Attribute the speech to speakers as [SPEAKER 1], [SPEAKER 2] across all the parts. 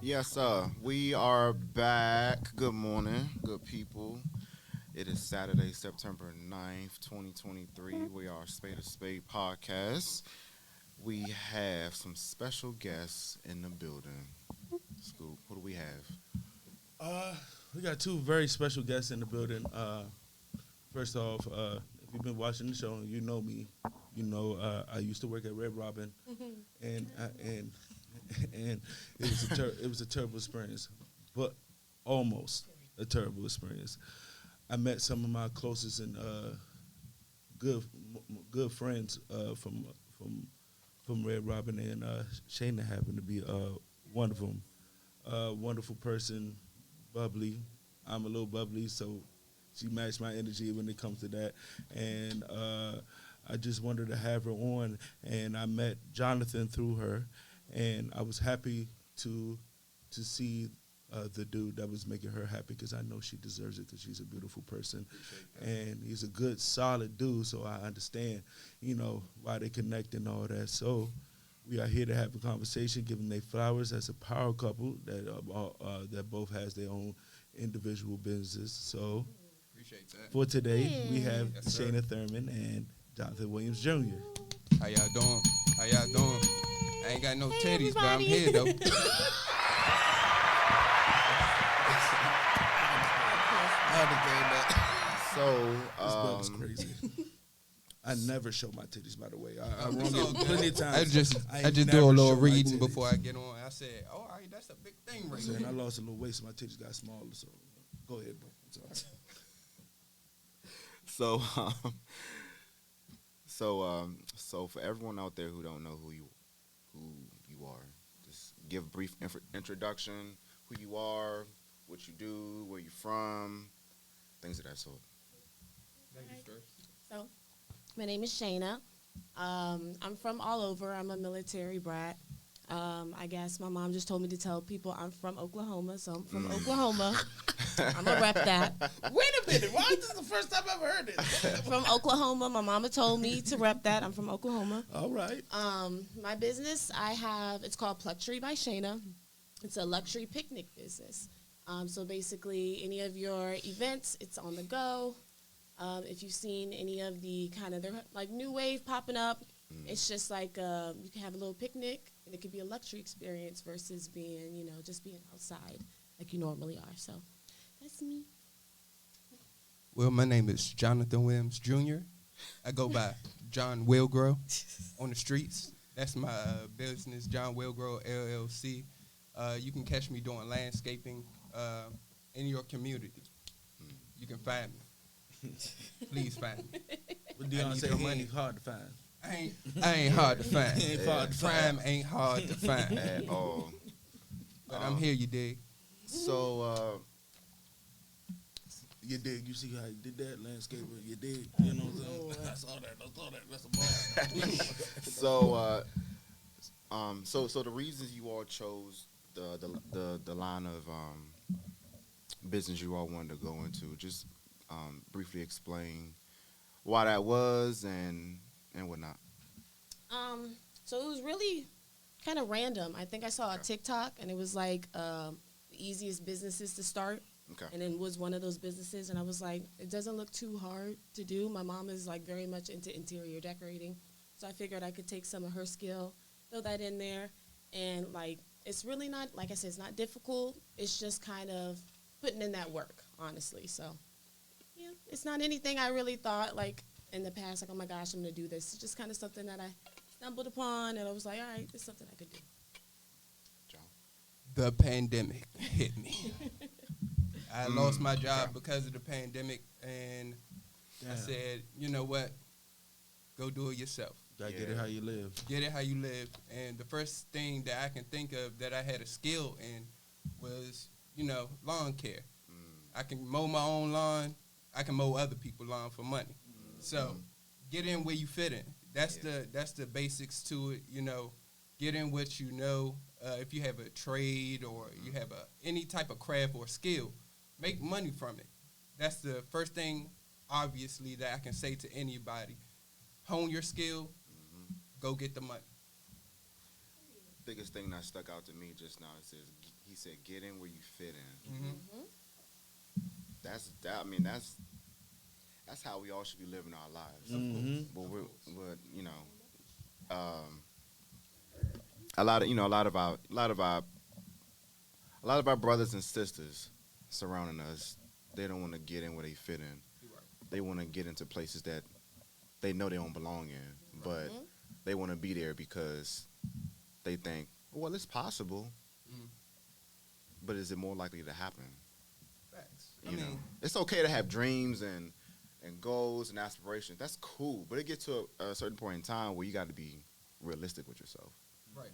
[SPEAKER 1] Yes, we are back. Good morning, good people. It is Saturday, September 9th, 2023. We are Spade Podcast. We have some special guests in the building. Scoop, who do we have?
[SPEAKER 2] We got two very special guests in the building. First off, if you've been watching the show and you know me, you know I used to work at Red Robin, and it was a terrible experience, but almost a terrible experience. I met some of my closest and good friends from Red Robin, and Shana happened to be one of them. Wonderful person, bubbly. I'm a little bubbly, so she matched my energy when it comes to that. And I just wanted to have her on, and I met Jonathan through her, and I was happy to see the dude that was making her happy, because I know she deserves it, because she's a beautiful person. And he's a good, solid dude, so I understand, why they connect and all that. So we are here to have a conversation, giving them flowers as a power couple that both has their own individual businesses. So
[SPEAKER 3] appreciate that.
[SPEAKER 2] for today, we have
[SPEAKER 3] Yes,
[SPEAKER 2] Shana Thurman and Jonathan Williams Jr.
[SPEAKER 3] How y'all doing? I ain't got no titties, but I'm here though.
[SPEAKER 1] So,
[SPEAKER 2] This bug is crazy. I never show my titties, by the way. I
[SPEAKER 3] It's
[SPEAKER 2] wrong
[SPEAKER 3] all
[SPEAKER 2] it
[SPEAKER 3] good.
[SPEAKER 2] plenty of times.
[SPEAKER 3] I just do a little reading before I get on. I said, all right, that's a big thing right
[SPEAKER 2] And I
[SPEAKER 3] there.
[SPEAKER 2] lost a little weight, so my titties got smaller. So go ahead, bro. I'm sorry.
[SPEAKER 1] so for everyone out there who don't know who you are, just give a brief introduction, who you are, what you do, where you from, things of that sort.
[SPEAKER 3] Ladies first.
[SPEAKER 4] So, my name is Shana. I'm from all over. I'm a military brat. I guess my mom just told me to tell people I'm from Oklahoma, so I'm from Oklahoma. I'm going to rep that.
[SPEAKER 2] Wait a minute. Why is this the first time I've ever heard it?
[SPEAKER 4] From Oklahoma. My mama told me to rep that. I'm from Oklahoma.
[SPEAKER 2] All right.
[SPEAKER 4] My business it's called Plucktree by Shana. It's a luxury picnic business. So basically, any of your events, it's on the go. If you've seen any of the they're like new wave popping up, it's just like you can have a little picnic, and it could be a luxury experience versus being, just being outside like you normally are. So that's me.
[SPEAKER 3] Well, my name is Jonathan Williams Jr. I go by John Wilgrow on the streets. That's my business, John Wilgrow LLC. You can catch me doing landscaping in your community. You can find me. Please find me.
[SPEAKER 2] What Dion say?
[SPEAKER 3] money.
[SPEAKER 2] Ain't hard to find.
[SPEAKER 3] I ain't hard to find. Crime ain't hard to find
[SPEAKER 1] At all.
[SPEAKER 3] But I'm here, you dig?
[SPEAKER 1] So,
[SPEAKER 2] You dig? You see how he did that landscaper? You dig? You know what I'm saying? I saw that. That's a ball.
[SPEAKER 1] so the reasons you all chose the line of business you all wanted to go into, just briefly explain why that was and whatnot.
[SPEAKER 4] So it was really kind of random. I think I saw a TikTok, and it was like the easiest businesses to start.
[SPEAKER 1] Okay.
[SPEAKER 4] And it was one of those businesses, and I was like, it doesn't look too hard to do. My mom is like very much into interior decorating, so I figured I could take some of her skill, throw that in there, and like it's really not, like I said, it's not difficult. It's just kind of putting in that work, honestly. So yeah, it's not anything I really thought like in the past, like, oh my gosh, I'm gonna do this. It's just kind of something that I stumbled upon, and I was like, all right, it's something I could do.
[SPEAKER 1] John.
[SPEAKER 3] The pandemic hit me. I lost my job because of the pandemic, and I said, you know what? Go do it yourself.
[SPEAKER 2] Gotta get it how you live.
[SPEAKER 3] Get it how you live. And the first thing that I can think of that I had a skill in was, lawn care. I can mow my own lawn. I can mow other people's lawn for money. So get in where you fit in. That's the basics to it. Get in what you know. If you have a trade or you have any type of craft or skill, make money from it. That's the first thing, obviously, that I can say to anybody. Hone your skill. Go get the money.
[SPEAKER 1] biggest thing that stuck out to me just now. It says he said, "Get in where you fit in."
[SPEAKER 3] Mm-hmm.
[SPEAKER 1] That's how we all should be living our lives.
[SPEAKER 2] Mhm.
[SPEAKER 1] But you know, a lot of our brothers and sisters surrounding us, they don't want to get in where they fit in.
[SPEAKER 3] Right.
[SPEAKER 1] They want to get into places that they know they don't belong in, but they want to be there because they think, well, it's possible, but is it more likely to happen?
[SPEAKER 3] Facts.
[SPEAKER 1] You know, it's okay to have dreams and goals and aspirations. That's cool, but it gets to a certain point in time where you got to be realistic with yourself.
[SPEAKER 3] right.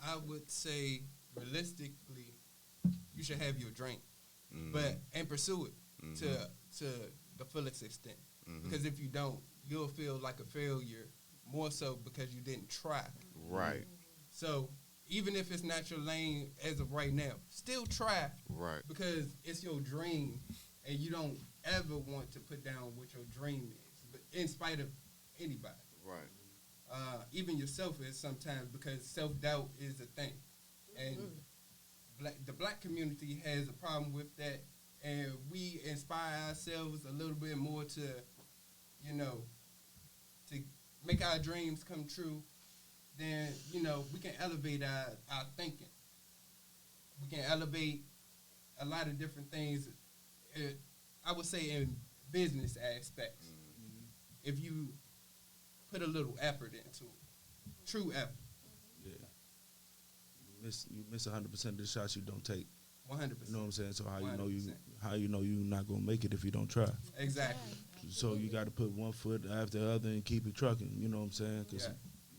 [SPEAKER 3] I would say realistically, you should have your dream, but and pursue it to the fullest extent. Because if you don't, you'll feel like a failure more so because you didn't try.
[SPEAKER 1] Right.
[SPEAKER 3] So even if it's not your lane as of right now, still try.
[SPEAKER 1] Right.
[SPEAKER 3] Because it's your dream, and you don't ever want to put down what your dream is, but in spite of anybody.
[SPEAKER 1] Right.
[SPEAKER 3] Even yourself is sometimes, because self-doubt is a thing. And the black community has a problem with that, and we inspire ourselves a little bit more to, you know, to make our dreams come true. Then, you know, we can elevate our thinking. We can elevate a lot of different things, I would say in business aspects. If you put a little effort into it, true effort.
[SPEAKER 2] Yeah. You miss 100% of the shots you don't take.
[SPEAKER 3] 100%.
[SPEAKER 2] You know what I'm saying? So how
[SPEAKER 3] 100%.
[SPEAKER 2] you know you're not gonna make it if you don't try.
[SPEAKER 3] Exactly.
[SPEAKER 2] So you got to put one foot after the other and keep it trucking. You know what I'm saying? Because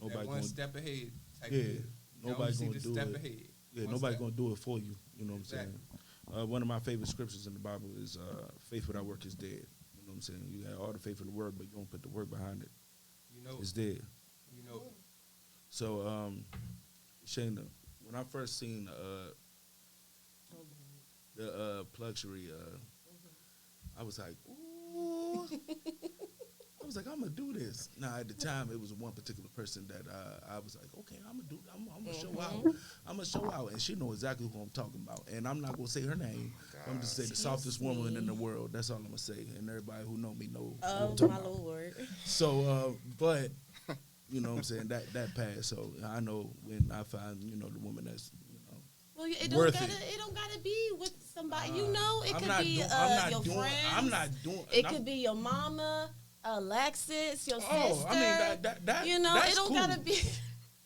[SPEAKER 2] nobody
[SPEAKER 3] that one
[SPEAKER 2] gonna,
[SPEAKER 3] step ahead. Type
[SPEAKER 2] yeah,
[SPEAKER 3] deal.
[SPEAKER 2] nobody
[SPEAKER 3] You
[SPEAKER 2] gonna
[SPEAKER 3] see
[SPEAKER 2] do
[SPEAKER 3] the step
[SPEAKER 2] it.
[SPEAKER 3] ahead.
[SPEAKER 2] Yeah,
[SPEAKER 3] One
[SPEAKER 2] nobody
[SPEAKER 3] step.
[SPEAKER 2] gonna do it for you. You know what I'm
[SPEAKER 3] Exactly.
[SPEAKER 2] saying? One of my favorite scriptures in the Bible is faith without work is dead. You know what I'm saying? You got all the faith of the word, but you don't put the work behind it.
[SPEAKER 3] You know.
[SPEAKER 2] It's dead.
[SPEAKER 3] You know.
[SPEAKER 2] So, Shana, when I first seen the Pluxury, I was like, ooh. I was like, I'm gonna do this. Now at the time, it was one particular person that I was like, okay, I'm gonna show out. I'm gonna show out, and she know exactly who I'm talking about. And I'm not gonna say her name. I'm just say the softest woman in the world. That's all I'm gonna say. And everybody who know me know. who I'm
[SPEAKER 4] Oh
[SPEAKER 2] talking
[SPEAKER 4] my
[SPEAKER 2] about.
[SPEAKER 4] Lord!
[SPEAKER 2] So, but you know what I'm saying, that passed. So I know when I find, you know, the woman that's, you know,
[SPEAKER 4] Well, it
[SPEAKER 2] worth
[SPEAKER 4] don't gotta be with somebody. You know, it
[SPEAKER 2] I'm
[SPEAKER 4] could
[SPEAKER 2] not
[SPEAKER 4] be
[SPEAKER 2] doing- I'm not
[SPEAKER 4] your
[SPEAKER 2] doing-
[SPEAKER 4] friends.
[SPEAKER 2] I'm not doing.
[SPEAKER 4] It
[SPEAKER 2] I'm-
[SPEAKER 4] could be your mama, Alexis, your sister.
[SPEAKER 2] Oh, I mean that
[SPEAKER 4] you know,
[SPEAKER 2] that's
[SPEAKER 4] it don't
[SPEAKER 2] cool.
[SPEAKER 4] gotta be.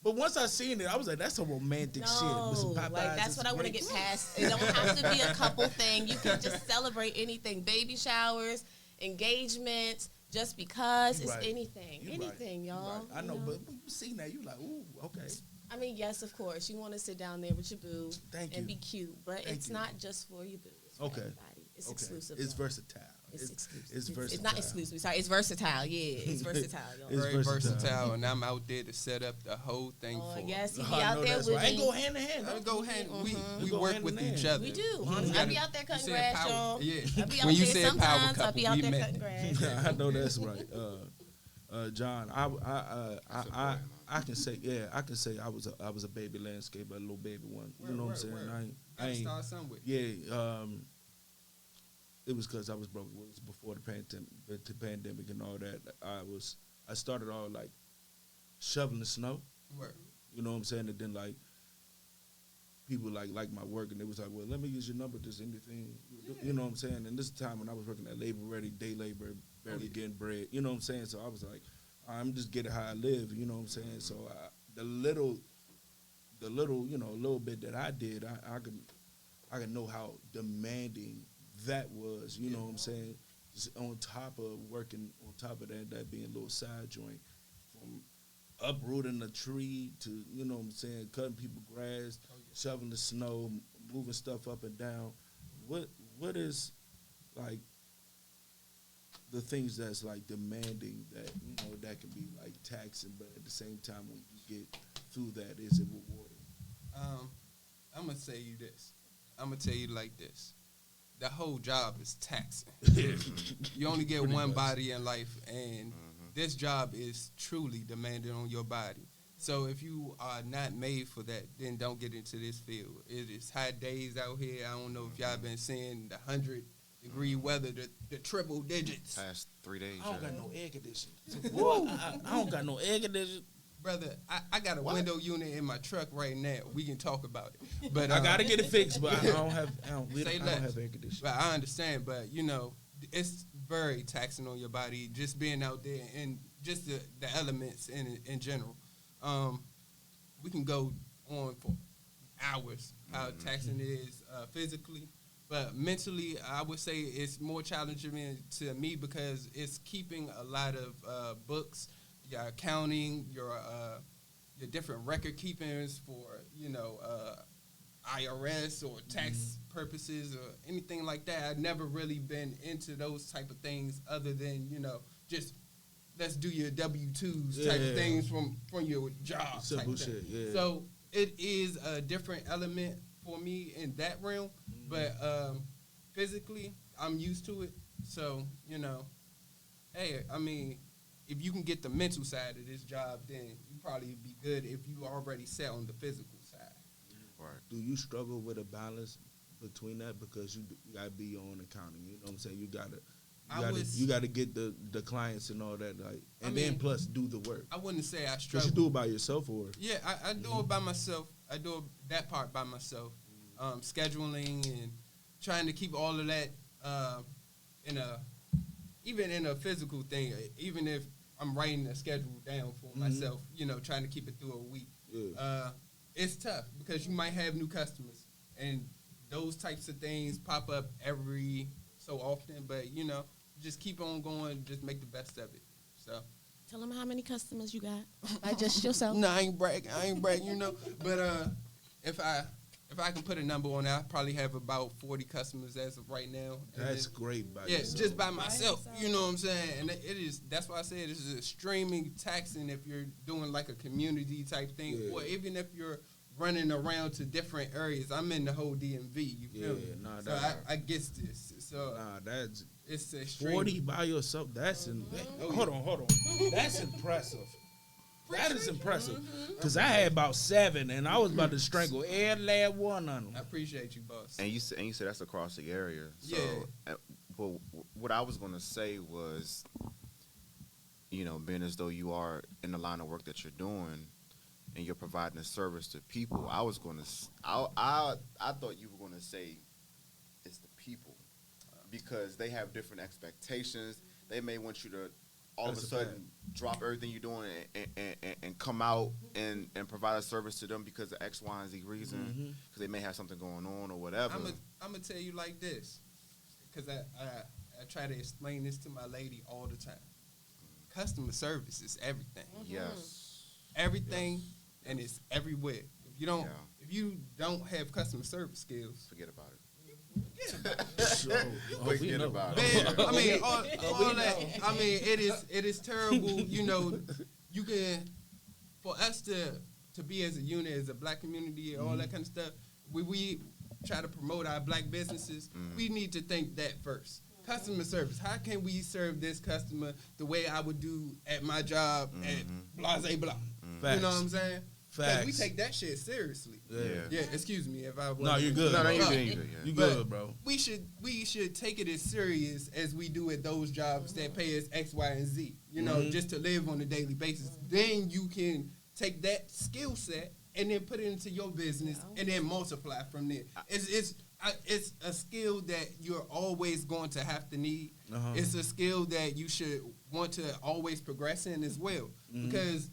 [SPEAKER 2] But once I seen it, I was like, that's a romantic shit. With some
[SPEAKER 4] No,
[SPEAKER 2] Popeyes
[SPEAKER 4] like that's
[SPEAKER 2] and
[SPEAKER 4] what I
[SPEAKER 2] some
[SPEAKER 4] want to get
[SPEAKER 2] grapes.
[SPEAKER 4] past. It don't have to be a couple thing. You can just celebrate anything. Baby showers, engagements, just because.
[SPEAKER 2] You
[SPEAKER 4] It's
[SPEAKER 2] right.
[SPEAKER 4] anything.
[SPEAKER 2] You
[SPEAKER 4] Anything,
[SPEAKER 2] right. You
[SPEAKER 4] y'all.
[SPEAKER 2] right. I
[SPEAKER 4] you
[SPEAKER 2] know, but you seen that, you like, ooh, okay.
[SPEAKER 4] I mean, yes, of course. You want to sit down there with your boo
[SPEAKER 2] Thank
[SPEAKER 4] and
[SPEAKER 2] you.
[SPEAKER 4] be cute, but
[SPEAKER 2] Thank
[SPEAKER 4] it's
[SPEAKER 2] you.
[SPEAKER 4] not just for your boo. It's for
[SPEAKER 2] Okay.
[SPEAKER 4] everybody. It's
[SPEAKER 2] Okay.
[SPEAKER 4] exclusive.
[SPEAKER 2] It's
[SPEAKER 4] though.
[SPEAKER 2] versatile.
[SPEAKER 4] It's exclusive.
[SPEAKER 2] It's versatile.
[SPEAKER 4] It's not exclusive. Sorry, it's versatile. Yeah, it's versatile, y'all.
[SPEAKER 2] It's
[SPEAKER 3] Very
[SPEAKER 2] versatile.
[SPEAKER 3] versatile, and I'm out there to set up the whole thing
[SPEAKER 4] Oh,
[SPEAKER 3] for.
[SPEAKER 4] yes, he
[SPEAKER 2] Oh,
[SPEAKER 4] be
[SPEAKER 2] I
[SPEAKER 4] out
[SPEAKER 2] know
[SPEAKER 4] there
[SPEAKER 2] that's
[SPEAKER 4] with
[SPEAKER 2] right. I
[SPEAKER 4] me.
[SPEAKER 2] go hand in hand.
[SPEAKER 3] We go hand.
[SPEAKER 2] We
[SPEAKER 3] We
[SPEAKER 2] go
[SPEAKER 3] work
[SPEAKER 2] hand
[SPEAKER 3] with
[SPEAKER 2] in hand.
[SPEAKER 3] each other.
[SPEAKER 4] We do.
[SPEAKER 3] You
[SPEAKER 4] Honestly, I
[SPEAKER 3] gotta-
[SPEAKER 4] be out there
[SPEAKER 3] you
[SPEAKER 4] cutting
[SPEAKER 3] said
[SPEAKER 4] grass,
[SPEAKER 3] power-
[SPEAKER 4] y'all.
[SPEAKER 3] Yeah.
[SPEAKER 4] I be out
[SPEAKER 3] When you
[SPEAKER 4] there
[SPEAKER 3] said power
[SPEAKER 4] sometimes. I
[SPEAKER 3] couple,
[SPEAKER 4] be out
[SPEAKER 3] we
[SPEAKER 4] there
[SPEAKER 3] met.
[SPEAKER 4] cutting grass.
[SPEAKER 2] I know that's right. John, I can say, I can say I was a baby landscaper, a little baby one. You know what I'm saying?
[SPEAKER 3] Word.
[SPEAKER 2] I
[SPEAKER 3] Gotta
[SPEAKER 2] ain't.
[SPEAKER 3] start somewhere.
[SPEAKER 2] Yeah. It was because I was broke. It was before the pandemic and all that. I started all like shoveling snow.
[SPEAKER 3] Word.
[SPEAKER 2] You know what I'm saying? And then like people like my work, and they was like, well, let me use your number. Just anything, you know what I'm saying? And this time when I was working at Labor Ready, day labor, barely getting bread. You know what I'm saying? So I was like, I'm just getting how I live. You know what I'm saying? So the little, you know, little bit that I did, I can know how demanding that was. You know what I'm saying? Just on top of working, on top of that being a little side joint, from uprooting a tree to, you know what I'm saying, cutting people grass, shoveling the snow, moving stuff up and down. What is like the things that's like demanding that, you know, that can be like taxing, but at the same time when you get through that, is it rewarding?
[SPEAKER 3] I'm gonna say you this. I'm gonna tell you like this. The whole job is taxing. You only get
[SPEAKER 2] Pretty
[SPEAKER 3] one
[SPEAKER 2] much.
[SPEAKER 3] body in life, and this job is truly demanding on your body. So if you are not made for that, then don't get into this field. It is hot days out here. I don't know if y'all been seeing the 100-degree weather, the triple digits.
[SPEAKER 1] Past 3 days.
[SPEAKER 2] I don't got no air conditioning. I don't got no air conditioning.
[SPEAKER 3] Brother, I got a window unit in my truck right now. We can talk about it. But
[SPEAKER 2] I gotta get it fixed, but I don't have air conditioning.
[SPEAKER 3] But I understand, but you know, it's very taxing on your body just being out there and just the elements in general. We can go on for hours how taxing it is physically, but mentally, I would say it's more challenging to me because it's keeping a lot of books, your accounting, your different record keepings for IRS or tax purposes or anything like that. I've never really been into those type of things other than just let's do your W-2s type of things from your job.
[SPEAKER 2] Simple
[SPEAKER 3] type
[SPEAKER 2] shit,
[SPEAKER 3] thing.
[SPEAKER 2] yeah.
[SPEAKER 3] So it is a different element for me in that realm, but physically, I'm used to it. So, hey, I mean, if you can get the mental side of this job, then you probably be good if you already set on the physical side.
[SPEAKER 1] Right.
[SPEAKER 2] Do you struggle with a balance between that because you gotta be on accounting? You know what I'm saying? You gotta get the clients and all that, like, and then plus do the work.
[SPEAKER 3] I wouldn't say I
[SPEAKER 2] Cause
[SPEAKER 3] struggle.
[SPEAKER 2] you do it by yourself, or
[SPEAKER 3] Yeah, I do it by myself. I do that part by myself. Scheduling and trying to keep all of that even in a physical thing. Even if I'm writing a schedule down for myself, trying to keep it through a week.
[SPEAKER 2] Yeah.
[SPEAKER 3] It's tough because you might have new customers and those types of things pop up every so often. But just keep on going. Just make the best of it. So.
[SPEAKER 4] Tell them how many customers you got. By just yourself.
[SPEAKER 3] No, I ain't bragging. But if I can put a number on it, I probably have about 40 customers as of right now.
[SPEAKER 2] that's great by yourself.
[SPEAKER 3] Just by myself. You know what I'm saying? And that's why I said this is extremely taxing if you're doing like a community type thing, or even if you're running around to different areas. I'm in the whole DMV. You feel me? So I get this. So
[SPEAKER 2] that's
[SPEAKER 3] it's extreme.
[SPEAKER 2] 40 by yourself. That's hold on. That's impressive. That is impressive. Because I had about 7, and I was about to strangle every last one of them.
[SPEAKER 3] I appreciate you, boss.
[SPEAKER 1] And you said that's across the area. So, but what I was gonna say was, being as though you are in the line of work that you're doing, and you're providing a service to people, I thought you were gonna say it's the people, because they have different expectations. They may want you to all of a sudden drop everything you're doing and come out and provide a service to them because of X, Y, and Z reason, because they may have something going on or whatever.
[SPEAKER 3] I'm going to tell you like this, because I try to explain this to my lady all the time. Customer service is everything.
[SPEAKER 1] Yes.
[SPEAKER 3] Everything, and it's everywhere. If you don't have customer service skills,
[SPEAKER 1] forget about it.
[SPEAKER 2] Forget about
[SPEAKER 1] it.
[SPEAKER 3] I mean, all that. I mean, it is terrible. You can, for us to be as a unit, as a black community, and all that kind of stuff. We try to promote our black businesses. We need to think that first. Customer service. How can we serve this customer the way I would do at my job at blase blah? You know what I'm saying? Because we take that shit seriously. Yeah. Excuse me if I was.
[SPEAKER 2] No, you're good.
[SPEAKER 1] No, you're good.
[SPEAKER 2] You good, bro.
[SPEAKER 3] We should take it as serious as we do at those jobs that pay us X, Y, and Z. Just to live on a daily basis. Then you can take that skill set and then put it into your business and then multiply from there. It's a skill that you're always going to have to need. It's a skill that you should want to always progress in as well, because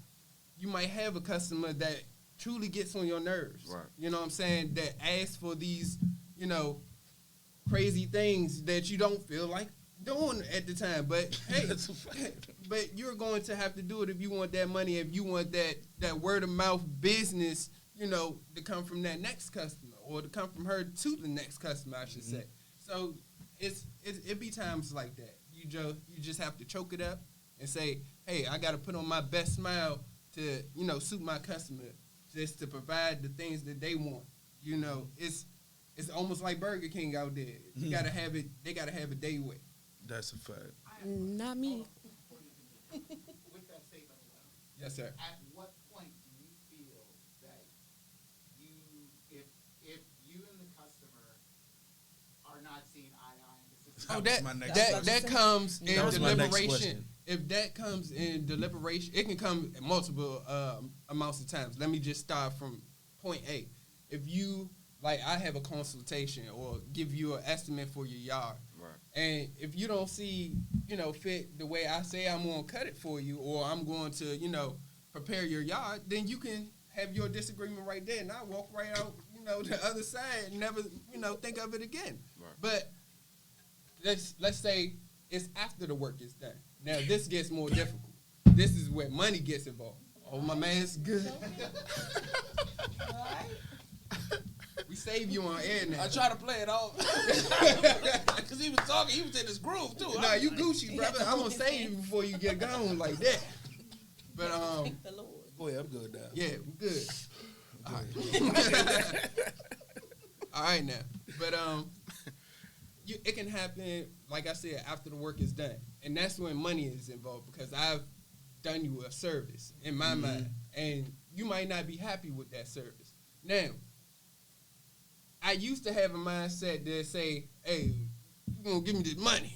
[SPEAKER 3] you might have a customer that truly gets on your nerves.
[SPEAKER 1] Right.
[SPEAKER 3] You know what I'm saying? That asks for these, crazy things that you don't feel like doing at the time. But hey, but you're going to have to do it if you want that money, if you want that word of mouth business, to come from that next customer, or to come from her to the next customer, I should say. So it be times like that. You just have to choke it up and say, hey, I got to put on my best smile to, suit my customer, just to provide the things that they want. It's almost like Burger King out there. You gotta have it. They gotta have it their way.
[SPEAKER 2] That's a fact.
[SPEAKER 4] Not me.
[SPEAKER 5] With that statement alone,
[SPEAKER 3] Yes, sir.
[SPEAKER 5] at what point do seen eye to eye.
[SPEAKER 3] Oh,
[SPEAKER 2] That was my next
[SPEAKER 3] that
[SPEAKER 2] question.
[SPEAKER 3] comes in
[SPEAKER 2] That was my next
[SPEAKER 3] deliberation.
[SPEAKER 2] question.
[SPEAKER 3] If that comes in deliberation, it can come in multiple amounts of times. Let me just start from point A. If you, like, I have a consultation or give you an estimate for your yard,
[SPEAKER 1] Right.
[SPEAKER 3] and if you don't see, fit the way I say I'm going to cut it for you, or I'm going to, prepare your yard, then you can have your disagreement right there, and I walk right out, the other side and never, think of it again.
[SPEAKER 1] Right.
[SPEAKER 3] But let's say it's after the work is done. Now this gets more difficult. This is where money gets involved. Oh, my man's good. We save you on air now.
[SPEAKER 2] I try to play it off. Because he was talking, he was in his groove, too.
[SPEAKER 3] Nah, you Gucci, brother. I'm going to save you before you get gone like that. But,
[SPEAKER 4] The Lord.
[SPEAKER 2] Boy, I'm good now.
[SPEAKER 3] yeah, we good. All right. All right, now. But, it can happen, like I said, after the work is done. And that's when money is involved, because I've done you a service in my mind. And you might not be happy with that service. Now, I used to have a mindset that say, hey, you're going to give me this money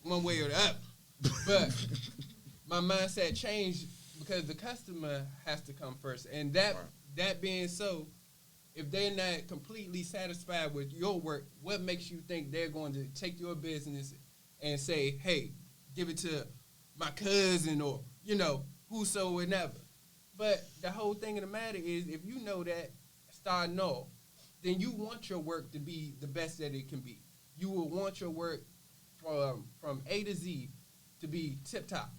[SPEAKER 3] one way or the other. But my mindset changed because the customer has to come first. And that being so, if they're not completely satisfied with your work, what makes you think they're going to take your business and say, hey, give it to my cousin or, whosoever? But the whole thing of the matter is, if you know that, starting off, then you want your work to be the best that it can be. You will want your work from A to Z to be tip-top.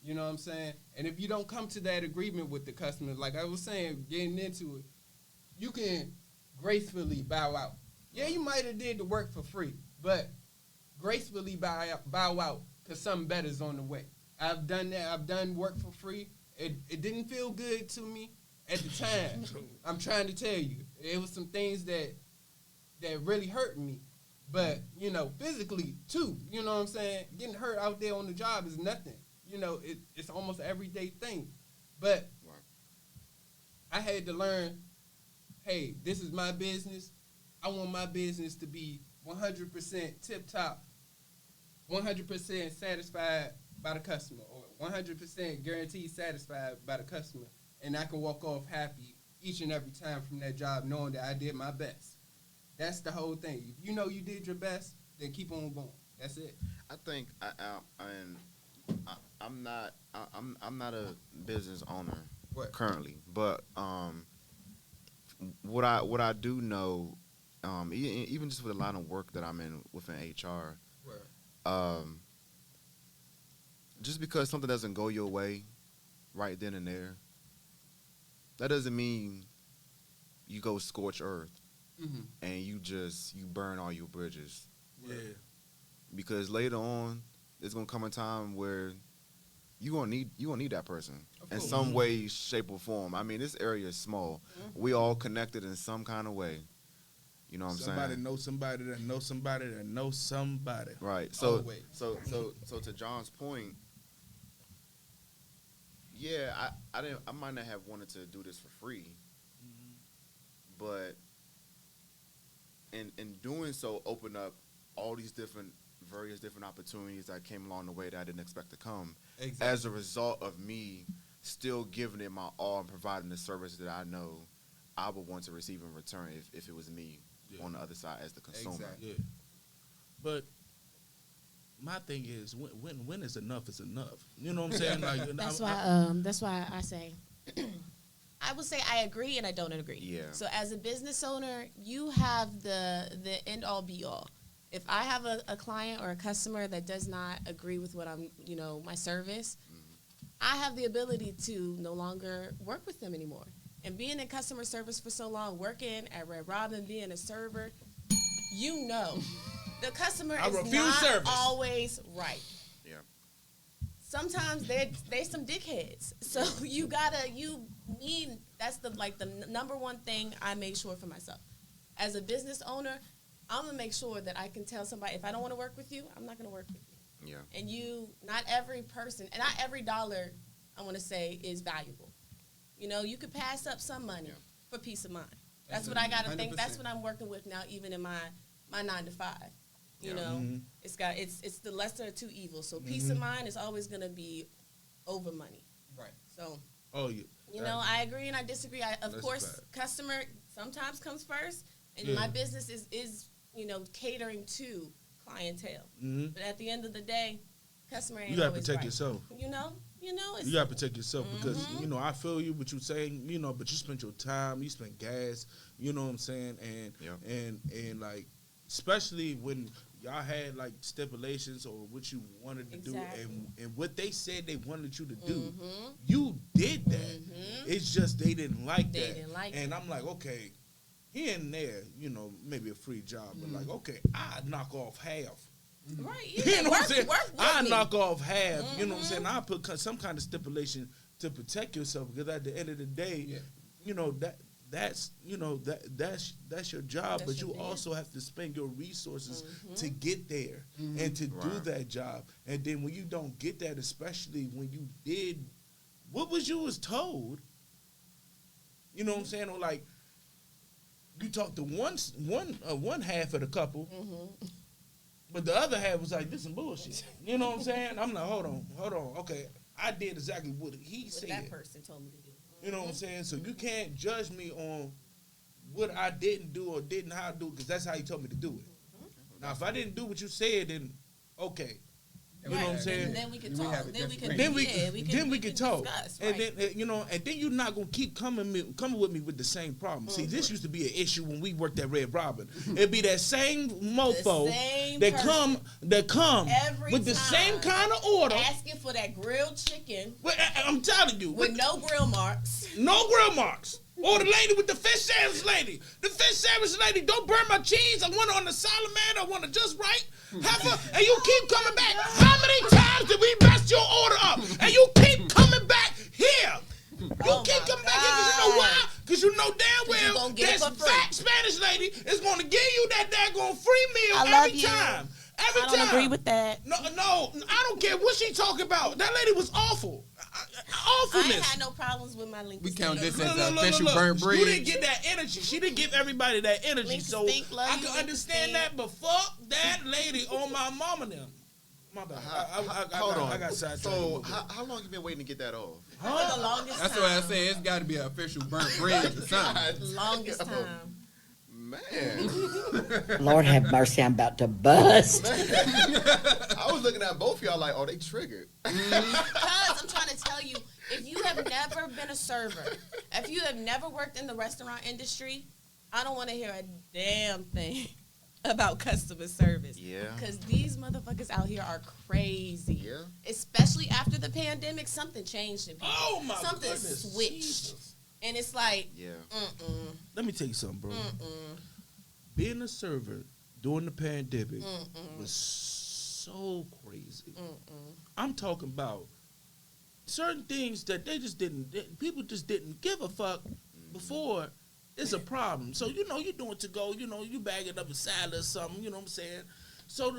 [SPEAKER 3] You know what I'm saying? And if you don't come to that agreement with the customer, like I was saying, getting into it, you can gracefully bow out. Yeah, you might have did the work for free, but gracefully bow out because something better is on the way. I've done that. I've done work for free. It didn't feel good to me at the time. I'm trying to tell you. It was some things that really hurt me. But, physically, too. You know what I'm saying? Getting hurt out there on the job is nothing. It's almost an everyday thing. But I had to learn, hey, this is my business. I want my business to be 100% tip-top, 100% satisfied by the customer, or 100% guaranteed satisfied by the customer. And I can walk off happy each and every time from that job knowing that I did my best. That's the whole thing. If you know you did your best, then keep on going. That's it.
[SPEAKER 1] I think I'm not a business owner currently, but what I do know, even just with the line of work that I'm in within HR, just because something doesn't go your way right then and there, that doesn't mean you go scorch earth and you burn all your bridges.
[SPEAKER 2] Yeah.
[SPEAKER 1] Because later on, there's gonna come a time where you gonna need that person in some way, shape, or form. I mean, this area is small. We all connected in some kind of way. You know what I'm saying?
[SPEAKER 2] Somebody knows somebody that knows somebody that knows somebody.
[SPEAKER 1] Right. So to John's point, yeah, I might not have wanted to do this for free, but in doing so, opened up all these various different opportunities that came along the way that I didn't expect to come.
[SPEAKER 3] Exactly.
[SPEAKER 1] As a result of me still giving it my all and providing the service that I know I would want to receive in return if it was me on the other side as the consumer.
[SPEAKER 3] Exactly.
[SPEAKER 2] Yeah. But my thing is, when is enough is enough. You know what I'm saying? Like,
[SPEAKER 4] That's why I say, I would say I agree and I don't agree.
[SPEAKER 1] Yeah.
[SPEAKER 4] So as a business owner, you have the end all be all. If I have a client or a customer that does not agree with what I'm, my service, I have the ability to no longer work with them anymore. And being in customer service for so long, working at Red Robin, being a server, the customer is not always right.
[SPEAKER 1] Yeah.
[SPEAKER 4] Sometimes they're some dickheads. So that's the number one thing I make sure for myself. As a business owner, I'm going to make sure that I can tell somebody, if I don't want to work with you, I'm not going to work with you.
[SPEAKER 1] Yeah.
[SPEAKER 4] And not every person, and not every dollar, I want to say, is valuable. You could pass up some money for peace of mind. That's what I got to think. That's what I'm working with now, even in my 9 to 5. You know, it's the lesser of two evils. So peace of mind is always going to be over money.
[SPEAKER 3] Right.
[SPEAKER 4] So.
[SPEAKER 2] Oh yeah.
[SPEAKER 4] You know, I agree and I disagree. Of course, customer sometimes comes first, and my business is catering to clientele. But at the end of the day, customer ain't always right.
[SPEAKER 2] You gotta protect yourself.
[SPEAKER 4] You
[SPEAKER 2] gotta protect yourself because I feel you what you're saying. But you spent your time, you spent gas. You know what I'm saying, and like especially when y'all had like stipulations or what you wanted to do and what they said they wanted you to do, you did that. It's just they didn't like that. And I'm like, okay, here and there, maybe a free job, but like, okay, I knock off half.
[SPEAKER 4] Right,
[SPEAKER 2] you know what I'm saying? I knock off half. You know what I'm saying? I put some kind of stipulation to protect yourself because at the end of the day, that's your job, but you also have to spend your resources to get there and to do that job. And then when you don't get that, especially when you did what was told, you know what I'm saying? Or like you talked to one half of the couple, but the other half was like, this is bullshit. You know what I'm saying? I'm like, hold on, okay, I did exactly what he said.
[SPEAKER 4] That person told me to do.
[SPEAKER 2] You know what I'm saying? So you can't judge me on what I didn't do or didn't how to do because that's how you told me to do it. Now, if I didn't do what you said, then okay. You know what I'm saying?
[SPEAKER 4] And then we can talk.
[SPEAKER 2] Then we can talk.
[SPEAKER 4] Discuss,
[SPEAKER 2] and then and then you're not gonna keep coming with me with the same problem. See, this used to be an issue when we worked at Red Robin. It'd be that same mofo that come
[SPEAKER 4] every
[SPEAKER 2] with the same kind of order,
[SPEAKER 4] asking for that grilled chicken.
[SPEAKER 2] I'm telling you,
[SPEAKER 4] with no grill marks.
[SPEAKER 2] No grill marks. Or the lady with the fish sandwich lady. The fish sandwich lady, don't burn my cheese. I want it on the salamander. I want it just right. And you keep coming back. How many times did we mess your order up? And you keep coming back here. You keep coming back here because you know why? Because you know damn well this fat Spanish lady is going to give you that daggone free meal every time. Every time. I don't
[SPEAKER 4] agree with that.
[SPEAKER 2] No, I don't care what she talking about. That lady was awful. Awfulness.
[SPEAKER 4] I ain't had no problems with my link.
[SPEAKER 3] We count this as an official burnt bridge.
[SPEAKER 2] You didn't get that energy. She didn't give everybody that energy. So I can understand that, but fuck that lady on my mama now. My bad.
[SPEAKER 1] Hold on.
[SPEAKER 2] I got sidetracked.
[SPEAKER 1] So how long you been waiting to get that off?
[SPEAKER 4] For the longest
[SPEAKER 3] That's
[SPEAKER 4] time.
[SPEAKER 3] what I say. It's got to be an official burnt bridge or something.
[SPEAKER 4] Longest time.
[SPEAKER 1] Man.
[SPEAKER 5] Lord have mercy, I'm about to bust.
[SPEAKER 1] I was looking at both of y'all like, oh, they triggered.
[SPEAKER 4] Because I'm trying to tell you, if you have never been a server, if you have never worked in the restaurant industry, I don't want to hear a damn thing about customer service.
[SPEAKER 1] Yeah.
[SPEAKER 4] Because these motherfuckers out here are crazy.
[SPEAKER 1] Yeah.
[SPEAKER 4] Especially after the pandemic, something changed in people.
[SPEAKER 2] Oh, my
[SPEAKER 4] Something
[SPEAKER 2] goodness.
[SPEAKER 4] switched.
[SPEAKER 2] Jesus.
[SPEAKER 4] And it's like,
[SPEAKER 1] Yeah.
[SPEAKER 2] Let me tell you something, bro. Being a server during the pandemic was so crazy. I'm talking about certain things that people just didn't give a fuck before. It's a problem. So, you're doing to go, you bagging up a salad or something, you know what I'm saying? So,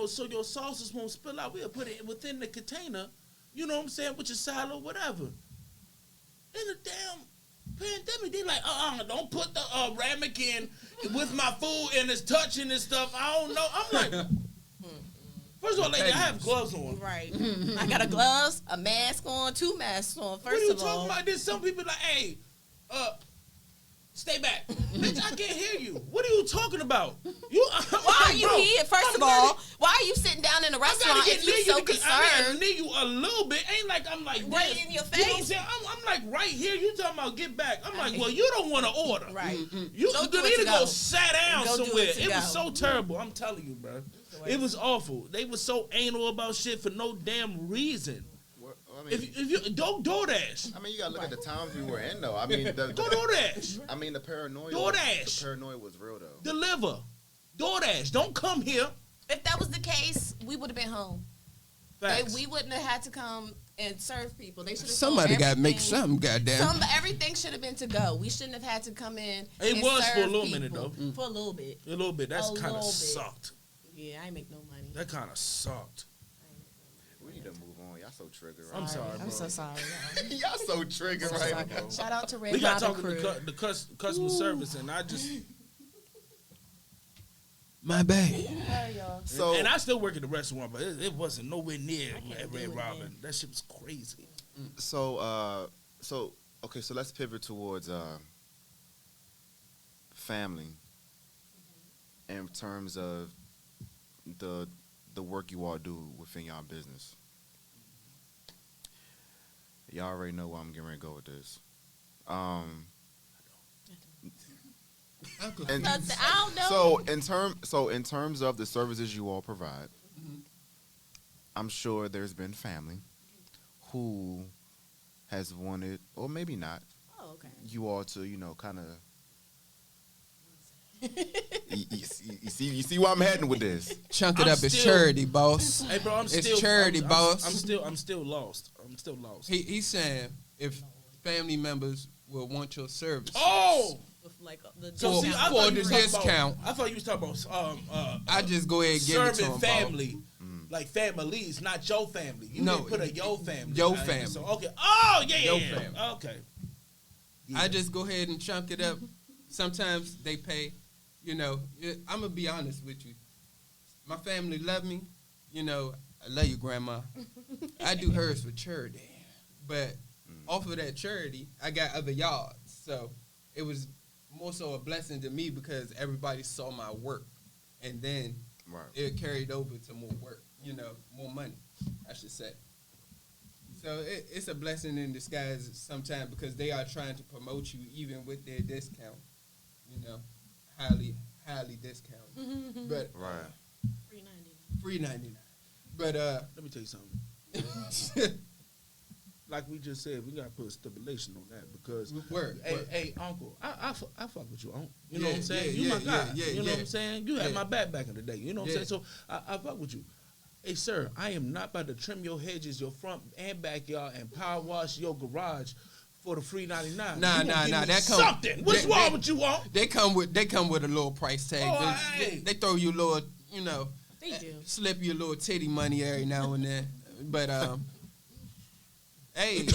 [SPEAKER 2] so your sauces won't spill out. We'll put it within the container, you know what I'm saying, with your salad or whatever. In the damn pandemic, they like, don't put the ramekin in with my food and it's touching and stuff. I don't know. I'm like, first of all, lady, I have gloves on.
[SPEAKER 4] right. I got a gloves, a mask on, 2 masks on.
[SPEAKER 2] What are you talking about? There's some people like, hey, stay back. Bitch, I can't hear you. What are you talking about?
[SPEAKER 4] Why are you here? First of all, why are you sitting down in a restaurant if you're so concerned?
[SPEAKER 2] I gotta near you a little bit. Ain't like I'm like
[SPEAKER 4] right
[SPEAKER 2] this.
[SPEAKER 4] in your
[SPEAKER 2] You know what I'm
[SPEAKER 4] face.
[SPEAKER 2] saying? I'm like right here. You talking about get back. I'm like, well, you don't want to order.
[SPEAKER 4] Right.
[SPEAKER 2] You
[SPEAKER 4] Go do
[SPEAKER 2] need
[SPEAKER 4] it
[SPEAKER 2] to
[SPEAKER 4] to
[SPEAKER 2] go
[SPEAKER 4] go.
[SPEAKER 2] sit down
[SPEAKER 4] Go do
[SPEAKER 2] somewhere.
[SPEAKER 4] it to
[SPEAKER 2] It was
[SPEAKER 4] go.
[SPEAKER 2] so terrible. I'm telling you, bro. It was awful. They were so anal about shit for no damn reason. If you don't DoorDash.
[SPEAKER 1] I mean, you gotta look at the times we were in, though. I mean,
[SPEAKER 2] Go DoorDash.
[SPEAKER 1] I mean, the paranoia.
[SPEAKER 2] DoorDash.
[SPEAKER 1] The paranoia was real, though.
[SPEAKER 2] Deliver. DoorDash. Don't come here.
[SPEAKER 4] If that was the case, we would have been home.
[SPEAKER 2] Facts.
[SPEAKER 4] We wouldn't have had to come and serve people. They should have.
[SPEAKER 3] Somebody got to make something, goddamn.
[SPEAKER 4] Everything should have been to go. We shouldn't have had to come in.
[SPEAKER 2] It
[SPEAKER 4] and
[SPEAKER 2] was for a
[SPEAKER 4] serve
[SPEAKER 2] little
[SPEAKER 4] people.
[SPEAKER 2] minute, though.
[SPEAKER 4] For a little bit.
[SPEAKER 2] A little bit. That's
[SPEAKER 4] A
[SPEAKER 2] kind of
[SPEAKER 4] little bit.
[SPEAKER 2] sucked.
[SPEAKER 4] Yeah, I ain't make no money.
[SPEAKER 2] That kind of sucked.
[SPEAKER 1] We need to move on. Y'all so triggered right
[SPEAKER 2] I'm
[SPEAKER 1] now.
[SPEAKER 2] sorry, bro.
[SPEAKER 4] I'm so sorry.
[SPEAKER 1] Y'all so triggered right now.
[SPEAKER 4] Y'all. Shout out to Red
[SPEAKER 2] We got
[SPEAKER 4] Robin
[SPEAKER 2] talking
[SPEAKER 4] crew.
[SPEAKER 2] to the customer service, and I just
[SPEAKER 3] My bad.
[SPEAKER 4] Sorry, y'all.
[SPEAKER 1] So
[SPEAKER 2] and I still work at the restaurant, but it wasn't nowhere near
[SPEAKER 4] I can't
[SPEAKER 2] at
[SPEAKER 4] do
[SPEAKER 2] Red
[SPEAKER 4] it,
[SPEAKER 2] Robin.
[SPEAKER 4] man.
[SPEAKER 2] That shit was crazy.
[SPEAKER 1] so okay, so let's pivot towards family in terms of the work you all do within y'all business. Y'all already know where I'm getting ready to go with this. And
[SPEAKER 4] I don't know.
[SPEAKER 1] so in terms of the services you all provide, I'm sure there's been family who has wanted, or maybe not,
[SPEAKER 4] Oh, okay.
[SPEAKER 1] you all to, kind of. You see where I'm heading with this.
[SPEAKER 3] Chunk it
[SPEAKER 2] I'm
[SPEAKER 3] up as
[SPEAKER 2] still-
[SPEAKER 3] charity, boss.
[SPEAKER 2] Hey, bro, I'm
[SPEAKER 3] It's
[SPEAKER 2] still
[SPEAKER 3] charity, boss.
[SPEAKER 2] I'm still lost. I'm still lost.
[SPEAKER 3] He's saying if family members will want your service.
[SPEAKER 2] Oh,
[SPEAKER 4] With like the
[SPEAKER 2] so see, I
[SPEAKER 3] For
[SPEAKER 2] thought
[SPEAKER 3] the
[SPEAKER 2] you was talking
[SPEAKER 3] discount.
[SPEAKER 2] about. I thought you was talking about
[SPEAKER 3] I just go ahead and give it to
[SPEAKER 2] serving
[SPEAKER 3] him.
[SPEAKER 2] family, like families, not your family. You
[SPEAKER 3] No,
[SPEAKER 2] didn't put a yo family.
[SPEAKER 3] yo
[SPEAKER 2] right?
[SPEAKER 3] family.
[SPEAKER 2] So okay. Oh yeah,
[SPEAKER 3] Yo
[SPEAKER 2] yeah.
[SPEAKER 3] family.
[SPEAKER 2] Okay.
[SPEAKER 3] I just go ahead and chunk it up. Sometimes they pay. I'm gonna be honest with you. My family love me. I love you, Grandma. I do hers for charity, but off of that charity, I got other yards. So it was more so a blessing to me because everybody saw my work, and then
[SPEAKER 1] Right.
[SPEAKER 3] it carried over to more work. More money, I should say. So it's a blessing in disguise sometimes because they are trying to promote you even with their discount. Highly discounted. But
[SPEAKER 1] Right.
[SPEAKER 3] free 99. But
[SPEAKER 2] Let me tell you something. Like we just said, we gotta put a stipulation on that because
[SPEAKER 3] word.
[SPEAKER 2] Hey, uncle, I fuck with you, uncle. You know
[SPEAKER 3] Yeah,
[SPEAKER 2] what I'm saying?
[SPEAKER 3] yeah,
[SPEAKER 2] You my
[SPEAKER 3] yeah,
[SPEAKER 2] guy.
[SPEAKER 3] yeah,
[SPEAKER 2] you know
[SPEAKER 3] yeah.
[SPEAKER 2] what I'm saying? You had
[SPEAKER 3] Yeah.
[SPEAKER 2] my back in the day. You know what I'm
[SPEAKER 3] Yeah.
[SPEAKER 2] saying? So I fuck with you. Hey, sir, I am not about to trim your hedges, your front and backyard, and power wash your garage for the free 99.
[SPEAKER 3] Nah.
[SPEAKER 2] You gonna give me
[SPEAKER 3] That come
[SPEAKER 2] something. What's wrong with you, uncle?
[SPEAKER 3] They come with a little price tag.
[SPEAKER 2] Oh,
[SPEAKER 3] They-
[SPEAKER 2] hey.
[SPEAKER 3] they throw you a little,
[SPEAKER 4] They do.
[SPEAKER 3] slip you a little titty money every now and then. But hey,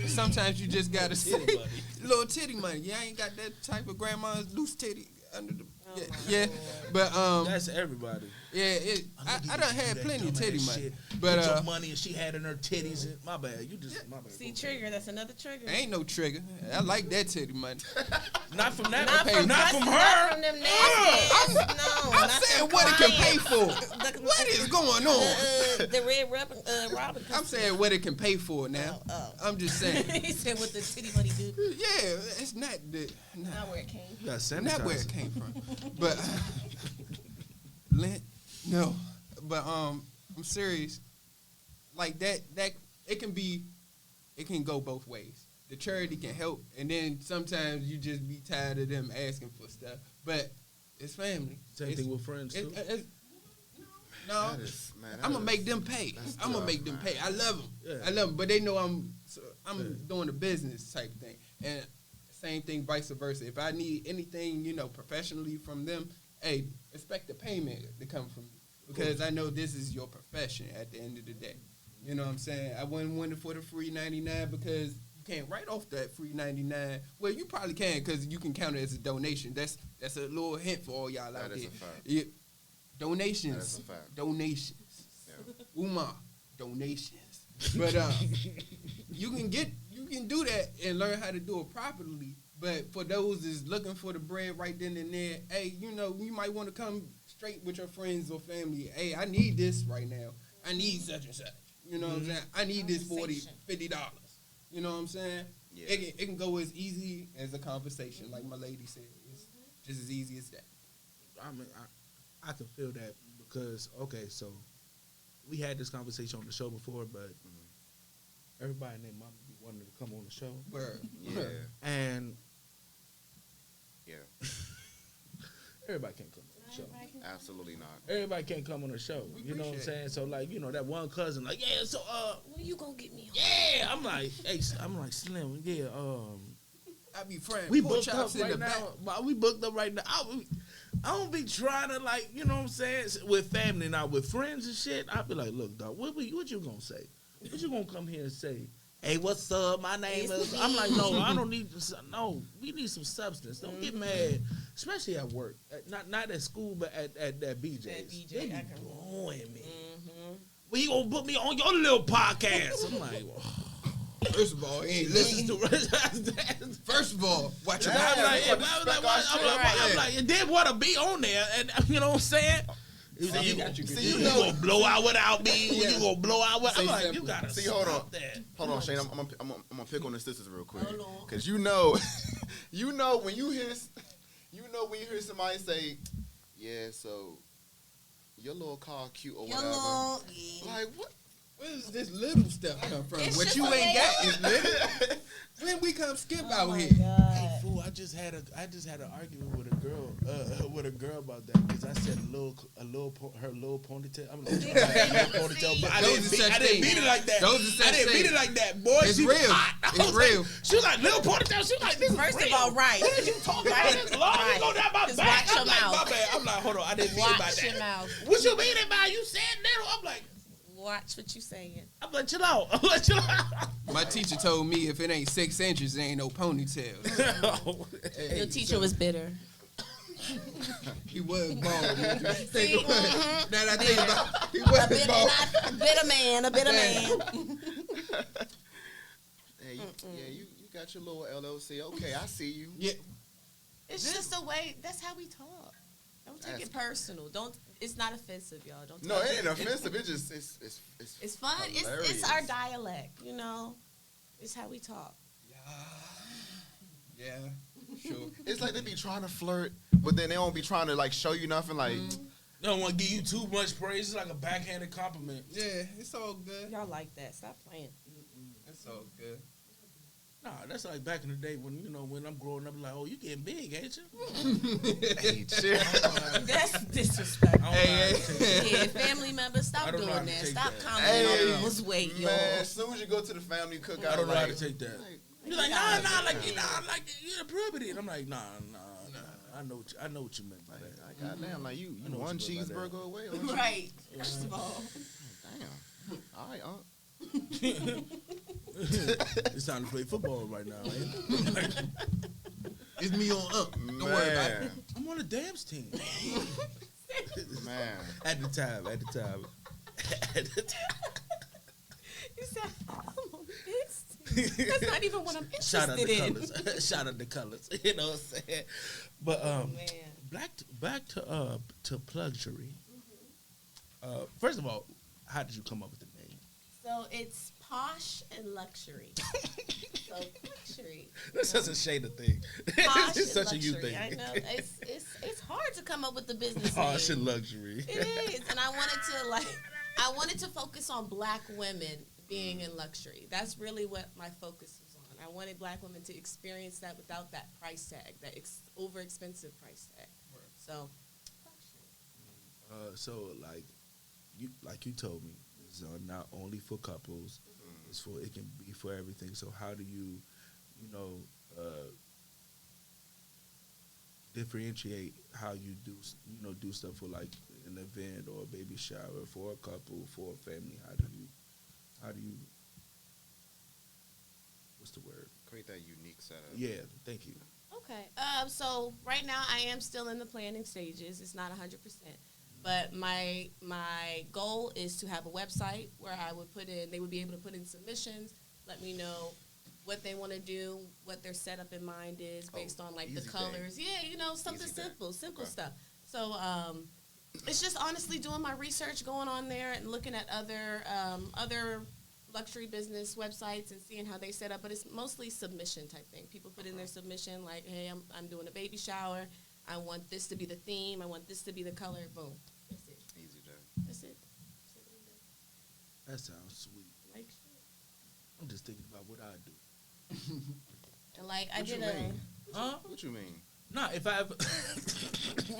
[SPEAKER 3] sometimes you just gotta say
[SPEAKER 2] Titty money.
[SPEAKER 3] little titty money. You ain't got that type of grandma's loose titty under the.
[SPEAKER 4] Oh
[SPEAKER 3] Yeah,
[SPEAKER 4] my
[SPEAKER 3] yeah.
[SPEAKER 4] Lord.
[SPEAKER 3] But
[SPEAKER 2] That's everybody.
[SPEAKER 3] yeah. I done had plenty of titty money. But
[SPEAKER 2] But your money and she had in her titties. And, my bad. You just my bad.
[SPEAKER 4] See, trigger. That's another trigger.
[SPEAKER 3] ain't no trigger. I like that titty money.
[SPEAKER 2] Not from that.
[SPEAKER 4] Not
[SPEAKER 3] pay-
[SPEAKER 4] from,
[SPEAKER 3] not
[SPEAKER 4] not
[SPEAKER 2] from
[SPEAKER 4] from
[SPEAKER 2] her.
[SPEAKER 4] Not from them nasty. No,
[SPEAKER 3] I'm
[SPEAKER 4] not
[SPEAKER 3] saying
[SPEAKER 4] them
[SPEAKER 3] what it can pay
[SPEAKER 4] clients.
[SPEAKER 3] for.
[SPEAKER 4] The-
[SPEAKER 3] What is going on?
[SPEAKER 4] The red Robin.
[SPEAKER 3] I'm saying what it can pay for now.
[SPEAKER 4] Oh.
[SPEAKER 3] I'm just saying.
[SPEAKER 4] He said what the titty money do.
[SPEAKER 3] Yeah, it's not the
[SPEAKER 4] Not where it came.
[SPEAKER 2] You got
[SPEAKER 3] not where it came from. But Lent, no. But I'm serious. Like that it can go both ways. The charity can help, and then sometimes you just be tired of them asking for stuff. But it's family.
[SPEAKER 2] Same thing with friends too.
[SPEAKER 3] No, I'm gonna make them pay. I'm gonna make them pay. I love them.
[SPEAKER 2] Yeah.
[SPEAKER 3] I love them, but they know I'm doing a business type thing, and same thing, vice versa. If I need anything, professionally from them, hey, expect the payment to come from me because I know this is your profession at the end of the day. You know what I'm saying? I wouldn't want it for the free 99 because you can't write off that free 99. Well, you probably can because you can count it as a donation. That's a little hint for all y'all out
[SPEAKER 1] That is
[SPEAKER 3] there.
[SPEAKER 1] a fact.
[SPEAKER 3] Yeah. Donations.
[SPEAKER 1] That is a fact.
[SPEAKER 3] Donations.
[SPEAKER 1] Yeah.
[SPEAKER 3] Uma. Donations. But you can do that and learn how to do it properly. But for those that's looking for the bread right then and there, hey, you might want to come straight with your friends or family. Hey, I need this right now. I need such and such. You know what I'm saying? I need this $40, $50. You know what I'm saying?
[SPEAKER 1] Yeah.
[SPEAKER 3] It can go as easy as a conversation, like my lady said. It's just as easy as that.
[SPEAKER 2] I mean, I can feel that because so we had this conversation on the show before, but everybody named Mama be wanting to come on the show,
[SPEAKER 3] Word.
[SPEAKER 1] Yeah.
[SPEAKER 2] and
[SPEAKER 1] Yeah.
[SPEAKER 2] everybody can't come on the show.
[SPEAKER 1] Absolutely not.
[SPEAKER 2] Everybody can't come on the show.
[SPEAKER 3] We
[SPEAKER 2] You know what I'm
[SPEAKER 3] appreciate
[SPEAKER 2] saying? So like, that one cousin, like, yeah, so
[SPEAKER 4] When you gonna get me on?
[SPEAKER 2] yeah, I'm like, hey, I'm like Slim, yeah,
[SPEAKER 3] I be friends.
[SPEAKER 2] we
[SPEAKER 3] Pork
[SPEAKER 2] booked up
[SPEAKER 3] chops in
[SPEAKER 2] right
[SPEAKER 3] the
[SPEAKER 2] now.
[SPEAKER 3] back.
[SPEAKER 2] But we booked up right now. I don't be trying to like, you know what I'm saying, with family now, with friends and shit. I be like, look, dog, what you gonna say? What you gonna come here and say? Hey, what's up? My name is. I'm like, no, I don't need. No, we need some substance. Don't get mad. especially at work. Not at school, but at BJ's.
[SPEAKER 4] At BJ,
[SPEAKER 2] They be
[SPEAKER 4] I can-
[SPEAKER 2] blowing me.
[SPEAKER 4] Mm-hmm.
[SPEAKER 2] Well, you gonna put me on your little podcast? I'm like,
[SPEAKER 3] First of all, he ain't listen to. First of all, watch your
[SPEAKER 2] I'm
[SPEAKER 3] mouth.
[SPEAKER 2] like, and then want to be on there, and you know what I'm saying? You gonna blow out without me? You gonna blow out with? I'm like, you gotta
[SPEAKER 1] hold on.
[SPEAKER 2] stop that.
[SPEAKER 1] Hold on, Shane. I'm gonna pick on the sisters real quick,
[SPEAKER 4] Hold on.
[SPEAKER 1] because when you hear somebody say, yeah, so your little car cute or whatever. Like what?
[SPEAKER 3] Where does this little stuff come from?
[SPEAKER 4] It's
[SPEAKER 3] What
[SPEAKER 4] just
[SPEAKER 3] you
[SPEAKER 4] a
[SPEAKER 3] ain't
[SPEAKER 4] way
[SPEAKER 3] got is little. When we come skip out
[SPEAKER 4] Oh my
[SPEAKER 3] here.
[SPEAKER 4] God.
[SPEAKER 2] Hey, fool! I just had an argument with a girl about that because I said her little ponytail. I'm like, ponytail, but I didn't mean it like that. I didn't mean it like that, boy.
[SPEAKER 3] It's
[SPEAKER 2] She was
[SPEAKER 3] real.
[SPEAKER 2] hot. I
[SPEAKER 3] It's
[SPEAKER 2] was
[SPEAKER 3] real.
[SPEAKER 2] Like, she was like little ponytail. She was like, this is
[SPEAKER 6] First
[SPEAKER 2] real.
[SPEAKER 6] of all, right.
[SPEAKER 2] What did you talking about?
[SPEAKER 6] Right.
[SPEAKER 2] This long
[SPEAKER 6] Right.
[SPEAKER 2] go down my
[SPEAKER 6] Just
[SPEAKER 2] back.
[SPEAKER 6] watch
[SPEAKER 2] I'm
[SPEAKER 6] your
[SPEAKER 2] like,
[SPEAKER 6] mouth.
[SPEAKER 2] my bad. I'm like, hold on. I didn't mean it by
[SPEAKER 6] Watch your
[SPEAKER 2] that.
[SPEAKER 6] mouth.
[SPEAKER 2] What you mean it by you said little? I'm like,
[SPEAKER 6] Watch what you saying.
[SPEAKER 2] I'm like, chill out. I'm like, chill out.
[SPEAKER 3] My teacher told me if it ain't 6 inches, there ain't no ponytail.
[SPEAKER 6] Your teacher was bitter.
[SPEAKER 3] He was bald. Man.
[SPEAKER 6] See? Mhm.
[SPEAKER 3] Now that I think about it, he
[SPEAKER 6] A
[SPEAKER 3] was
[SPEAKER 6] bitter,
[SPEAKER 3] bald.
[SPEAKER 6] not, bitter man, a bitter man.
[SPEAKER 1] Hey, you got your little LLC. Okay, I see you.
[SPEAKER 3] Yeah.
[SPEAKER 4] It's just a way. That's how we talk. Don't take it personal. Don't. It's not offensive, y'all. Don't.
[SPEAKER 1] No,
[SPEAKER 4] take
[SPEAKER 1] it ain't offensive. It just
[SPEAKER 4] It's fun.
[SPEAKER 1] hilarious.
[SPEAKER 4] It's our dialect. You know. It's how we talk.
[SPEAKER 3] Yeah, sure.
[SPEAKER 1] It's like they be trying to flirt, but then they don't be trying to like show you nothing. Like
[SPEAKER 2] They don't want to give you too much praise. It's like a backhanded compliment.
[SPEAKER 3] Yeah, it's all good.
[SPEAKER 4] Y'all like that? Stop playing.
[SPEAKER 3] It's all good.
[SPEAKER 2] Nah, that's like back in the day when when I'm growing up, like, oh, you getting big, ain't you?
[SPEAKER 1] hey, chill.
[SPEAKER 4] That's disrespectful.
[SPEAKER 2] I don't know how to take that.
[SPEAKER 4] Yeah, family members,
[SPEAKER 2] I
[SPEAKER 4] stop
[SPEAKER 2] don't know
[SPEAKER 4] doing
[SPEAKER 2] how to
[SPEAKER 4] that.
[SPEAKER 2] take
[SPEAKER 4] Stop
[SPEAKER 2] that.
[SPEAKER 4] commenting
[SPEAKER 1] Hey,
[SPEAKER 4] on people's weight, yo.
[SPEAKER 1] Man, as soon as you go to the family cookout,
[SPEAKER 2] I don't know how to
[SPEAKER 1] like,
[SPEAKER 2] take that.
[SPEAKER 1] like,
[SPEAKER 2] You're like, nah, like you're puberty, and I'm like, nah. I know what you meant by that.
[SPEAKER 1] I goddamn, like you
[SPEAKER 2] I know what
[SPEAKER 1] one
[SPEAKER 2] you meant by that.
[SPEAKER 1] cheeseburger away. Or
[SPEAKER 4] Right. First of all.
[SPEAKER 1] Damn. All right,
[SPEAKER 2] It's time to play football right now, ain't it?
[SPEAKER 3] It's me on up. Don't worry about it.
[SPEAKER 2] I'm on a dance team.
[SPEAKER 1] Man.
[SPEAKER 2] At the time.
[SPEAKER 4] You said, I'm on this. That's not even what I'm
[SPEAKER 2] Shout out
[SPEAKER 4] interested
[SPEAKER 2] the
[SPEAKER 4] in.
[SPEAKER 2] colors. Shout out the colors. You know what I'm saying? But
[SPEAKER 4] Man.
[SPEAKER 2] back to luxury. First of all, how did you come up with the name?
[SPEAKER 4] So it's posh and luxury. So luxury.
[SPEAKER 2] That's such a Shana thing.
[SPEAKER 4] Posh
[SPEAKER 2] It's
[SPEAKER 4] and
[SPEAKER 2] such a you
[SPEAKER 4] luxury.
[SPEAKER 2] thing.
[SPEAKER 4] I know. It's hard to come up with the business
[SPEAKER 2] Posh
[SPEAKER 4] name.
[SPEAKER 2] and luxury.
[SPEAKER 4] It is, and I wanted to focus on Black women being in luxury. That's really what my focus was on. I wanted Black women to experience that without that price tag, that over expensive price tag. So, luxury.
[SPEAKER 2] So like you told me, it's not only for couples. It can be for everything. So how do you differentiate how you do stuff for like an event or a baby shower for a couple, for a family? How do you what's the word?
[SPEAKER 1] Create that unique setup.
[SPEAKER 2] Yeah, thank you.
[SPEAKER 4] Okay. So right now I am still in the planning stages. It's not 100%. But my goal is to have a website where they would be able to put in submissions, let me know what they want to do, what their setup in mind is based on like the
[SPEAKER 1] easy
[SPEAKER 4] colors.
[SPEAKER 1] thing.
[SPEAKER 4] Yeah, something
[SPEAKER 1] Easy thing.
[SPEAKER 4] simple
[SPEAKER 1] Okay.
[SPEAKER 4] stuff. So it's just honestly doing my research, going on there and looking at other luxury business websites and seeing how they set up. But it's mostly submission type thing. People put in their submission like, hey, I'm doing a baby shower. I want this to be the theme. I want this to be the color. Boom. That's it.
[SPEAKER 1] Easy there.
[SPEAKER 4] That's it.
[SPEAKER 2] That sounds sweet.
[SPEAKER 4] Like shit.
[SPEAKER 2] I'm just thinking about what I do.
[SPEAKER 4] And like I
[SPEAKER 1] What you
[SPEAKER 4] did a.
[SPEAKER 1] mean?
[SPEAKER 2] Huh?
[SPEAKER 1] What you mean?
[SPEAKER 2] Nah, if I ever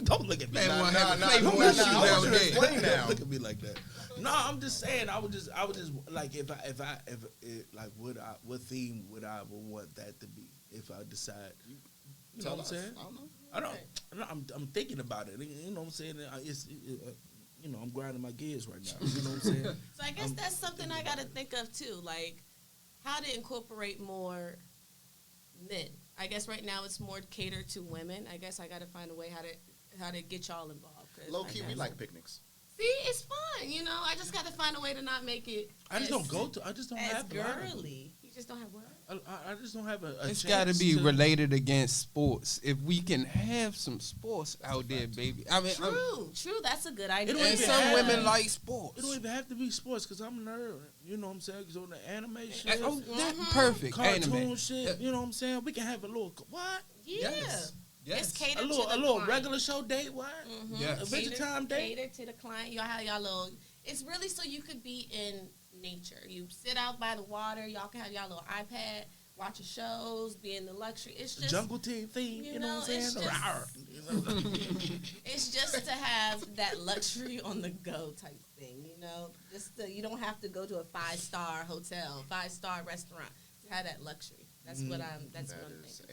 [SPEAKER 2] don't look at me.
[SPEAKER 3] Man,
[SPEAKER 2] Nah,
[SPEAKER 3] wanna have a
[SPEAKER 1] nah,
[SPEAKER 3] Playboy
[SPEAKER 1] nah,
[SPEAKER 3] shoot
[SPEAKER 1] nah, I
[SPEAKER 3] down
[SPEAKER 1] want you to
[SPEAKER 3] there.
[SPEAKER 1] explain now.
[SPEAKER 2] Don't look at me like that. No, I'm just saying. I would just like if like what theme would I want that to be if I decide. You know
[SPEAKER 1] Tell
[SPEAKER 2] what I'm
[SPEAKER 1] us.
[SPEAKER 2] saying?
[SPEAKER 1] I don't know.
[SPEAKER 2] I'm thinking about it. You know what I'm saying? I'm grinding my gears right now. You know what I'm saying?
[SPEAKER 4] So I guess that's something I got to think of too, like how to incorporate more men I guess right now it's more catered to women. I guess I got to find a way how to get y'all involved.
[SPEAKER 1] Low key, we like picnics.
[SPEAKER 4] See, it's fun. You know, I just got to find a way to not make it.
[SPEAKER 2] I just don't go to. I just don't have
[SPEAKER 6] girly.
[SPEAKER 4] You just don't have what?
[SPEAKER 2] I just don't have a
[SPEAKER 3] It's
[SPEAKER 2] got to
[SPEAKER 3] be related against sports. If we can have some sports out there, baby. I mean,
[SPEAKER 4] True. That's a good idea.
[SPEAKER 3] and some women like sports.
[SPEAKER 2] It don't even have to be sports because I'm a nerd. You know what I'm saying? Because on the animation,
[SPEAKER 3] That's perfect.
[SPEAKER 2] cartoon
[SPEAKER 3] Anime.
[SPEAKER 2] shit. You know what I'm saying? We can have a little what?
[SPEAKER 4] Yeah.
[SPEAKER 3] Yes.
[SPEAKER 4] It's catered
[SPEAKER 2] A
[SPEAKER 4] to the
[SPEAKER 2] little
[SPEAKER 4] client.
[SPEAKER 2] regular show date. What?
[SPEAKER 3] Yes.
[SPEAKER 2] A Adventure Time date.
[SPEAKER 4] Catered to the client. Y'all have y'all little. It's really so you could be in nature. You sit out by the water. Y'all can have y'all little iPad, watching shows, be in the luxury. It's just
[SPEAKER 2] Jungle Team theme. You know what I'm saying?
[SPEAKER 4] It's just to have that luxury on the go type thing, you know. You don't have to go to a 5-star hotel, 5-star restaurant to have that luxury. That's what I'm thinking.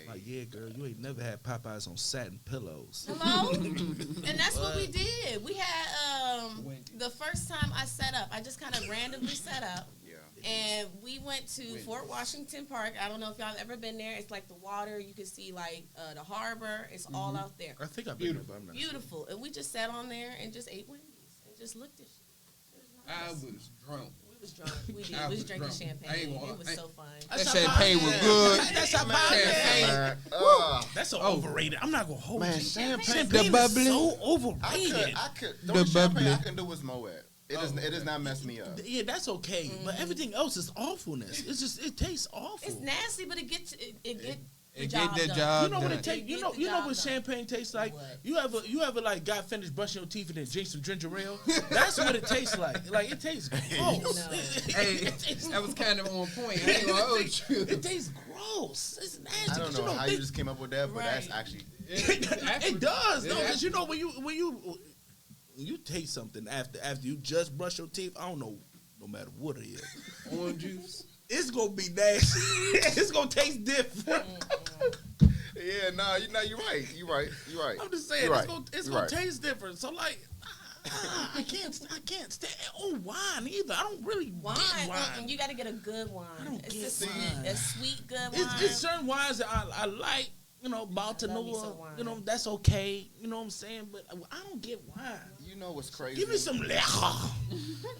[SPEAKER 2] Like, yeah, girl, you ain't never had Popeyes on satin pillows.
[SPEAKER 4] Hello? And that's what we did. We had the first time I set up, I just kind of randomly set up.
[SPEAKER 1] Yeah.
[SPEAKER 4] And we went to Fort Washington Park. I don't know if y'all have ever been there. It's like the water. You can see like the harbor. It's all out there.
[SPEAKER 2] I think I've been there, but I'm not
[SPEAKER 4] Beautiful. And we just sat on there and just ate Wendy's and just looked at shit.
[SPEAKER 3] I was drunk.
[SPEAKER 4] We was drunk. We did.
[SPEAKER 3] I
[SPEAKER 4] We was
[SPEAKER 3] was
[SPEAKER 4] drinking
[SPEAKER 3] drunk.
[SPEAKER 4] champagne. It was so fun.
[SPEAKER 3] That champagne was good.
[SPEAKER 2] That's a
[SPEAKER 1] Man,
[SPEAKER 2] That's so overrated. I'm not gonna hold
[SPEAKER 1] man,
[SPEAKER 2] you.
[SPEAKER 1] champagne.
[SPEAKER 2] The bubbly. So
[SPEAKER 1] I
[SPEAKER 2] overrated.
[SPEAKER 1] could.
[SPEAKER 3] The
[SPEAKER 1] The champagne
[SPEAKER 3] bubbly.
[SPEAKER 1] I can do is Moet. It does not mess me up.
[SPEAKER 2] Yeah, that's okay. But everything else is awfulness. It's just it tastes awful.
[SPEAKER 4] It's nasty, but it gets it get the
[SPEAKER 3] It
[SPEAKER 4] job
[SPEAKER 3] get the
[SPEAKER 4] done.
[SPEAKER 3] job
[SPEAKER 2] You know what
[SPEAKER 3] done.
[SPEAKER 2] it tastes.
[SPEAKER 4] It
[SPEAKER 2] You
[SPEAKER 4] get
[SPEAKER 2] know.
[SPEAKER 4] the
[SPEAKER 2] You know
[SPEAKER 4] job
[SPEAKER 2] what
[SPEAKER 4] done.
[SPEAKER 2] champagne tastes like.
[SPEAKER 4] What?
[SPEAKER 2] You ever like got finished brushing your teeth and then drink some ginger ale? That's what it tastes like. Like it tastes gross.
[SPEAKER 4] No.
[SPEAKER 3] Hey, that was kind of on point. I ain't gonna hold you.
[SPEAKER 2] It tastes gross. It's nasty.
[SPEAKER 1] I don't
[SPEAKER 2] 'cause
[SPEAKER 1] know how you
[SPEAKER 2] they-
[SPEAKER 1] just came up with that, but that's
[SPEAKER 4] Right.
[SPEAKER 1] actually
[SPEAKER 2] It does, no,
[SPEAKER 3] Yeah.
[SPEAKER 2] because you know when you taste something after you just brush your teeth, I don't know, no matter what it is,
[SPEAKER 3] Orange juice.
[SPEAKER 2] it's gonna be nasty. It's gonna taste different.
[SPEAKER 1] yeah. Nah, you're right. You're right.
[SPEAKER 2] I'm just saying,
[SPEAKER 1] You're
[SPEAKER 2] it's
[SPEAKER 1] right.
[SPEAKER 2] gonna
[SPEAKER 1] You're right.
[SPEAKER 2] taste different. So like, I can't stand on wine either. I don't really
[SPEAKER 4] Wine.
[SPEAKER 2] get wine.
[SPEAKER 4] You got to get a good wine.
[SPEAKER 2] I don't
[SPEAKER 4] It's
[SPEAKER 2] get
[SPEAKER 4] a
[SPEAKER 2] wine.
[SPEAKER 4] sweet good wine.
[SPEAKER 2] It's certain wines that I like. You know,
[SPEAKER 4] love me
[SPEAKER 2] Baltimore.
[SPEAKER 4] some wine.
[SPEAKER 2] You know, that's okay. You know what I'm saying? But I don't get wine.
[SPEAKER 1] You know what's crazy?
[SPEAKER 2] Give me some liquor.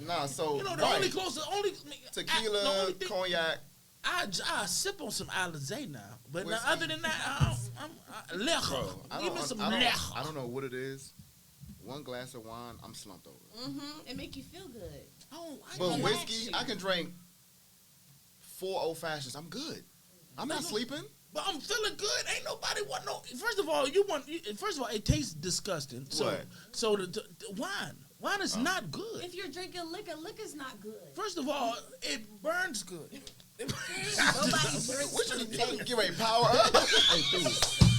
[SPEAKER 1] Nah, so
[SPEAKER 2] You know, the
[SPEAKER 1] right.
[SPEAKER 2] only
[SPEAKER 1] Tequila,
[SPEAKER 2] the only thing-
[SPEAKER 1] cognac.
[SPEAKER 2] I sip on some Alizé now, but now,
[SPEAKER 1] Whiskey.
[SPEAKER 2] other than that, I'm liquor.
[SPEAKER 1] Bro,
[SPEAKER 2] Give me some
[SPEAKER 1] I
[SPEAKER 2] liquor.
[SPEAKER 1] don't know what it is. One glass of wine, I'm slumped over.
[SPEAKER 4] It make you feel good.
[SPEAKER 1] But
[SPEAKER 4] relax
[SPEAKER 1] whiskey,
[SPEAKER 4] you.
[SPEAKER 1] I can drink 4 old fashions. I'm good. I'm not sleeping.
[SPEAKER 2] But I'm feeling good. Ain't nobody want no. First of all, it tastes disgusting. So,
[SPEAKER 1] What?
[SPEAKER 2] so the wine is not good.
[SPEAKER 4] If you're drinking liquor, liquor's not good.
[SPEAKER 2] First of all, it burns good.
[SPEAKER 4] Nobody drinks
[SPEAKER 1] What
[SPEAKER 4] for
[SPEAKER 1] you
[SPEAKER 4] the taste.
[SPEAKER 1] get ready, power up?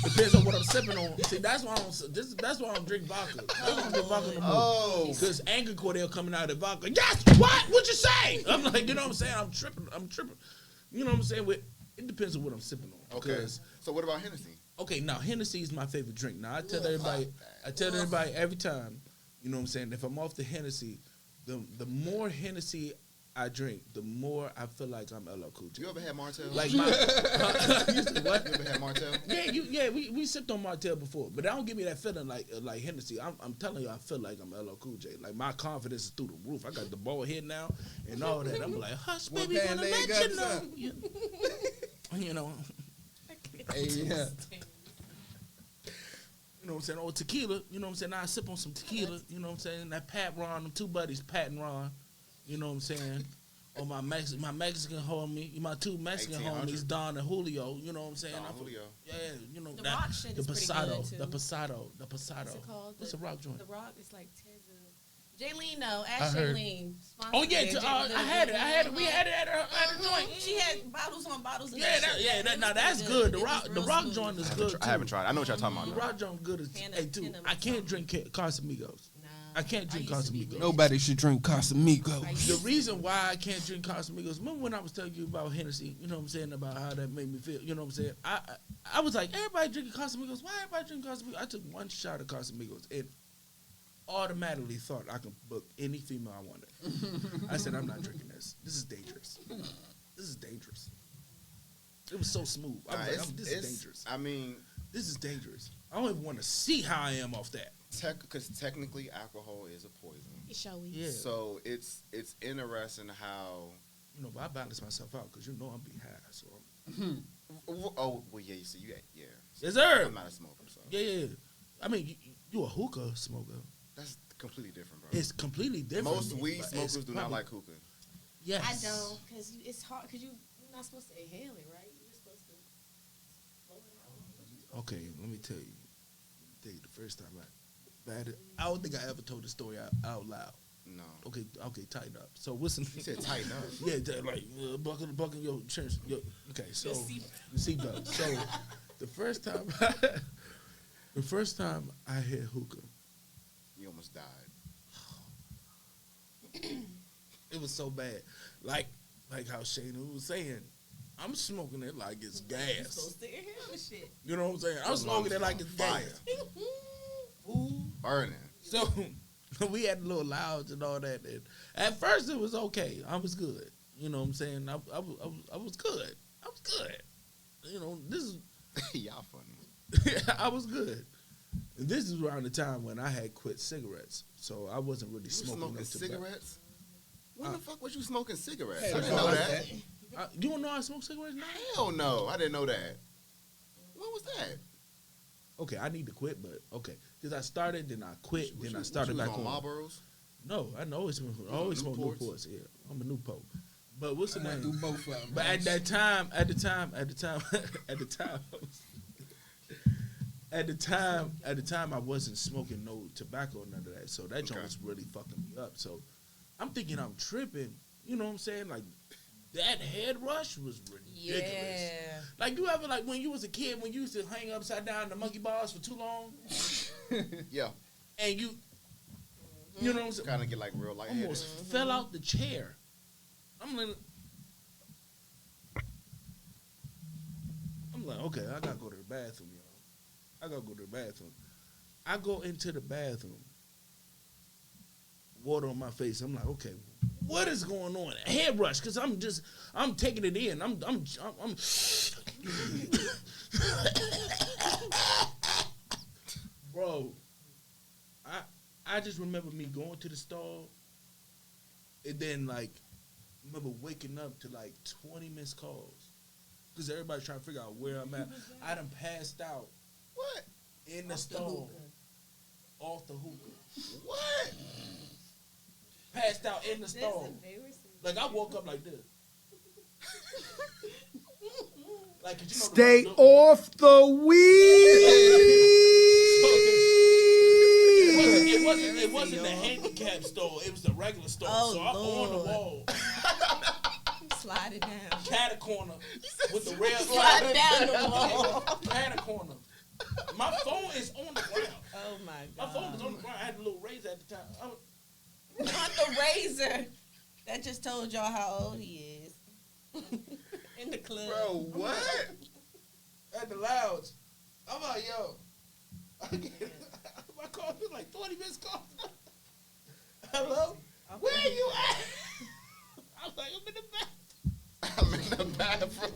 [SPEAKER 2] Depends on what I'm sipping on. See, that's why that's why I don't drink vodka. I don't drink vodka no more.
[SPEAKER 1] Oh,
[SPEAKER 2] Because Angry Cordell coming out of the vodka. Yes, what? What'd you say? I'm like, you know what I'm saying? I'm tripping. You know what I'm saying? It depends on what I'm sipping on.
[SPEAKER 1] okay.
[SPEAKER 2] Because,
[SPEAKER 1] So what about Hennessy?
[SPEAKER 2] okay, now Hennessy is my favorite drink. Now I tell everybody every time, you know what I'm saying? If I'm off the Hennessy, the more Hennessy I drink, the more I feel like I'm LL Cool J.
[SPEAKER 1] You ever had Martell?
[SPEAKER 2] Like my what?
[SPEAKER 1] You ever had Martell?
[SPEAKER 2] Yeah, we sipped on Martell before, but that don't give me that feeling like Hennessy. I'm telling you, I feel like I'm LL Cool J. Like my confidence is through the roof. I got the ball head now and all that. I'm like, hush,
[SPEAKER 3] One
[SPEAKER 2] baby,
[SPEAKER 3] bad
[SPEAKER 2] gonna
[SPEAKER 3] leg
[SPEAKER 2] let
[SPEAKER 3] up,
[SPEAKER 2] you know.
[SPEAKER 3] son.
[SPEAKER 2] You know.
[SPEAKER 3] Hey, yeah.
[SPEAKER 2] You know what I'm saying? Oh, tequila. You know what I'm saying? Now I sip on some tequila. You know what I'm saying? That Pat Ron, them two buddies, Pat and Ron. You know what I'm saying? Or my Mexican homie, my two Mexican
[SPEAKER 1] 1800.
[SPEAKER 2] homies, Don and Julio. You know what I'm saying?
[SPEAKER 1] Don
[SPEAKER 2] I-
[SPEAKER 1] Julio.
[SPEAKER 2] Yeah, you know
[SPEAKER 4] The
[SPEAKER 2] that.
[SPEAKER 4] rock shit
[SPEAKER 2] the
[SPEAKER 4] is pretty
[SPEAKER 2] Pasado,
[SPEAKER 4] good, too.
[SPEAKER 2] the Pasado.
[SPEAKER 4] What's it called?
[SPEAKER 2] What's the rock joint?
[SPEAKER 4] The Rock is like Tezza. Jaylene, no.
[SPEAKER 2] I
[SPEAKER 4] Ask
[SPEAKER 2] heard.
[SPEAKER 4] Jaylene.
[SPEAKER 2] Oh yeah,
[SPEAKER 4] Sponsor
[SPEAKER 2] I had it. We had it at her joint.
[SPEAKER 4] She had bottles on bottles. Of
[SPEAKER 2] Yeah,
[SPEAKER 4] that shit.
[SPEAKER 2] now
[SPEAKER 4] It
[SPEAKER 2] that's
[SPEAKER 4] was
[SPEAKER 2] good. The
[SPEAKER 4] It was
[SPEAKER 2] rock
[SPEAKER 4] real smooth.
[SPEAKER 2] joint is good.
[SPEAKER 1] I haven't tried. I know what y'all talking
[SPEAKER 2] The
[SPEAKER 1] about. now.
[SPEAKER 2] rock joint good as
[SPEAKER 4] Panda-
[SPEAKER 2] hey too.
[SPEAKER 4] Panda
[SPEAKER 2] I can't
[SPEAKER 4] something.
[SPEAKER 2] drink Casamigos.
[SPEAKER 4] Nah.
[SPEAKER 2] I can't drink
[SPEAKER 4] I used to be
[SPEAKER 2] Casamigos.
[SPEAKER 4] with
[SPEAKER 3] Nobody should drink Casamigos.
[SPEAKER 4] I
[SPEAKER 2] The
[SPEAKER 4] used
[SPEAKER 2] reason why I can't drink Casamigos, remember when I was telling you about Hennessy, you know what I'm saying, about how that made me feel, you know what I'm saying? I was like, everybody drinking Casamigos, why everybody drinking Casamigos? I took one shot of Casamigos and automatically thought I could book any female I wanted. I said, I'm not drinking this. This is dangerous. This is dangerous. It was so smooth. I was like, this is dangerous.
[SPEAKER 1] I mean,
[SPEAKER 2] this is dangerous. I don't even want to see how I am off that.
[SPEAKER 1] Because technically, alcohol is a poison.
[SPEAKER 4] It's showy.
[SPEAKER 2] Yeah.
[SPEAKER 1] So it's interesting how.
[SPEAKER 2] You know, but I balance myself out because you know I'm be high. So
[SPEAKER 1] Oh well, yeah. You see, yeah.
[SPEAKER 2] yes, sir.
[SPEAKER 1] I'm not a smoker, so
[SPEAKER 2] Yeah. I mean, you a hookah smoker.
[SPEAKER 1] that's completely different, bro.
[SPEAKER 2] It's completely different.
[SPEAKER 1] Most weed
[SPEAKER 2] but
[SPEAKER 1] smokers
[SPEAKER 2] it's
[SPEAKER 1] do not
[SPEAKER 2] probably-
[SPEAKER 1] like hookah.
[SPEAKER 2] Yes.
[SPEAKER 4] I don't, because it's hard, because you're not supposed to inhale it, right? You're just supposed to blow it out.
[SPEAKER 2] Okay, let me tell you. The first time I don't think I ever told the story out loud.
[SPEAKER 1] No.
[SPEAKER 2] Okay, tighten up. So what's the
[SPEAKER 1] You said tighten up.
[SPEAKER 2] Yeah, like buckle your insurance. Okay, so the seatbelt. So the first time I hit hookah,
[SPEAKER 1] You almost died.
[SPEAKER 2] it was so bad. Like how Shana was saying, I'm smoking it like it's
[SPEAKER 6] You're
[SPEAKER 2] gas.
[SPEAKER 6] supposed to inhale the shit.
[SPEAKER 2] You know what I'm saying? I'm smoking it like it's
[SPEAKER 1] Fire.
[SPEAKER 2] gas. Ooh.
[SPEAKER 1] Burning.
[SPEAKER 2] So we had a little lounge and all that. And at first it was okay. I was good. You know what I'm saying? I was good. I was good. You know, this is
[SPEAKER 1] Y'all funny.
[SPEAKER 2] I was good. And this is around the time when I had quit cigarettes. So I wasn't really
[SPEAKER 1] You
[SPEAKER 2] smoking
[SPEAKER 1] smoking
[SPEAKER 2] no tobacco.
[SPEAKER 1] cigarettes? When the fuck was you smoking cigarettes?
[SPEAKER 2] Hey,
[SPEAKER 1] I didn't know that.
[SPEAKER 2] You don't know I smoke cigarettes now?
[SPEAKER 1] Hell no, I didn't know that. When was that?
[SPEAKER 2] Okay, I need to quit, but okay. Because I started, then I quit,
[SPEAKER 1] What
[SPEAKER 2] then
[SPEAKER 1] you-
[SPEAKER 2] I
[SPEAKER 1] what
[SPEAKER 2] started
[SPEAKER 1] you was
[SPEAKER 2] back on.
[SPEAKER 1] Marlboros?
[SPEAKER 2] No, I always smoke
[SPEAKER 1] Newports?
[SPEAKER 2] Newports. Yeah, I'm a Newport. But what's the
[SPEAKER 3] I
[SPEAKER 2] name?
[SPEAKER 3] do both of them.
[SPEAKER 2] But at the time, at the time, I wasn't smoking no tobacco or none of that. So that joint
[SPEAKER 1] Okay.
[SPEAKER 2] was really fucking me up. So I'm thinking I'm tripping. You know what I'm saying? Like that head rush was ridiculous.
[SPEAKER 6] Yeah.
[SPEAKER 2] Like you ever like when you was a kid when you used to hang upside down in the monkey bars for too long,
[SPEAKER 1] Yeah.
[SPEAKER 2] and you know what I'm saying?
[SPEAKER 1] Kind of get like real lightheaded.
[SPEAKER 2] Almost fell out the chair. I'm like, okay, I gotta go to the bathroom, y'all. I gotta go to the bathroom. I go into the bathroom, water on my face. I'm like, okay, what is going on? Head rush, cause I'm taking it in. I'm bro. I just remember me going to the stall, and then like remember waking up to like 20 missed calls. Because everybody's trying to figure out where I'm at. I done passed out.
[SPEAKER 1] What?
[SPEAKER 2] In the stall. Off the hookah.
[SPEAKER 1] What?
[SPEAKER 2] Passed out in the stall. Like I woke up like this. Like, 'cause you know
[SPEAKER 7] Stay
[SPEAKER 2] the
[SPEAKER 7] off the weed.
[SPEAKER 2] It wasn't the handicap stall. It was the regular stall.
[SPEAKER 6] Oh,
[SPEAKER 2] so I'm on the
[SPEAKER 6] Lord.
[SPEAKER 2] wall.
[SPEAKER 6] Slide it down.
[SPEAKER 2] Cat a corner with the rail.
[SPEAKER 6] Slide down the wall.
[SPEAKER 2] Cat a corner. My phone is on the ground.
[SPEAKER 6] Oh my
[SPEAKER 2] My
[SPEAKER 6] god.
[SPEAKER 2] phone is on the ground. I had a little razor at the time.
[SPEAKER 6] Not the razor. That just told y'all how old he is. In the club.
[SPEAKER 1] Bro, what?
[SPEAKER 2] At the lounge. I'm like, yo. My call was like 20 minutes call. Hello? Where you at? I'm like, I'm in the back.
[SPEAKER 1] I'm in the bathroom.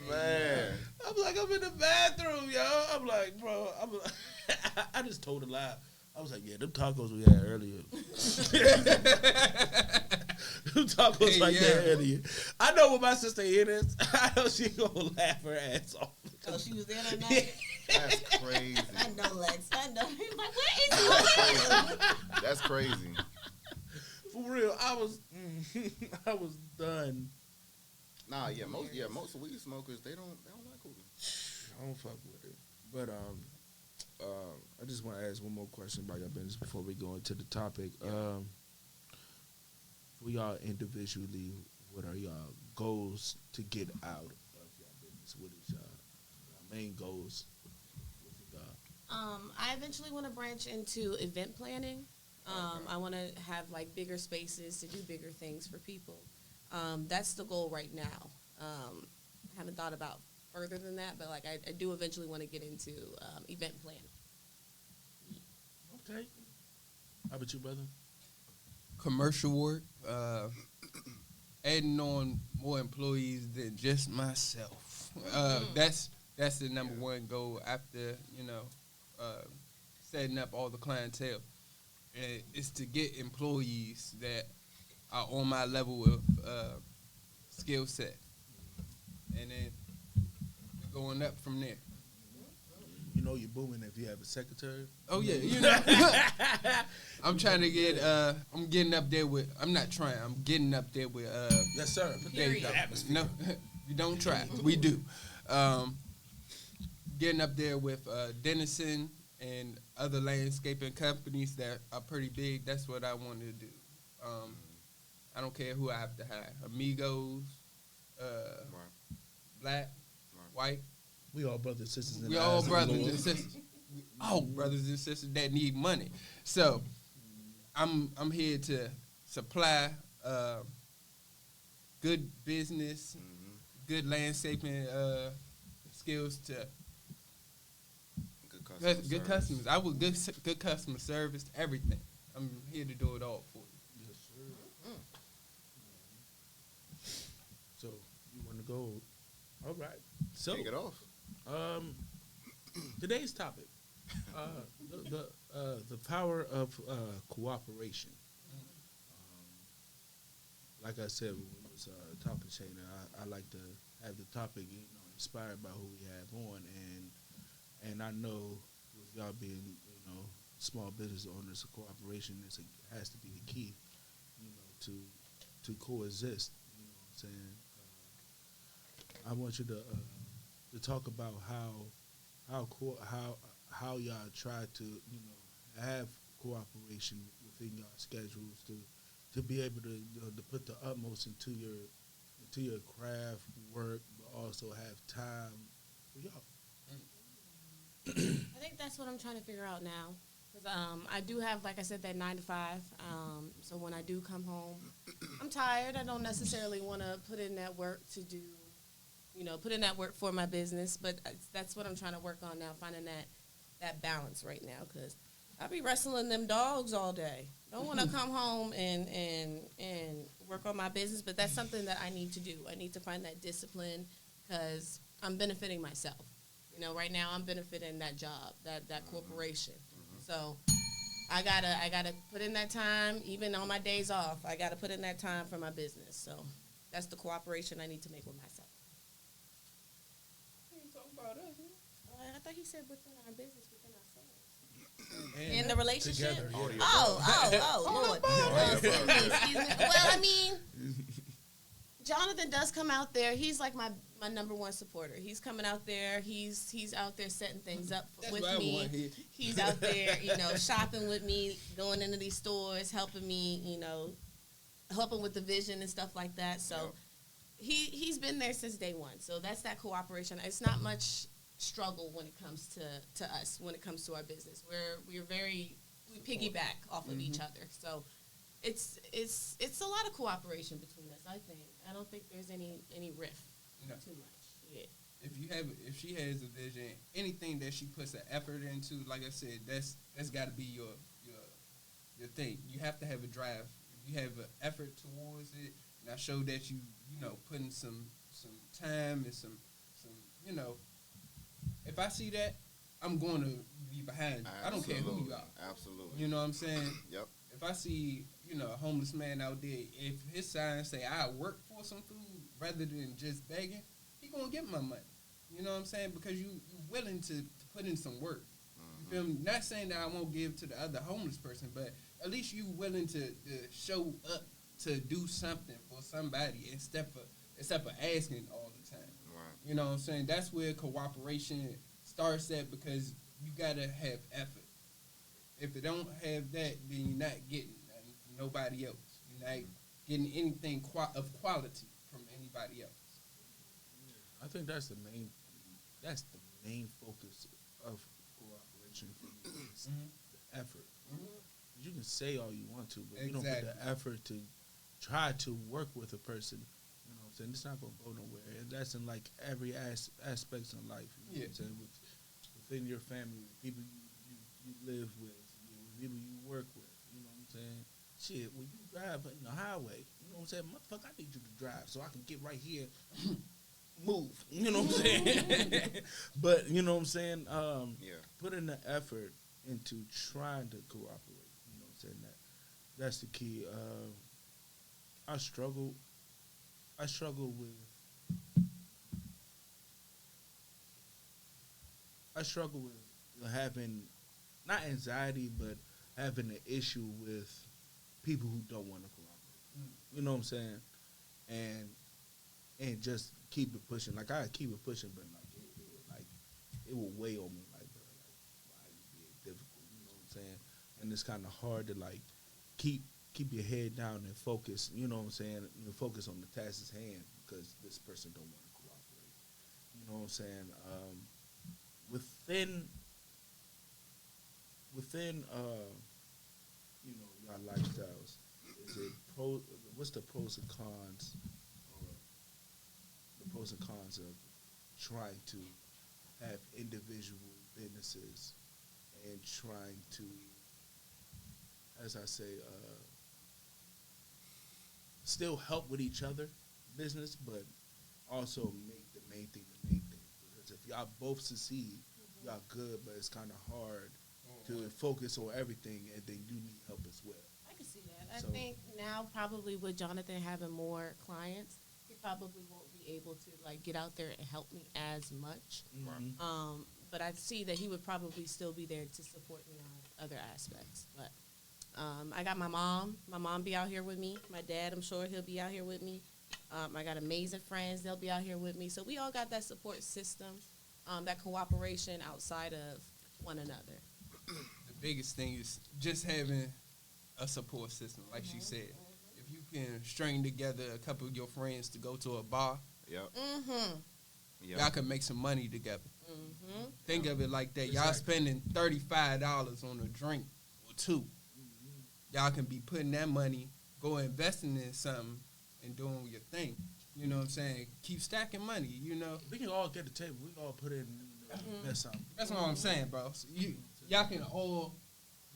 [SPEAKER 1] Man.
[SPEAKER 2] I'm like, I'm in the bathroom, yo. I'm like, bro, I just told a lie. I was like, yeah, them tacos we had earlier. Them tacos right there earlier. I know when my sister hear this, I know she gonna laugh her ass off.
[SPEAKER 6] Oh, she was there that night?
[SPEAKER 1] That's crazy.
[SPEAKER 6] I know, Lex. I know. He's like, where is he?
[SPEAKER 1] That's crazy.
[SPEAKER 2] For real, I was done.
[SPEAKER 1] Nah, most weed smokers they don't like hookah.
[SPEAKER 2] I don't fuck with it. But I just want to ask one more question about your business before we go into the topic. For y'all individually, what are y'all goals to get out of your business? What is y'all main goals?
[SPEAKER 4] I eventually want to branch into event planning. I want to have like bigger spaces to do bigger things for people. That's the goal right now. I haven't thought about further than that, but like I do eventually want to get into event planning.
[SPEAKER 2] Okay. How about you, brother?
[SPEAKER 3] Commercial work, adding on more employees than just myself. That's the number one goal after, setting up all the clientele. And it's to get employees that are on my level of skill set. And then going up from there.
[SPEAKER 2] You know you're booming if you have a secretary.
[SPEAKER 3] Oh yeah, I'm trying to get. I'm getting up there with. I'm not trying. I'm getting up there with.
[SPEAKER 2] Yes, sir.
[SPEAKER 3] There you go. No, you don't try. We do. Getting up there with Dennison and other landscaping companies that are pretty big. That's what I want to do. I don't care who I have to hire. Amigos, black, white.
[SPEAKER 2] We all brothers and sisters.
[SPEAKER 3] We all brothers and sisters. We all brothers and sisters that need money. So I'm here to supply good business, good landscaping skills to good customers. I would good customer service, everything. I'm here to do it all for you.
[SPEAKER 2] Yes, sir. So you want to go? All right. So
[SPEAKER 1] Take it off.
[SPEAKER 2] Today's topic, the power of cooperation. Like I said, when we was talking, Shana, I like to have the topic, inspired by who we have on, and I know with y'all being, small business owners, cooperation has to be the key, to coexist. You know what I'm saying? I want you to talk about how y'all try to have cooperation within y'all schedules to be able to put the utmost into your craft work, but also have time for y'all.
[SPEAKER 4] I think that's what I'm trying to figure out now. Because I do have, like I said, that 9 to 5. So when I do come home, I'm tired. I don't necessarily want to put in that work to do, put in that work for my business. But that's what I'm trying to work on now, finding that balance right now. Because I be wrestling them dogs all day. Don't want to come home and work on my business. But that's something that I need to do. I need to find that discipline because I'm benefiting myself. Right now I'm benefiting that job, that corporation. So I gotta put in that time, even on my days off. I gotta put in that time for my business. So that's the cooperation I need to make with myself.
[SPEAKER 3] You ain't talking about us,
[SPEAKER 4] I thought he said within our business, within ourselves.
[SPEAKER 3] man.
[SPEAKER 4] In the relationship?
[SPEAKER 2] Together, yeah.
[SPEAKER 4] Oh, Lord. Excuse me. Well, I mean, Jonathan does come out there. He's like my number one supporter. He's coming out there. He's out there setting things up with me. He's out there, shopping with me, going into these stores, helping me, helping with the vision and stuff like that. So he's been there since day one. So that's that cooperation. It's not much struggle when it comes to us, when it comes to our business. We piggyback off of each other. So it's a lot of cooperation between us, I think. I don't think there's any rift too much. Yeah.
[SPEAKER 3] If she has a vision, anything that she puts an effort into, like I said, that's got to be your thing. You have to have a drive. If you have an effort towards it, and I show that you putting some time and some if I see that, I'm going to be behind you. I don't care who you are.
[SPEAKER 1] Absolutely.
[SPEAKER 3] You know what I'm saying?
[SPEAKER 1] Yep.
[SPEAKER 3] If I see, a homeless man out there, if his signs say I work for some food rather than just begging, he gonna get my money. You know what I'm saying? Because you're willing to put in some work. You feel me? Not saying that I won't give to the other homeless person, but at least you willing to show up to do something for somebody instead of asking all the time.
[SPEAKER 1] Right.
[SPEAKER 3] You know what I'm saying? That's where cooperation starts at, because you gotta have effort. If you don't have that, then you're not getting nothing from nobody else. You're not getting anything of quality from anybody else.
[SPEAKER 2] I think that's the main focus of cooperation for me. Is the effort. You can say all you want to, but you don't put the effort to try to work with a person. You know what I'm saying? It's not gonna go nowhere, and that's in like every aspects in life. You know what I'm saying? Within your family, with people you live with, with people you work with. You know what I'm saying? Shit, when you drive on the highway, know what I'm saying? Motherfucker, I need you to drive so I can get right here, move. You know what I'm saying? But, you know what I'm saying? Put in the effort into trying to cooperate. You know what I'm saying? That's the key. I struggle with having, not anxiety, but having an issue with people who don't want to cooperate. You know what I'm saying? And just keep it pushing. Like, I keep it pushing, but it will weigh on me. Like, bro, why are you being difficult? You know what I'm saying? And it's kind of hard to keep your head down and focus. You know what I'm saying? And focus on the task at hand because this person don't want to cooperate. You know what I'm saying? Within your lifestyles, what's the pros and cons, or the pros and cons of trying to have individual businesses and trying to, as I say, still help with each other business, but also make the main thing the main thing. Because if y'all both succeed, y'all good, but it's kind of hard to focus on everything, and then you need help as well.
[SPEAKER 4] I can see that. I think now probably with Jonathan having more clients, he probably won't be able to like get out there and help me as much.
[SPEAKER 2] Mm-hmm.
[SPEAKER 4] But I see that he would probably still be there to support me on other aspects. But I got my mom. My mom be out here with me. My dad, I'm sure he'll be out here with me. I got amazing friends. They'll be out here with me. So we all got that support system, that cooperation outside of one another.
[SPEAKER 3] The biggest thing is just having a support system, like she said. If you can string together a couple of your friends to go to a bar, y'all can make some money together. Think of it like that. Y'all spending $35 on a drink or two. Y'all can be putting that money, go investing in something, and doing your thing. You know what I'm saying? Keep stacking money, you know.
[SPEAKER 2] We can all get the table. We can all put in something.
[SPEAKER 3] That's what I'm saying, bro. So y'all can all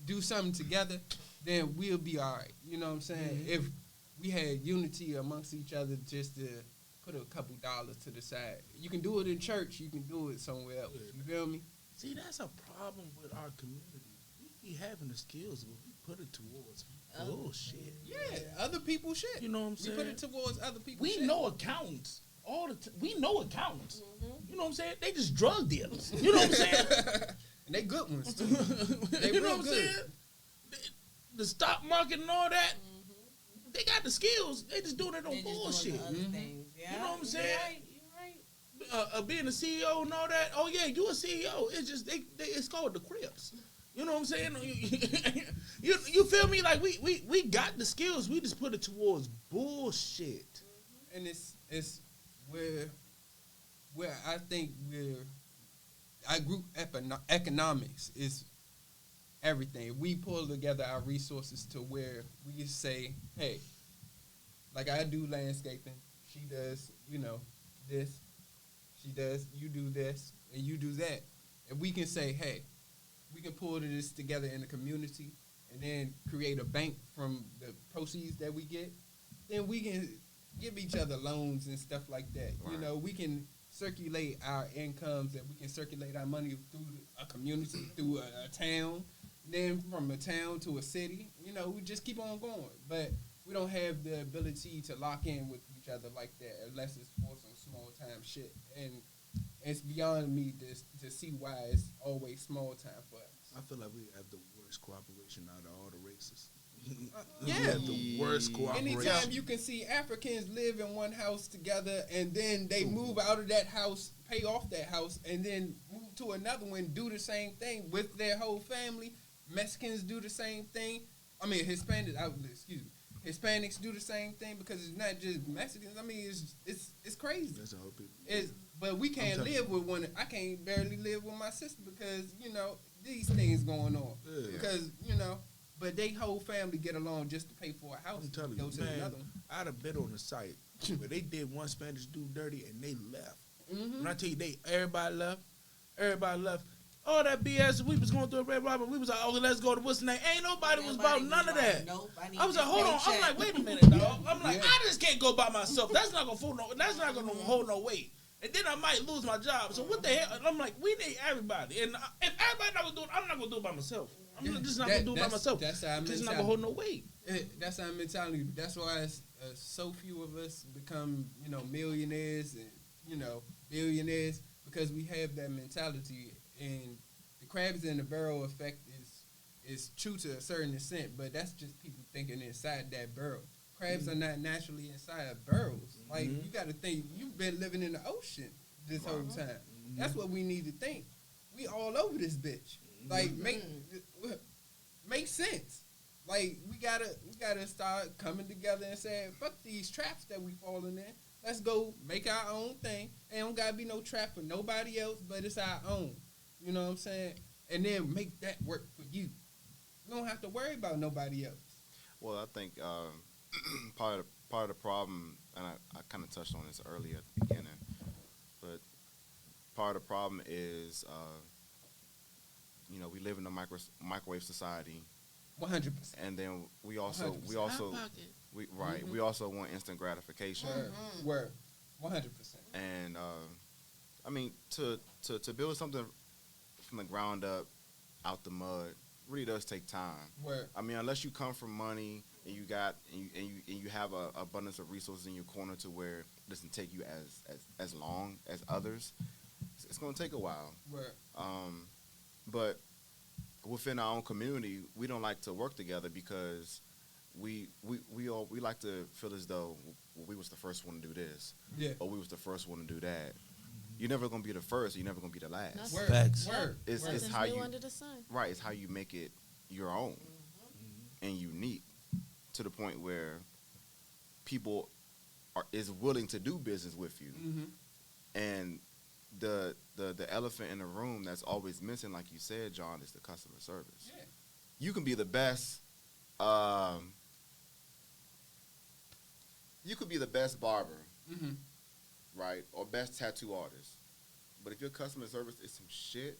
[SPEAKER 3] do something together, then we'll be all right. You know what I'm saying? If we had unity amongst each other just to put a couple dollars to the side. You can do it in church. You can do it somewhere else. You feel me?
[SPEAKER 2] See, that's a problem with our community. We be having the skills, but we put it towards bullshit.
[SPEAKER 3] Yeah, other people's shit.
[SPEAKER 2] You know what I'm saying?
[SPEAKER 3] We put it towards other people's shit.
[SPEAKER 2] We know accountants. We know accountants. You know what I'm saying? They just drug dealers. You know what I'm saying?
[SPEAKER 3] And they good ones, too.
[SPEAKER 2] You know what I'm saying? The stock market and all that, they got the skills. They just doing it on bullshit.
[SPEAKER 6] Things, yeah.
[SPEAKER 2] You know what I'm saying?
[SPEAKER 6] You're right.
[SPEAKER 2] Being a CEO and all that. Oh yeah, you a CEO. It's just it's called the Crips. You know what I'm saying? You feel me? Like we got the skills. We just put it towards bullshit.
[SPEAKER 3] And it's where I think our group economics is everything. We pull together our resources to where we can say, hey, like I do landscaping, she does, this, she does, you do this, and you do that. And we can say, hey, we can pull this together in the community and then create a bank from the proceeds that we get. Then we can give each other loans and stuff like that. Right. We can circulate our incomes and we can circulate our money through a community, through a town. Then from a town to a city, we just keep on going. But we don't have the ability to lock in with each other like that unless it's for some small time shit. And it's beyond me to see why it's always small time for us.
[SPEAKER 2] I feel like we have the worst cooperation out of all the races.
[SPEAKER 3] Yeah.
[SPEAKER 2] We have the worst cooperation.
[SPEAKER 3] Anytime you can see Africans live in one house together and then they move out of that house, pay off that house, and then move to another one, do the same thing with their whole family. Mexicans do the same thing. I mean, Hispanics do the same thing because it's not just Mexicans. I mean, it's crazy.
[SPEAKER 2] That's all people.
[SPEAKER 3] But we can't live with one. I can't barely live with my sister because these things going on. Yeah. Because but they whole family get along just to pay for a house.
[SPEAKER 2] I'm telling you, man, I'd have been on the site where they did one Spanish dude dirty and they left. When I tell you everybody left. all that BS. We was going through a Red Robin. We was like, oh, let's go to what's the name? Ain't nobody was about none of that.
[SPEAKER 6] Nope,
[SPEAKER 2] I was like, hold on. I'm like, wait a minute, dog. I'm like, I just can't go by myself. That's not gonna hold no weight. And then I might lose my job. So what the hell? And I'm like, we need everybody. And if everybody not gonna do it, I'm not gonna do it by myself. I'm just not gonna do it by myself.
[SPEAKER 3] That's our mentality.
[SPEAKER 2] It's not gonna hold no weight.
[SPEAKER 3] That's our mentality. That's why so few of us become, millionaires and, billionaires, because we have that mentality. And the crabs in the barrel effect is true to a certain extent, but that's just people thinking inside that barrel. Crabs are not naturally inside of barrels. Like, you got to think, you've been living in the ocean this whole time. That's what we need to think. We all over this bitch. Like, make sense. Like, we gotta start coming together and say, fuck these traps that we falling in. Let's go make our own thing. It don't gotta be no trap for nobody else, but it's our own. You know what I'm saying? And then make that work for you. You don't have to worry about nobody else.
[SPEAKER 1] Well, I think part of the problem, and I kind of touched on this earlier at the beginning, but part of the problem is, we live in a microwave society.
[SPEAKER 3] 100%.
[SPEAKER 1] And then we also
[SPEAKER 3] 100%.
[SPEAKER 1] we also want instant gratification.
[SPEAKER 3] Word. 100%.
[SPEAKER 1] And I mean, to build something from the ground up, out the mud, really does take time.
[SPEAKER 3] Word.
[SPEAKER 1] I mean, unless you come from money and you have a abundance of resources in your corner to where it doesn't take you as long as others, it's going to take a while.
[SPEAKER 3] Word.
[SPEAKER 1] But within our own community, we don't like to work together because we like to feel as though we was the first one to do this, or we was the first one to do that. You're never gonna be the first. You're never gonna be the last.
[SPEAKER 3] Word.
[SPEAKER 1] It's how you
[SPEAKER 4] under the sun.
[SPEAKER 1] Right. It's how you make it your own and unique to the point where people is willing to do business with you. And the elephant in the room that's always missing, like you said, John, is the customer service.
[SPEAKER 3] Yeah.
[SPEAKER 1] You can be the best. You could be the best barber, right, or best tattoo artist, but if your customer service is some shit,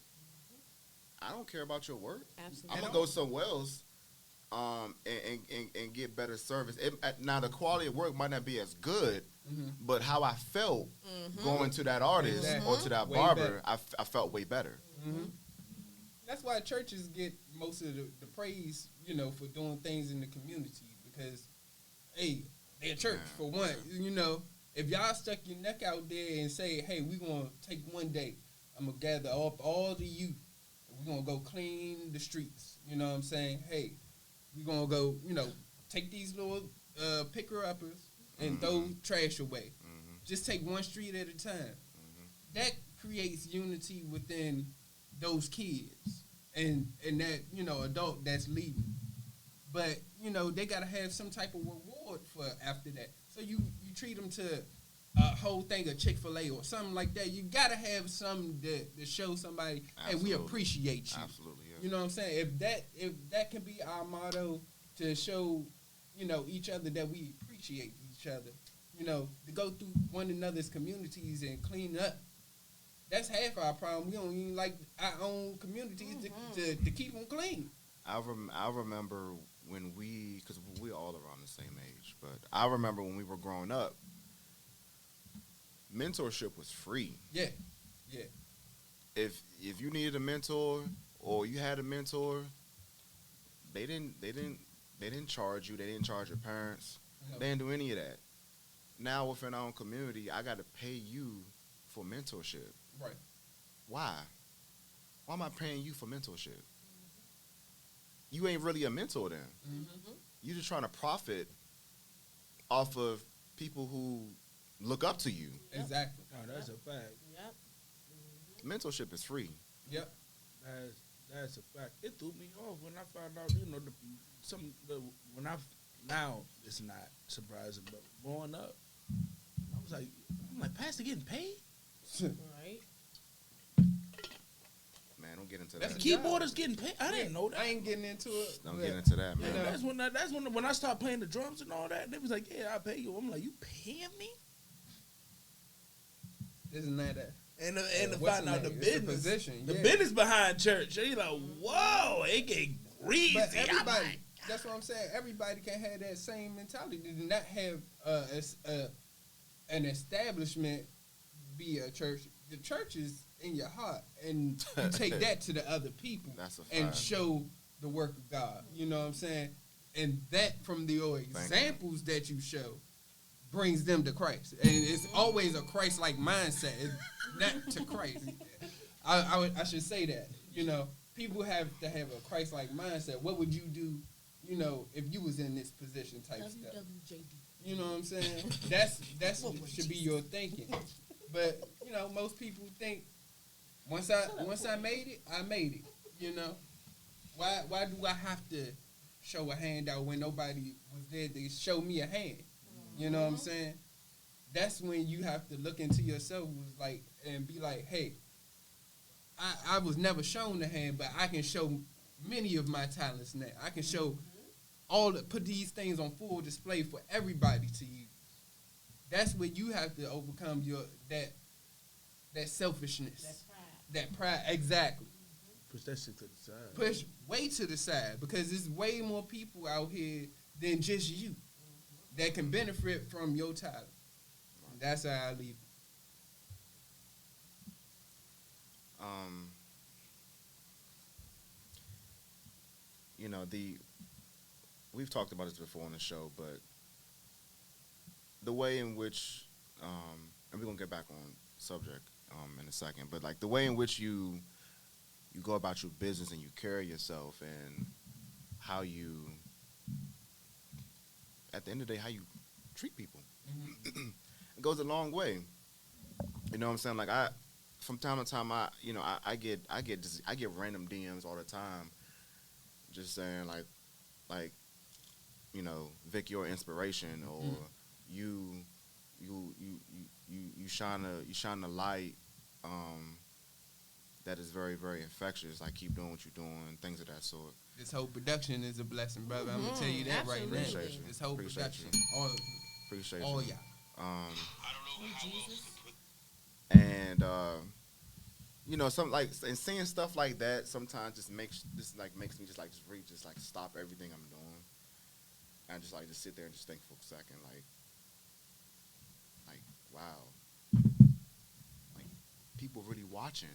[SPEAKER 1] I don't care about your work.
[SPEAKER 4] Absolutely.
[SPEAKER 1] I'm gonna go somewhere else, and get better service. Now the quality of work might not be as good, but how I felt going to that artist or to that barber, I felt way better.
[SPEAKER 3] That's why churches get most of the praise, for doing things in the community, because, hey, they're church for one. If y'all stuck your neck out there and say, hey, we're going to take one day, I'm going to gather up all the youth, and we're going to go clean the streets. You know what I'm saying? Hey, we're going to go, take these little picker-uppers and throw trash away. Just take one street at a time. That creates unity within those kids and that, adult that's leading. But, they got to have some type of reward for after that. So you treat them to a whole thing of Chick-fil-A or something like that. You got to have something to show somebody, hey, we appreciate you.
[SPEAKER 1] Absolutely, yeah.
[SPEAKER 3] You know what I'm saying? If that can be our motto to show, each other that we appreciate each other, to go through one another's communities and clean up. That's half our problem. We don't even like our own communities to keep them clean.
[SPEAKER 1] I remember when because we're all around the same age, but I remember when we were growing up, mentorship was free.
[SPEAKER 3] Yeah.
[SPEAKER 1] If you needed a mentor or you had a mentor, they didn't charge you. They didn't charge your parents.
[SPEAKER 3] No.
[SPEAKER 1] They didn't do any of that. Now within our own community, I got to pay you for mentorship.
[SPEAKER 3] Right.
[SPEAKER 1] Why? Why am I paying you for mentorship? You ain't really a mentor then. You're just trying to profit off of people who look up to you.
[SPEAKER 3] Exactly.
[SPEAKER 2] Oh, that's a fact.
[SPEAKER 4] Yep.
[SPEAKER 1] Mentorship is free.
[SPEAKER 3] Yep.
[SPEAKER 2] That's a fact. It threw me off when I found out, now it's not surprising, but growing up, I was like, Pastor getting paid?
[SPEAKER 4] Right.
[SPEAKER 1] Man, don't get into
[SPEAKER 3] That's
[SPEAKER 1] that.
[SPEAKER 3] a
[SPEAKER 2] Keyboarders getting paid? I didn't know that.
[SPEAKER 3] I ain't getting into it.
[SPEAKER 1] Don't get into that, man.
[SPEAKER 2] That's when I started playing the drums and all that. They was like, "Yeah, I pay you." I'm like, "You paying me?"
[SPEAKER 3] Isn't that
[SPEAKER 2] And to
[SPEAKER 3] what's
[SPEAKER 2] find
[SPEAKER 3] the
[SPEAKER 2] out the
[SPEAKER 3] name? It's a
[SPEAKER 2] business,
[SPEAKER 3] position,
[SPEAKER 2] the
[SPEAKER 3] yeah.
[SPEAKER 2] business behind church. You're like, whoa, it get greasy.
[SPEAKER 3] But
[SPEAKER 2] I'm
[SPEAKER 3] everybody,
[SPEAKER 2] like,
[SPEAKER 3] that's what I'm saying. Everybody can have that same mentality. To not have an establishment be a church. The church is in your heart, and you take that to the other people.
[SPEAKER 1] That's a fact.
[SPEAKER 3] And show the work of God. You know what I'm saying? And that from the examples that you show brings them to Christ. And it's always a Christ-like mindset, it's not to Christ. I should say that. You know, people have to have a Christ-like mindset. What would you do, you know, if you was in this position type stuff?
[SPEAKER 4] WWJD.
[SPEAKER 3] You know what I'm saying? That's should be your thinking. But, you know, most people think once I made it, I made it. You know? Why do I have to show a hand out when nobody was there to show me a hand? You know what I'm saying? That's when you have to look into yourself and be like, hey, I was never shown a hand, but I can show many of my talents now. I can show put these things on full display for everybody to use. That's when you have to overcome that selfishness. That pride, exactly.
[SPEAKER 2] push that shit to the side.
[SPEAKER 3] Push way to the side because there's way more people out here than just you that can benefit from your talent. That's how I leave it.
[SPEAKER 1] You know, we've talked about this before on the show, but the way in which, and we're gonna get back on subject in a second, but like the way in which you go about your business and you carry yourself and how you, at the end of the day, how you treat people, it goes a long way. You know what I'm saying? Like from time to time, I get random DMs all the time, just saying like, you know, Vic, your inspiration, or you shine a light that is very, very infectious. Like, keep doing what you're doing, things of that sort.
[SPEAKER 3] This whole production is a blessing, brother. I'm gonna tell you that right now.
[SPEAKER 1] Appreciate you.
[SPEAKER 3] This whole
[SPEAKER 1] Appreciate
[SPEAKER 3] production,
[SPEAKER 1] you. Appreciate
[SPEAKER 3] all
[SPEAKER 1] you.
[SPEAKER 3] y'all.
[SPEAKER 1] And you know, some like, and seeing stuff like that sometimes just makes me just stop everything I'm doing and just sit there and just think for a second, like wow, like people really watching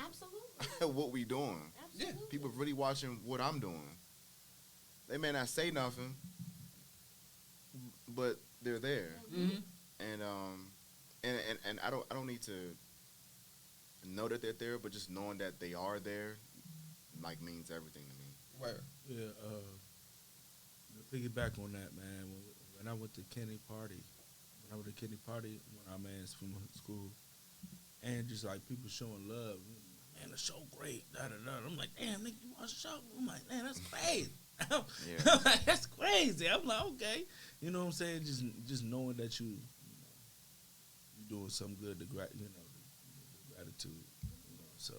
[SPEAKER 6] Absolutely.
[SPEAKER 1] what we doing.
[SPEAKER 6] Absolutely.
[SPEAKER 1] People really watching what I'm doing. They may not say nothing, but they're there. And I don't need to know that they're there, but just knowing that they are there, like, means everything to me.
[SPEAKER 3] Where?
[SPEAKER 2] Yeah, to piggyback on that, man, when I went to Kenny party, when our man's from school, and just like people showing love, man, the show great, da-da-da. I'm like, damn, nigga, you watch the show? I'm like, man, that's crazy.
[SPEAKER 1] Yeah.
[SPEAKER 2] I'm like, that's crazy. I'm like, okay. You know what I'm saying? Just knowing that you're doing something good, the gratitude, so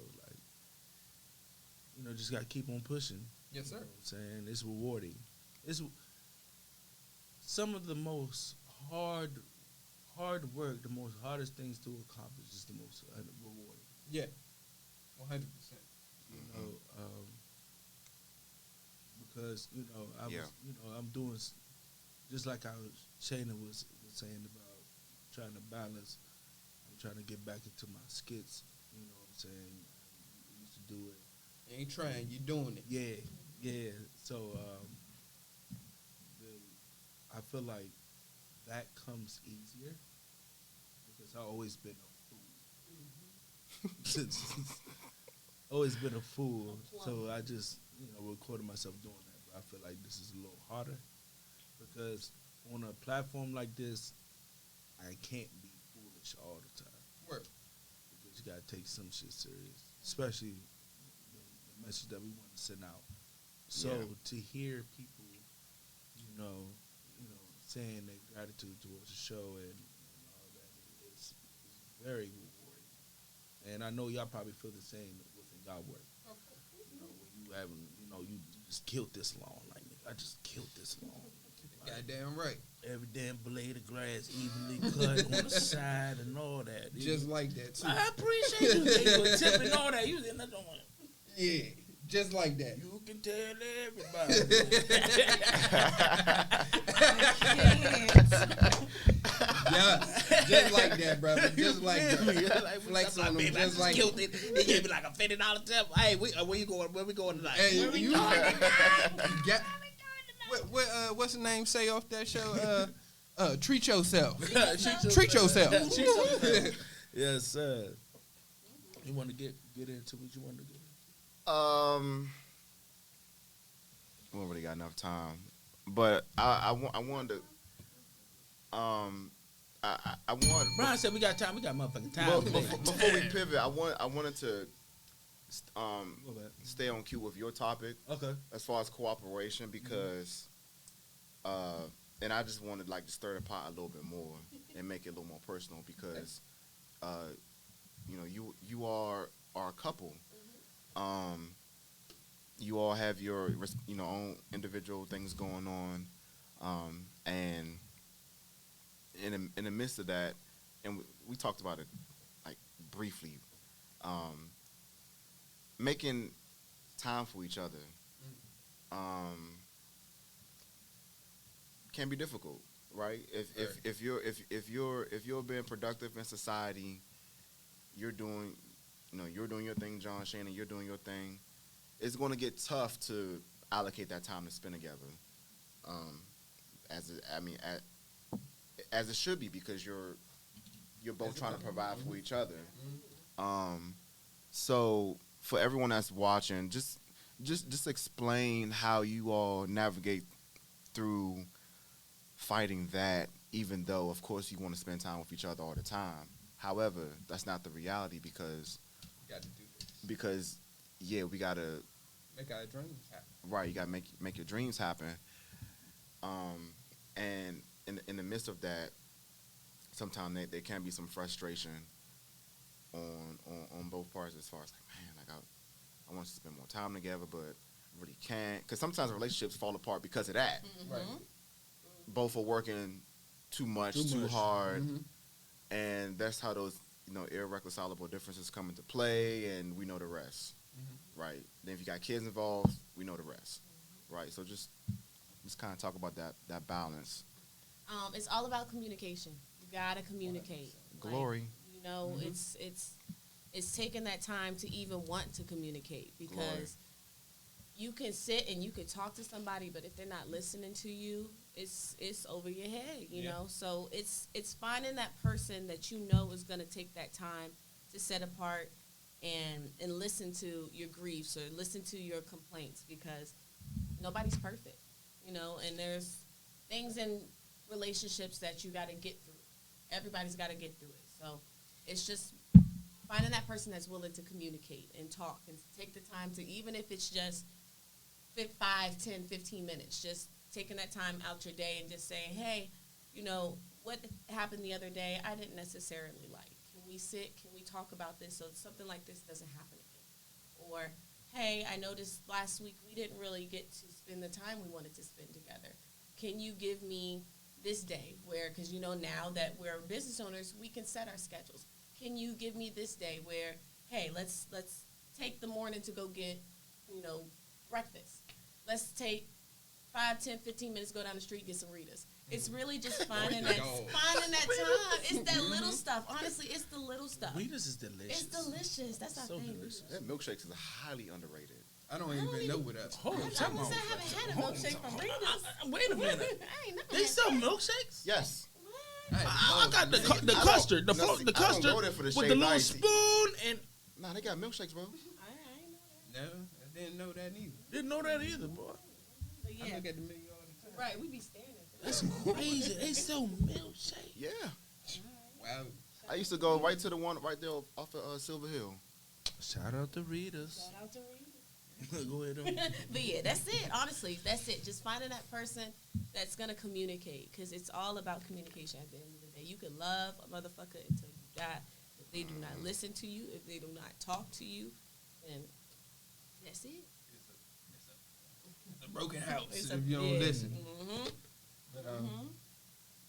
[SPEAKER 2] like, just got to keep on pushing.
[SPEAKER 3] Yes, sir.
[SPEAKER 2] You know what I'm saying? It's rewarding. It's some of the most hard work, the most hardest things to accomplish is the most rewarding.
[SPEAKER 3] Yeah, 100%.
[SPEAKER 2] Because I'm doing just like Shana was saying about trying to balance. I'm trying to get back into my skits. You know what I'm saying? I used to do it.
[SPEAKER 3] You ain't trying, you doing it.
[SPEAKER 2] Yeah. So I feel like that comes easier because I've always been a fool. Always been a fool. So I just recorded myself doing that. But I feel like this is a little harder because on a platform like this, I can't be foolish all the time.
[SPEAKER 3] Work.
[SPEAKER 2] Because you gotta take some shit serious, especially the message that we want to send out. So to hear people, saying their gratitude towards the show and all that is very rewarding. And I know y'all probably feel the same within y'all work. When you you just killed this long, like, nigga, I just killed this long.
[SPEAKER 3] Goddamn right.
[SPEAKER 2] Every damn blade of grass evenly cut on the side and all that.
[SPEAKER 3] Just like that, too.
[SPEAKER 2] I appreciate you. They were tipping all that. You was in that joint.
[SPEAKER 3] Yeah, just like that.
[SPEAKER 2] You can tell everybody.
[SPEAKER 3] Yeah, just like that, brother. Just like that. Flex on them just like that.
[SPEAKER 2] They gave me like a $50 tip. Hey, where you going? Where we going tonight?
[SPEAKER 3] Hey,
[SPEAKER 2] Where we
[SPEAKER 3] you
[SPEAKER 2] going?
[SPEAKER 3] What's the name say off that show? Treat yourself.
[SPEAKER 2] Treat yourself.
[SPEAKER 3] Yes,
[SPEAKER 2] sir. You want to get into what you want to get into?
[SPEAKER 1] We don't really got enough time, but I wanted to. I want.
[SPEAKER 2] Brian said we got time. We got motherfucking time.
[SPEAKER 1] Well, before we pivot, I wanted to stay on cue with your topic.
[SPEAKER 2] Okay.
[SPEAKER 1] As far as cooperation, because and I just wanted to stir the pot a little bit more and make it a little more personal because you are a couple. You all have your own individual things going on, and in the midst of that, and we talked about it briefly, making time for each other can be difficult, right? If you're being productive in society, you're doing your thing, John, Shana, you're doing your thing. It's going to get tough to allocate that time to spend together, as it should be, because you're both trying to provide for each other. So for everyone that's watching, just explain how you all navigate through fighting that, even though of course you want to spend time with each other all the time. However, that's not the reality because
[SPEAKER 3] got to do this.
[SPEAKER 1] Because we gotta
[SPEAKER 3] make our dreams happen.
[SPEAKER 1] Right, you gotta make your dreams happen. And in the midst of that, sometimes there can be some frustration on both parts as far as I want to spend more time together, but really can't, because sometimes relationships fall apart because of that.
[SPEAKER 3] Right.
[SPEAKER 1] Both are working too much, too hard, and that's how those irreconcilable differences come into play, and we know the rest. Right. Then if you got kids involved, we know the rest. Right. So just kind of talk about that balance.
[SPEAKER 4] It's all about communication. You gotta communicate.
[SPEAKER 1] Glory.
[SPEAKER 4] It's taking that time to even want to communicate, because you can sit and you can talk to somebody, but if they're not listening to you, it's over your head, you know. So it's finding that person that is going to take that time to set apart and listen to your griefs or listen to your complaints, because nobody's perfect, and there's things in relationships that you got to get through. Everybody's got to get through it. So it's just finding that person that's willing to communicate and talk and take the time to, even if it's just 5, 10, 15 minutes, just taking that time out your day and just saying, hey, what happened the other day I didn't necessarily like. Can we sit? Can we talk about this so something like this doesn't happen again? Or, hey, I noticed last week we didn't really get to spend the time we wanted to spend together. Can you give me this day where, because now that we're business owners, we can set our schedules. Can you give me this day where, hey, let's take the morning to go get, breakfast. Let's take 5, 10, 15 minutes, go down the street, get some Ritas. It's really just finding that time. It's that little stuff. Honestly, it's the little stuff.
[SPEAKER 2] Ritas is delicious.
[SPEAKER 4] It's delicious. That's our thing.
[SPEAKER 2] Delicious.
[SPEAKER 1] That milkshakes is highly underrated.
[SPEAKER 3] I don't even know what that.
[SPEAKER 2] Hold on,
[SPEAKER 4] I haven't had a milkshake from Ritas.
[SPEAKER 2] Wait a minute.
[SPEAKER 4] I ain't never
[SPEAKER 2] They
[SPEAKER 4] had
[SPEAKER 2] sell
[SPEAKER 4] that.
[SPEAKER 2] milkshakes?
[SPEAKER 1] Yes.
[SPEAKER 2] I got the custard, the custard
[SPEAKER 1] go there for the
[SPEAKER 2] with the
[SPEAKER 1] shaved
[SPEAKER 2] little
[SPEAKER 1] ice.
[SPEAKER 2] spoon and.
[SPEAKER 1] Nah, they got milkshakes, bro.
[SPEAKER 4] I ain't know that.
[SPEAKER 3] No, I didn't know that either.
[SPEAKER 2] Didn't know that either, boy.
[SPEAKER 4] But
[SPEAKER 3] I
[SPEAKER 4] yeah,
[SPEAKER 3] look at the menu all the time.
[SPEAKER 4] right. We be staring at
[SPEAKER 2] That's crazy. They sell milkshake.
[SPEAKER 1] Yeah.
[SPEAKER 3] Wow.
[SPEAKER 1] I used to go right to the one right there off of Silver Hill.
[SPEAKER 2] Shout out to Ritas.
[SPEAKER 4] Shout out to Ritas.
[SPEAKER 2] Go ahead.
[SPEAKER 4] But yeah, that's it. Honestly, that's it. Just finding that person that's gonna communicate, because it's all about communication. At the end of the day, you can love a motherfucker until you die. If they do not listen to you, if they do not talk to you, then that's it.
[SPEAKER 3] It's a broken house
[SPEAKER 4] It's
[SPEAKER 3] if you don't listen.
[SPEAKER 4] Mm-hmm.
[SPEAKER 3] But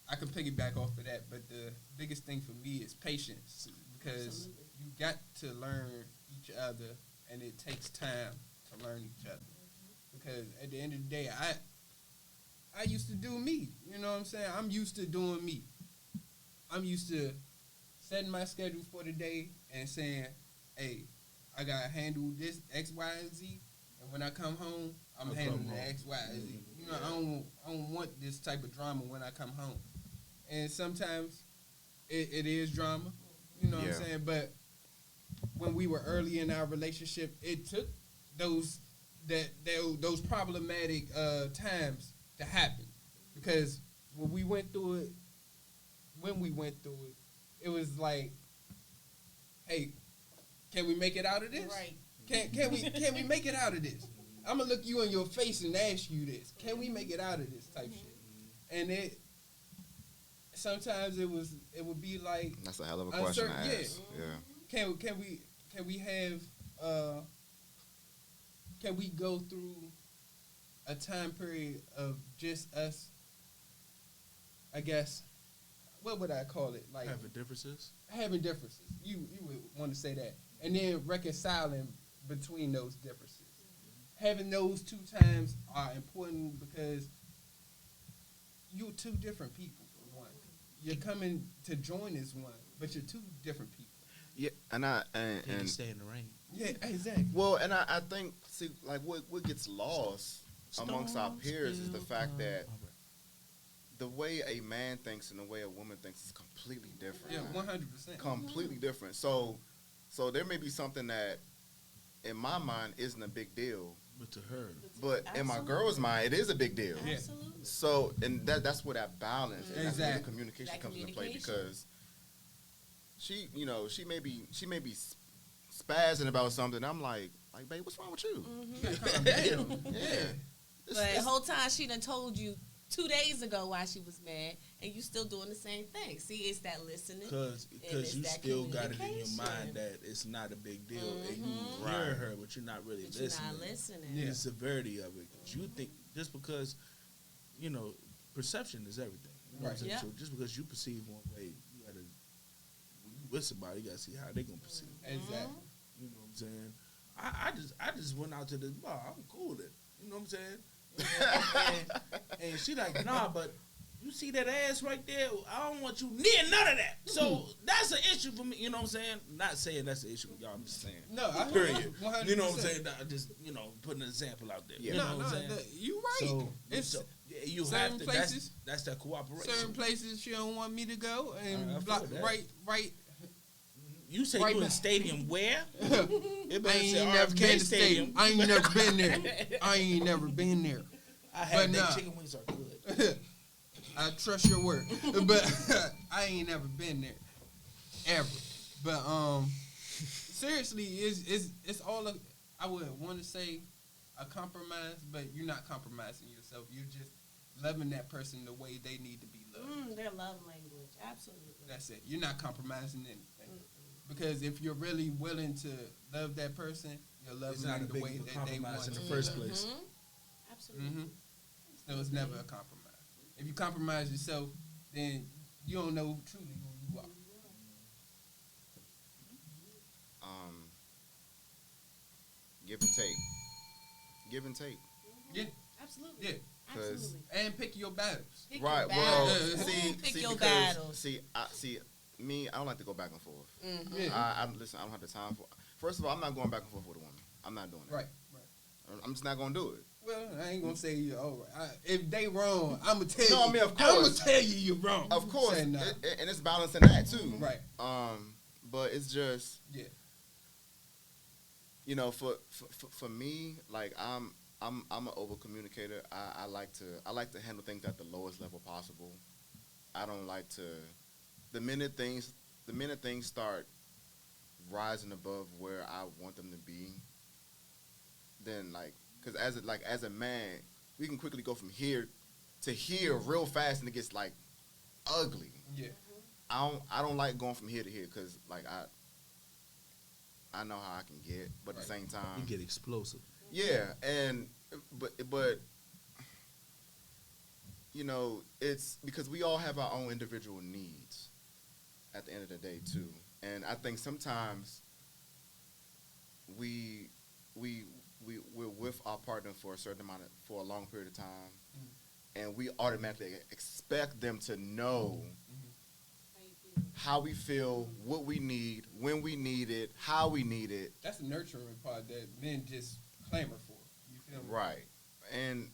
[SPEAKER 3] I can piggyback off of that, but the biggest thing for me is patience, because
[SPEAKER 4] Absolutely.
[SPEAKER 3] you got to learn each other, and it takes time to learn each other. Because at the end of the day, I used to do me. You know what I'm saying? I'm used to doing me. I'm used to setting my schedule for the day and saying, hey, I got to handle this X, Y, and Z. And when I come home, I'm handling the X, Y, and Z. You know, I don't want this type of drama when I come home. And sometimes it is drama. You know what I'm saying? But when we were early in our relationship, it took those problematic times to happen, because when we went through it, it was like, hey, can we make it out of this?
[SPEAKER 6] Right.
[SPEAKER 3] Can we make it out of this? I'm gonna look you in your face and ask you this. Can we make it out of this type shit? And it sometimes it would be like,
[SPEAKER 1] That's a hell of a question to ask. Yeah.
[SPEAKER 3] Can we go through a time period of just us, I guess, what would I call it? Like
[SPEAKER 2] Having differences.
[SPEAKER 3] You would want to say that. And then reconciling between those differences. Having those two times are important, because you're two different people for one. You're coming to join as one, but you're two different people.
[SPEAKER 1] Yeah, and
[SPEAKER 2] Stay in the rain.
[SPEAKER 3] Yeah, exactly.
[SPEAKER 1] well, and I think, see, like what gets lost amongst our peers is the fact that the way a man thinks and the way a woman thinks is completely different.
[SPEAKER 3] Yeah,
[SPEAKER 1] man.
[SPEAKER 3] 100%.
[SPEAKER 1] Completely different. So there may be something that, in my mind, isn't a big deal,
[SPEAKER 2] But to her,
[SPEAKER 1] but in my girl's mind, it is a big deal.
[SPEAKER 3] Yeah.
[SPEAKER 4] Absolutely.
[SPEAKER 1] So, and that's where that balance, and that's where the
[SPEAKER 3] Exactly.
[SPEAKER 1] communication
[SPEAKER 4] That
[SPEAKER 1] comes into play,
[SPEAKER 4] communication.
[SPEAKER 1] because she may be spazzing about something. I'm like, babe, what's wrong with you? Yeah.
[SPEAKER 6] But the whole time she done told you 2 days ago why she was mad, and you still doing the same thing. See, it's that listening.
[SPEAKER 2] because
[SPEAKER 6] it's
[SPEAKER 2] you
[SPEAKER 6] that
[SPEAKER 2] still got it in your
[SPEAKER 6] communication.
[SPEAKER 2] mind that it's not a big deal, and you
[SPEAKER 1] Right.
[SPEAKER 2] hear her, but you're not really
[SPEAKER 6] But you're
[SPEAKER 2] listening.
[SPEAKER 6] not listening.
[SPEAKER 3] Yeah.
[SPEAKER 2] The severity of it. You think just because, perception is everything. You know what I'm
[SPEAKER 3] Right.
[SPEAKER 2] saying?
[SPEAKER 6] Yeah.
[SPEAKER 2] So just because you perceive one way, you gotta, when you with somebody, you gotta see how they gonna perceive.
[SPEAKER 3] Exactly.
[SPEAKER 2] You know what I'm saying? I just went out to this bar. I'm cool with it. You know what I'm saying? And she like, nah, but you see that ass right there? I don't want you near none of that. So that's an issue for me. You know what I'm saying? Not saying that's an issue with y'all. I'm just saying.
[SPEAKER 3] No, I
[SPEAKER 2] Period.
[SPEAKER 3] 100%.
[SPEAKER 2] You know what I'm saying? I just, putting an example out there.
[SPEAKER 1] Yeah.
[SPEAKER 2] You know
[SPEAKER 3] No,
[SPEAKER 2] what I'm saying?
[SPEAKER 3] you right.
[SPEAKER 2] So,
[SPEAKER 3] It's
[SPEAKER 2] yeah, you
[SPEAKER 3] certain
[SPEAKER 2] have to.
[SPEAKER 3] places-
[SPEAKER 2] That's that cooperation.
[SPEAKER 3] certain places she don't want me to go,
[SPEAKER 2] I
[SPEAKER 3] and
[SPEAKER 2] feel
[SPEAKER 3] block,
[SPEAKER 2] that.
[SPEAKER 3] right.
[SPEAKER 2] You say
[SPEAKER 3] Right
[SPEAKER 2] you
[SPEAKER 3] now.
[SPEAKER 2] in stadium where? It
[SPEAKER 3] I
[SPEAKER 2] better say
[SPEAKER 3] ain't never been
[SPEAKER 2] RFK
[SPEAKER 3] to stadium. I ain't never been there. I ain't never been there.
[SPEAKER 2] I had
[SPEAKER 3] But
[SPEAKER 2] that
[SPEAKER 3] nah.
[SPEAKER 2] chicken wings are good.
[SPEAKER 3] I trust your word, but I ain't never been there ever. But seriously, it's all I would want to say a compromise, but you're not compromising yourself. You're just loving that person the way they need to be loved.
[SPEAKER 6] Their love language. Absolutely.
[SPEAKER 3] That's it. You're not compromising anything. Because if you're really willing to love that person, you're loving
[SPEAKER 2] It's not a
[SPEAKER 3] them the
[SPEAKER 2] big
[SPEAKER 3] way that they want
[SPEAKER 2] compromise in the
[SPEAKER 3] to.
[SPEAKER 2] first place.
[SPEAKER 6] Absolutely.
[SPEAKER 3] Mm-hmm. So it's never a compromise. If you compromise yourself, then you don't know truly who you are.
[SPEAKER 1] Give and take. Give and take.
[SPEAKER 3] Yeah,
[SPEAKER 6] Absolutely.
[SPEAKER 3] yeah.
[SPEAKER 6] Absolutely.
[SPEAKER 3] And pick your battles.
[SPEAKER 6] Pick
[SPEAKER 1] Right.
[SPEAKER 6] your
[SPEAKER 1] Well,
[SPEAKER 6] battles.
[SPEAKER 1] see,
[SPEAKER 6] your
[SPEAKER 1] because,
[SPEAKER 6] battles.
[SPEAKER 1] see, me, I don't like to go back and forth.
[SPEAKER 3] Yeah.
[SPEAKER 1] Listen, I don't have the time for. First of all, I'm not going back and forth with a woman. I'm not doing that.
[SPEAKER 3] Right.
[SPEAKER 1] I'm just not gonna do it.
[SPEAKER 3] Well, I ain't gonna say you're all right. If they wrong, I'm gonna tell you.
[SPEAKER 1] No, I mean, of
[SPEAKER 3] I'm gonna
[SPEAKER 1] course.
[SPEAKER 3] tell you you're wrong.
[SPEAKER 1] Of course,
[SPEAKER 3] Say nah.
[SPEAKER 1] and it's balancing that too.
[SPEAKER 3] Right.
[SPEAKER 1] But it's just,
[SPEAKER 3] Yeah.
[SPEAKER 1] for me, like I'm an over communicator. I like to handle things at the lowest level possible. I don't like to. The minute things start rising above where I want them to be, then because as a man, we can quickly go from here to here real fast, and it gets ugly.
[SPEAKER 3] Yeah.
[SPEAKER 1] I don't like going from here to here, because I know how I can get, but at the same
[SPEAKER 2] You
[SPEAKER 1] time,
[SPEAKER 2] get explosive.
[SPEAKER 1] yeah, and but it's because we all have our own individual needs at the end of the day too. And I think sometimes we're with our partner for a long period of time, and we automatically expect them to know how we feel, what we need, when we need it, how we need it.
[SPEAKER 3] That's the nurturing part that men just clamor for. You feel me?
[SPEAKER 1] Right. And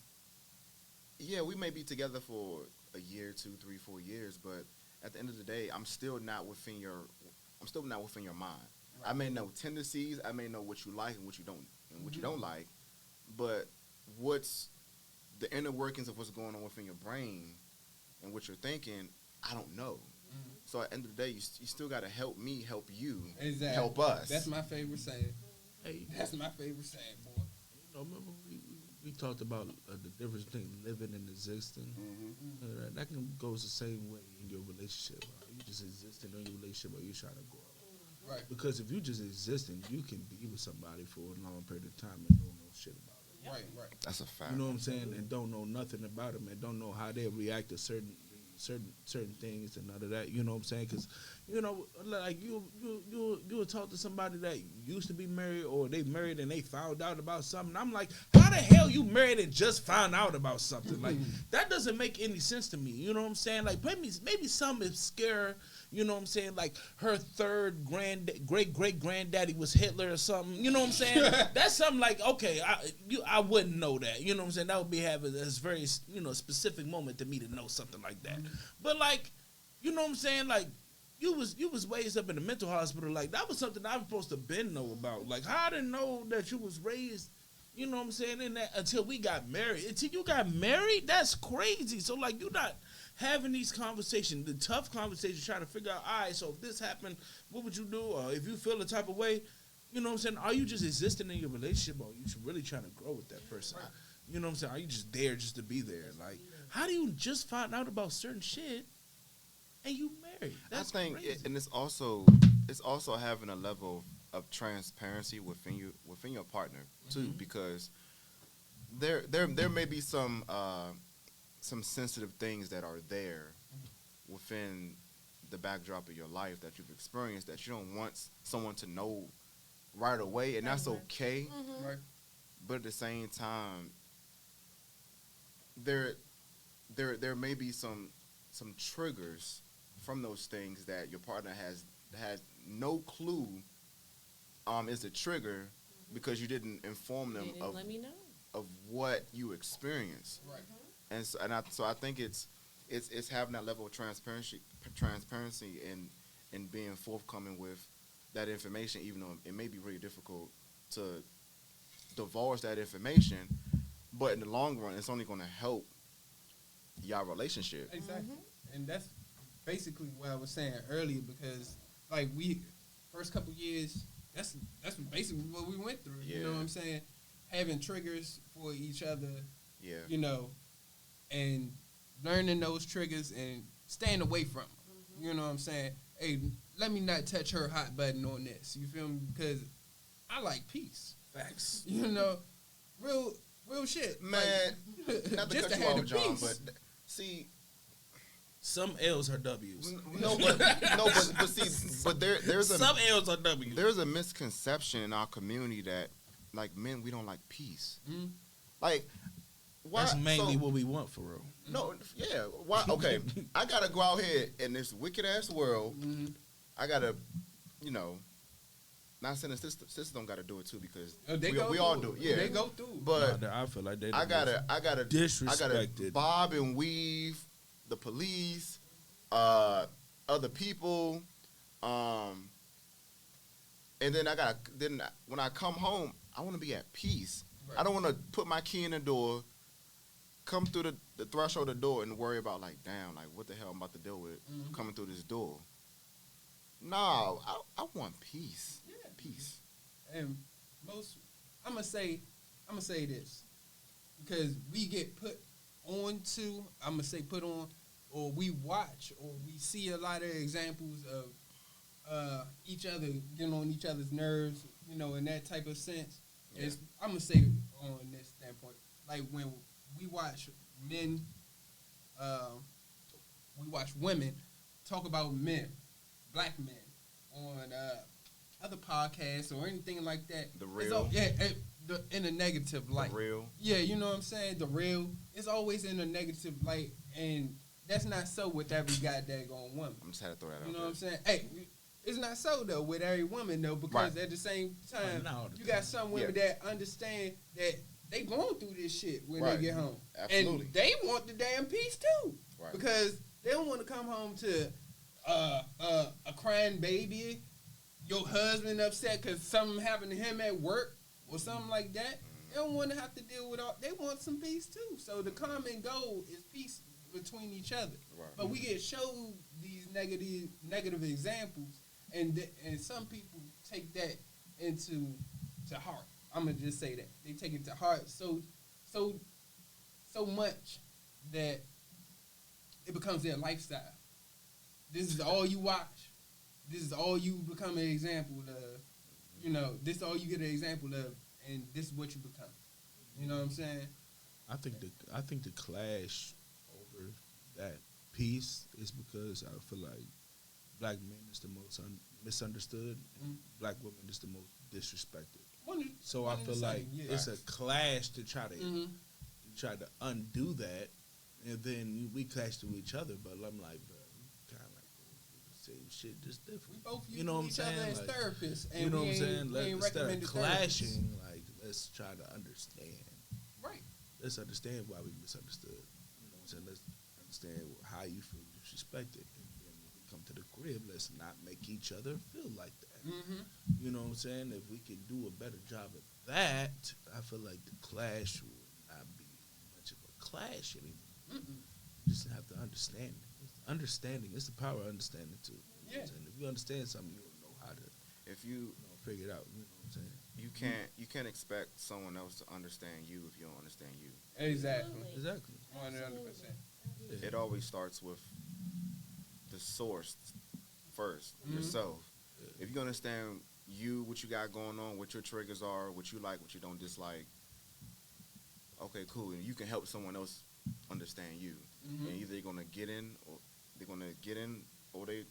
[SPEAKER 1] yeah, we may be together for a year, 2, 3, 4 years, but at the end of the day, I'm still not within your mind. Right. I may know tendencies, I may know what you like and what you don't like, but what's the inner workings of what's going on within your brain and what you're thinking, I don't know. Mm-hmm. So at the end of the day, you still got to help me, help you, help us.
[SPEAKER 3] That's my favorite saying. Hey, that's my favorite saying, boy.
[SPEAKER 2] Remember we talked about the difference between living and existing. Mm-hmm. That goes the same way in your relationship. You just existing in your relationship, or you trying to grow.
[SPEAKER 3] Right.
[SPEAKER 2] Because if you just existing, you can be with somebody for a long period of time and don't know shit about it.
[SPEAKER 3] Right.
[SPEAKER 1] That's a fact.
[SPEAKER 2] You know what I'm saying? And don't know nothing about them, and don't know how they react to certain things and none of that. You know what I'm saying? Because like you would talk to somebody that used to be married, or they married and they found out about something. I'm like, how the hell you married and just found out about something? Like, that doesn't make any sense to me. You know what I'm saying? Like, maybe something is scare. You know what I'm saying? Like, her third great granddaddy was Hitler or something. You know what I'm saying? That's something like, okay, I wouldn't know that. You know what I'm saying? That would be having this very specific moment to me to know something like that. But like, you know what I'm saying? Like, you was raised up in a mental hospital. Like, that was something I was supposed to know about. Like, I didn't know that you was raised. You know what I'm saying? In that until we got married. Until you got married, that's crazy. So like, you're not having these conversations, the tough conversations, trying to figure out, all right, so if this happened, what would you do? Or if you feel the type of way, you know what I'm saying? Are you just existing in your relationship, or are you really trying to grow with that person? Right. You know what I'm saying? Are you just there just to be there? Like, how do you just find out about certain shit and you married? That's
[SPEAKER 1] I think,
[SPEAKER 2] crazy.
[SPEAKER 1] And it's also having a level of transparency within your partner too, because there may be some sensitive things that are there within the backdrop of your life that you've experienced that you don't want someone to know right away, and that's okay.
[SPEAKER 3] Mm-hmm. Right.
[SPEAKER 1] But at the same time, there may be some triggers from those things that your partner has had no clue is a trigger because you didn't inform them
[SPEAKER 4] let me know
[SPEAKER 1] of what you experienced.
[SPEAKER 3] Right.
[SPEAKER 1] And so I think it's having that level of transparency and being forthcoming with that information, even though it may be really difficult to divulge that information, but in the long run, it's only going to help your relationship.
[SPEAKER 3] Exactly. And that's basically what I was saying earlier, because like we first couple years, that's basically what we went through.
[SPEAKER 1] Yeah.
[SPEAKER 3] You know what I'm saying? Having triggers for each other.
[SPEAKER 1] Yeah.
[SPEAKER 3] You know, and learning those triggers and staying away from them. Mm-hmm. You know what I'm saying? Hey, let me not touch her hot button on this. You feel me? Because I like peace.
[SPEAKER 2] Facts.
[SPEAKER 3] You know, real shit.
[SPEAKER 1] Man,
[SPEAKER 3] like,
[SPEAKER 1] not to
[SPEAKER 3] just
[SPEAKER 1] cut
[SPEAKER 3] to
[SPEAKER 1] you
[SPEAKER 3] have
[SPEAKER 1] off,
[SPEAKER 3] the
[SPEAKER 1] John,
[SPEAKER 3] peace.
[SPEAKER 1] but see,
[SPEAKER 2] some L's are W's.
[SPEAKER 1] But see, but there's
[SPEAKER 2] some L's are W's.
[SPEAKER 1] There's a misconception in our community that, like, men, we don't like peace. Mm-hmm. Like, why?
[SPEAKER 2] That's mainly what we want, for real.
[SPEAKER 1] No, yeah. Why? Okay, I gotta go out here in this wicked ass world. Mm-hmm. I gotta, not saying the sisters don't gotta do it too, because we all do it. Yeah,
[SPEAKER 3] they go through.
[SPEAKER 1] But
[SPEAKER 2] I feel like they.
[SPEAKER 1] I gotta
[SPEAKER 2] disrespected.
[SPEAKER 1] bob and weave the police, other people, and then when I come home, I want to be at peace. Right. I don't want to put my key in the door, come through the threshold of the door, and worry about, like, damn, like, what the hell I'm about to deal with coming through this door. No, I want peace.
[SPEAKER 3] Yeah.
[SPEAKER 1] Peace.
[SPEAKER 3] And I'm gonna say this, because we get put on, or we watch, or we see a lot of examples of each other getting on each other's nerves, in that type of sense. Yeah. I'm gonna say on this standpoint, like when we watch men we watch women talk about men, black men, on other podcasts or anything like that.
[SPEAKER 1] The real.
[SPEAKER 3] In a negative light.
[SPEAKER 1] The real.
[SPEAKER 3] Yeah, you know what I'm saying? The real. It's always in a negative light, and that's not so with every goddamn woman.
[SPEAKER 1] I'm just had to throw that out.
[SPEAKER 3] You know what I'm saying? Hey, it's not so though with every woman though, because at the same time, you got some women that understand that they going through this shit when they get home.
[SPEAKER 1] Absolutely.
[SPEAKER 3] And they want the damn peace too.
[SPEAKER 1] Right.
[SPEAKER 3] Because they don't want to come home to a crying baby, your husband upset because something happened to him at work or something like that. They don't want to have to deal with all. They want some peace too. So the common goal is peace between each other.
[SPEAKER 1] Right.
[SPEAKER 3] But we get showed these negative examples, and some people take that into heart. I'm gonna just say that they take it to heart so much that it becomes their lifestyle. This is all you watch. This is all you become an example of. You know, this is all you get an example of, and this is what you become. You know what I'm saying?
[SPEAKER 2] I think the clash over that piece is because I feel like black men is the most misunderstood, and black women is the most disrespected. So I feel like it's a clash to try to undo that, and then we clash to each other. But I'm like, bro, we kind of like the same shit, just different.
[SPEAKER 3] We both
[SPEAKER 2] you know what I'm
[SPEAKER 3] each other
[SPEAKER 2] saying?
[SPEAKER 3] as
[SPEAKER 2] like,
[SPEAKER 3] therapists, and
[SPEAKER 2] you know what I'm saying? Instead of
[SPEAKER 3] recommended
[SPEAKER 2] clashing, like let's try to understand.
[SPEAKER 3] Right.
[SPEAKER 2] Let's understand why we misunderstood. You know what I'm saying? Let's understand how you feel disrespected. And then when we come to the crib, let's not make each other feel like that.
[SPEAKER 3] Mm-hmm.
[SPEAKER 2] You know what I'm saying? If we can do a better job of that, I feel like the clash will not be much of a clash anymore. You just have to understand it. Understanding. It's the power of understanding too. You know what I'm saying? If you understand something, you'll know how to figure it out. You know what I'm saying?
[SPEAKER 1] You can't expect someone else to understand you if you don't understand you.
[SPEAKER 3] Exactly. 100%.
[SPEAKER 1] It always starts with the source first, yourself. If you understand you, what you got going on, what your triggers are, what you like, what you don't dislike, okay, cool. And you can help someone else understand you. And either they're gonna get in or they're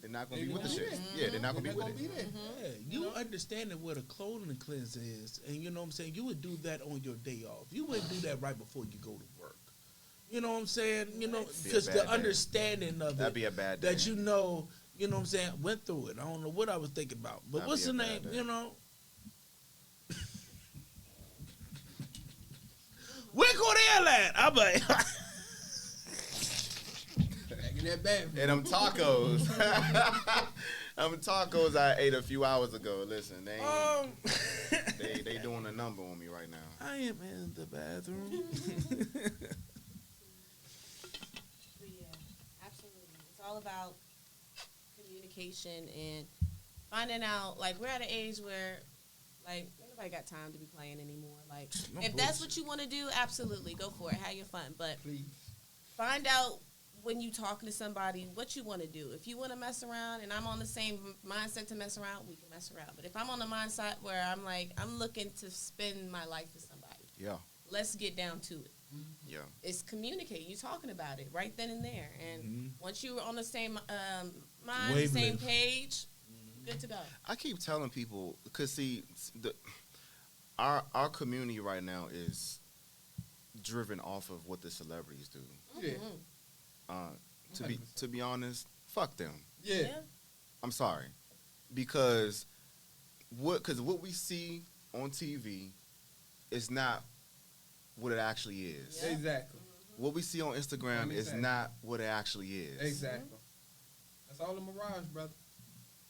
[SPEAKER 1] not gonna be with the shit. Yeah, they're not gonna be with it.
[SPEAKER 2] Yeah, you understanding what a clothing cleanse is, and you know what I'm saying, you would do that on your day off. You wouldn't do that right before you go to work. You know what I'm saying? You know, because the understanding of
[SPEAKER 1] that'd be a bad day.
[SPEAKER 2] that you know what I'm saying, went through it. I don't know what I was thinking about, but
[SPEAKER 1] That'd
[SPEAKER 2] what's
[SPEAKER 1] be
[SPEAKER 2] the
[SPEAKER 1] a
[SPEAKER 2] name?
[SPEAKER 1] bad day.
[SPEAKER 2] You know, where Cordell at? I'm like,
[SPEAKER 3] Back in that bathroom.
[SPEAKER 1] And them tacos. Them tacos I ate a few hours ago. Listen, they doing a number on me right now.
[SPEAKER 2] I am in the bathroom.
[SPEAKER 4] Yeah, absolutely. It's all about communication and finding out. Like, we're at an age where, like, nobody got time to be playing anymore. Like, if that's what you want to do, absolutely, go for it. Have your fun. But
[SPEAKER 3] Please.
[SPEAKER 4] find out when you talking to somebody what you want to do. If you want to mess around and I'm on the same mindset to mess around, we can mess around. But if I'm on the mindset where I'm like, I'm looking to spend my life with somebody, let's get down to it.
[SPEAKER 1] Yeah.
[SPEAKER 4] It's communicating. You're talking about it right then and there. And once you're on the same mind, the same page, good to go.
[SPEAKER 1] I keep telling people, because see, our community right now is driven off of what the celebrities do.
[SPEAKER 3] Yeah.
[SPEAKER 1] To be honest, fuck them.
[SPEAKER 3] Yeah.
[SPEAKER 1] I'm sorry, because what we see on TV is not what it actually is.
[SPEAKER 3] Yeah. Exactly.
[SPEAKER 1] What we see on Instagram is not what it actually is.
[SPEAKER 3] Exactly. That's all a mirage, brother.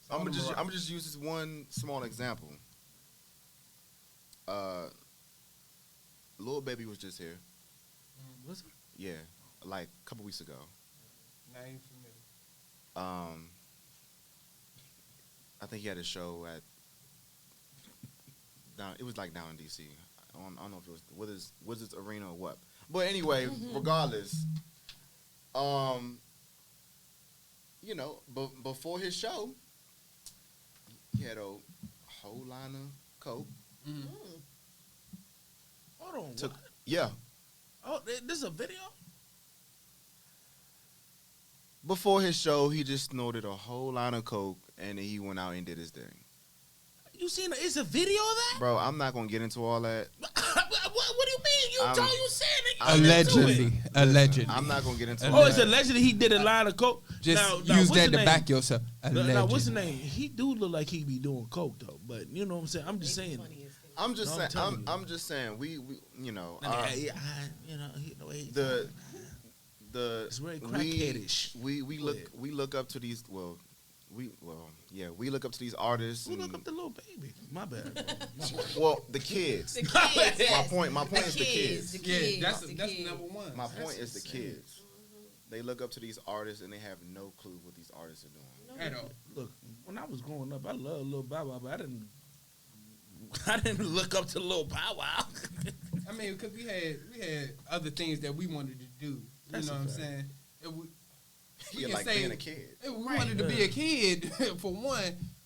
[SPEAKER 1] I'm gonna just use this one small example. Lil Baby was just here.
[SPEAKER 2] Was it?
[SPEAKER 1] Yeah, like a couple weeks ago.
[SPEAKER 3] Not even familiar.
[SPEAKER 1] I think he had a show at it was like down in DC. I don't know if it was Wizards Arena or what. But anyway, regardless, you know, but before his show, he had a whole line of coke.
[SPEAKER 2] Hold on.
[SPEAKER 1] Took, yeah.
[SPEAKER 2] Oh, this is a video?
[SPEAKER 1] before his show, he just snorted a whole line of coke, and then he went out and did his thing.
[SPEAKER 2] You seen it? It's a video of that?
[SPEAKER 1] Bro, I'm not gonna get into all that.
[SPEAKER 2] What do you mean? You said it.
[SPEAKER 3] Allegedly.
[SPEAKER 1] I'm not gonna get into.
[SPEAKER 2] Oh, it's allegedly he did a line of coke.
[SPEAKER 3] Just
[SPEAKER 2] now,
[SPEAKER 3] use
[SPEAKER 2] what's
[SPEAKER 3] that
[SPEAKER 2] the
[SPEAKER 3] to
[SPEAKER 2] name?
[SPEAKER 3] back yourself.
[SPEAKER 2] Now, what's the name? He do look like he be doing coke though, but you know what I'm saying. I'm just saying.
[SPEAKER 1] I'm just
[SPEAKER 2] No,
[SPEAKER 1] saying.
[SPEAKER 2] telling you.
[SPEAKER 1] I'm just saying. We you know.
[SPEAKER 2] The
[SPEAKER 1] The
[SPEAKER 2] it's very crackheadish.
[SPEAKER 1] we look up to these. We look up to these artists.
[SPEAKER 2] Who look up the little baby? My bad. Bro.
[SPEAKER 1] Well, the kids.
[SPEAKER 6] The kids, yes.
[SPEAKER 1] My point is the kids.
[SPEAKER 6] The kids.
[SPEAKER 3] That's
[SPEAKER 6] the
[SPEAKER 3] that's
[SPEAKER 6] kids.
[SPEAKER 3] number one.
[SPEAKER 1] My point is the kids. They look up to these artists and they have no clue what these artists are doing.
[SPEAKER 3] At all.
[SPEAKER 2] Look, when I was growing up, I loved Lil Bow Wow, but I didn't look up to Lil Bow Wow.
[SPEAKER 3] I mean, because we had other things that we wanted to do.
[SPEAKER 2] That's
[SPEAKER 3] you know
[SPEAKER 2] a
[SPEAKER 3] what I'm
[SPEAKER 2] fact.
[SPEAKER 3] saying? We
[SPEAKER 1] Yeah,
[SPEAKER 3] can
[SPEAKER 1] like
[SPEAKER 3] say
[SPEAKER 1] being a kid.
[SPEAKER 3] if we wanted to be a kid. For one,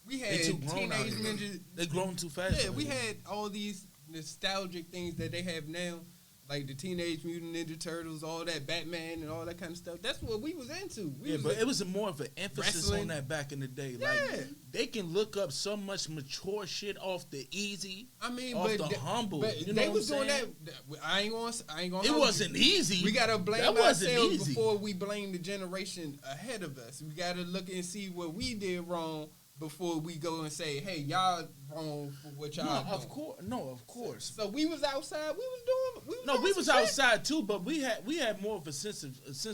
[SPEAKER 3] we
[SPEAKER 2] They
[SPEAKER 3] had
[SPEAKER 2] too grown out
[SPEAKER 3] Teenage
[SPEAKER 2] here.
[SPEAKER 3] Ninja.
[SPEAKER 2] They grown too fast.
[SPEAKER 3] Yeah, we had all these nostalgic things that they have now, like the Teenage Mutant Ninja Turtles, all that Batman and all that kind of stuff. That's what we was into.
[SPEAKER 2] Yeah, but it was more of an emphasis
[SPEAKER 3] Wrestling.
[SPEAKER 2] on that back in the day.
[SPEAKER 3] Yeah.
[SPEAKER 2] Like they can look up so much mature shit off the easy.
[SPEAKER 3] I mean,
[SPEAKER 2] off
[SPEAKER 3] but
[SPEAKER 2] the humble.
[SPEAKER 3] But
[SPEAKER 2] You know
[SPEAKER 3] they
[SPEAKER 2] what
[SPEAKER 3] was
[SPEAKER 2] I'm
[SPEAKER 3] doing
[SPEAKER 2] saying?
[SPEAKER 3] that. I ain't gonna.
[SPEAKER 2] It
[SPEAKER 3] hold you.
[SPEAKER 2] wasn't easy.
[SPEAKER 3] We gotta blame
[SPEAKER 2] That wasn't
[SPEAKER 3] ourselves
[SPEAKER 2] easy.
[SPEAKER 3] before we blame the generation ahead of us. We gotta look and see what we did wrong before we go and say, "Hey, y'all wrong for what y'all."
[SPEAKER 2] No,
[SPEAKER 3] doing.
[SPEAKER 2] of course. No, of course.
[SPEAKER 3] So we was outside. We was doing.
[SPEAKER 2] No,
[SPEAKER 3] doing
[SPEAKER 2] we was
[SPEAKER 3] some shit.
[SPEAKER 2] outside too, but we had more of a sense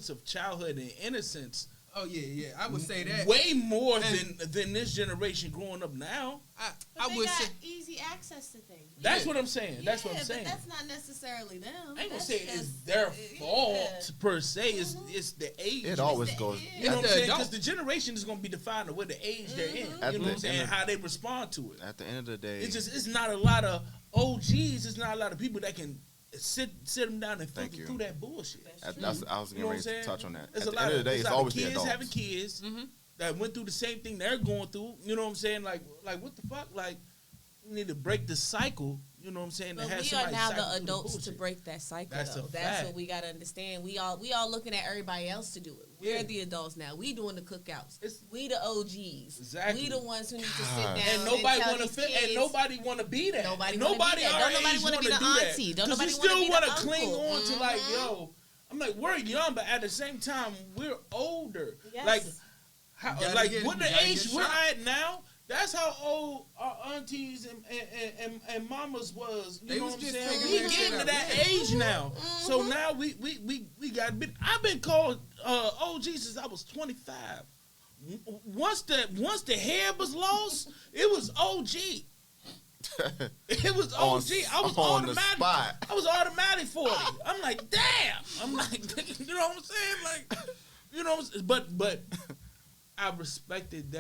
[SPEAKER 2] of childhood and innocence.
[SPEAKER 3] Oh yeah. I would say that.
[SPEAKER 2] Way more
[SPEAKER 3] And-
[SPEAKER 2] than this generation growing up now.
[SPEAKER 3] I
[SPEAKER 6] But they
[SPEAKER 3] would
[SPEAKER 6] got
[SPEAKER 3] say.
[SPEAKER 6] easy access to things.
[SPEAKER 2] That's what I'm saying. That's what I'm
[SPEAKER 6] but
[SPEAKER 2] saying.
[SPEAKER 6] that's not necessarily them.
[SPEAKER 2] I ain't gonna
[SPEAKER 6] That's
[SPEAKER 2] say it's
[SPEAKER 6] just-
[SPEAKER 2] their
[SPEAKER 6] yeah.
[SPEAKER 2] fault per se. It's the age.
[SPEAKER 1] It always
[SPEAKER 6] the
[SPEAKER 1] goes.
[SPEAKER 6] age.
[SPEAKER 2] You know
[SPEAKER 3] At
[SPEAKER 2] what I'm
[SPEAKER 3] the
[SPEAKER 2] saying?
[SPEAKER 3] adult-
[SPEAKER 2] Because the generation is going to be defined with the age they're in.
[SPEAKER 1] At
[SPEAKER 2] You know
[SPEAKER 1] the
[SPEAKER 2] what I'm saying?
[SPEAKER 1] end of-
[SPEAKER 2] How they respond to it.
[SPEAKER 1] At the end of the day,
[SPEAKER 2] It's not a lot of OGs. It's not a lot of people that can sit them down and
[SPEAKER 1] Thank
[SPEAKER 2] filter
[SPEAKER 1] you.
[SPEAKER 2] through that bullshit.
[SPEAKER 1] I was
[SPEAKER 2] You
[SPEAKER 1] getting
[SPEAKER 2] know what
[SPEAKER 1] ready
[SPEAKER 2] I'm
[SPEAKER 1] to
[SPEAKER 2] saying?
[SPEAKER 1] touch on that.
[SPEAKER 2] There's
[SPEAKER 1] At
[SPEAKER 2] a
[SPEAKER 1] the end
[SPEAKER 2] lot
[SPEAKER 1] of the day,
[SPEAKER 2] there's
[SPEAKER 1] it's
[SPEAKER 2] a lot
[SPEAKER 1] always
[SPEAKER 2] of
[SPEAKER 1] the
[SPEAKER 2] kids
[SPEAKER 1] adults.
[SPEAKER 2] having kids that went through the same thing they're going through. You know what I'm saying? Like what the fuck? Like we need to break the cycle. You know what I'm saying?
[SPEAKER 4] But
[SPEAKER 2] to have
[SPEAKER 4] we are
[SPEAKER 2] somebody
[SPEAKER 4] now
[SPEAKER 2] cycle
[SPEAKER 4] the
[SPEAKER 2] through
[SPEAKER 4] adults to
[SPEAKER 2] bullshit.
[SPEAKER 4] break that cycle.
[SPEAKER 2] That's a
[SPEAKER 4] That's
[SPEAKER 2] fact.
[SPEAKER 4] what we gotta understand. We all looking at everybody else to do it. We're
[SPEAKER 3] Yeah.
[SPEAKER 4] the adults now. We doing the cookouts.
[SPEAKER 2] It's-
[SPEAKER 4] We the OGs.
[SPEAKER 2] Exactly.
[SPEAKER 4] We the ones who need to sit
[SPEAKER 1] God.
[SPEAKER 4] down
[SPEAKER 2] And nobody
[SPEAKER 4] tell
[SPEAKER 2] want to
[SPEAKER 4] these
[SPEAKER 2] fit. And
[SPEAKER 4] kids-
[SPEAKER 2] nobody want to be that.
[SPEAKER 4] Nobody
[SPEAKER 2] And
[SPEAKER 4] wanna be
[SPEAKER 2] nobody
[SPEAKER 4] that.
[SPEAKER 2] our
[SPEAKER 4] Don't nobody
[SPEAKER 2] age
[SPEAKER 4] wanna be
[SPEAKER 2] wanna
[SPEAKER 4] the
[SPEAKER 2] do that.
[SPEAKER 4] auntie. Don't
[SPEAKER 2] 'Cause
[SPEAKER 4] nobody
[SPEAKER 2] we
[SPEAKER 4] wanna
[SPEAKER 2] still
[SPEAKER 4] be the
[SPEAKER 2] wanna cling
[SPEAKER 4] uncle.
[SPEAKER 2] on to like, yo. I'm like, we're young, but at the same time, we're older.
[SPEAKER 4] Yes.
[SPEAKER 2] Like, how,
[SPEAKER 3] You gotta
[SPEAKER 2] like
[SPEAKER 3] get-
[SPEAKER 2] what
[SPEAKER 3] you
[SPEAKER 2] the
[SPEAKER 3] gotta
[SPEAKER 2] age
[SPEAKER 3] get
[SPEAKER 2] we're
[SPEAKER 3] shot.
[SPEAKER 2] at now. That's how old our aunties and mamas was. You
[SPEAKER 3] They
[SPEAKER 2] know
[SPEAKER 3] was
[SPEAKER 2] what I'm
[SPEAKER 3] just
[SPEAKER 2] saying?
[SPEAKER 3] figuring
[SPEAKER 2] We
[SPEAKER 3] that
[SPEAKER 2] getting
[SPEAKER 3] shit
[SPEAKER 2] to
[SPEAKER 3] out.
[SPEAKER 2] that
[SPEAKER 3] Yeah.
[SPEAKER 2] age now. So now we got been. I've been called OG since I was 25. Once the hair was lost, it was OG. It was OG. I was
[SPEAKER 1] on the
[SPEAKER 2] automatic.
[SPEAKER 1] spot.
[SPEAKER 2] I was automatic 40. I'm like, damn. I'm like, you know what I'm saying? Like, you know, but I respected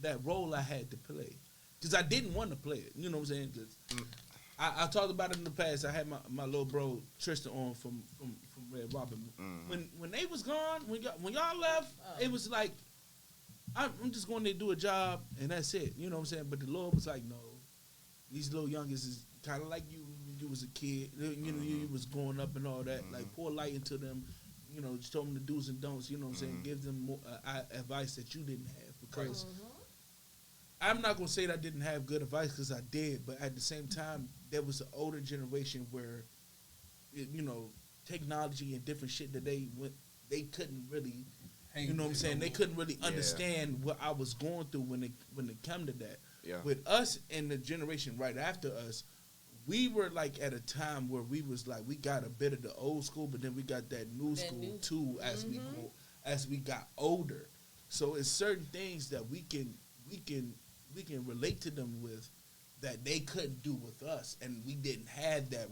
[SPEAKER 2] that role I had to play because I didn't want to play it. You know what I'm saying? 'Cause I talked about it in the past. I had my little bro Tristan on from Red Robin. When they was gone, when y'all left, it was like I'm just going to do a job and that's it. You know what I'm saying? But the Lord was like, no, these little youngins is kind of like you when you was a kid. You know, you was growing up and all that. Like pour light into them. You know, just show them the do's and don'ts. You know what I'm saying? Give them more advice that you didn't have because. I'm not gonna say that I didn't have good advice because I did, but at the same time, there was an older generation where, you know, technology and different shit that they couldn't really, you know what I'm saying? They couldn't really understand what I was going through when it come to that.
[SPEAKER 1] Yeah.
[SPEAKER 2] With us and the generation right after us, we were like at a time where we was like we got a bit of the old school, but then we got that new school too as we got older. So it's certain things that we can relate to them with that they couldn't do with us, and we didn't have that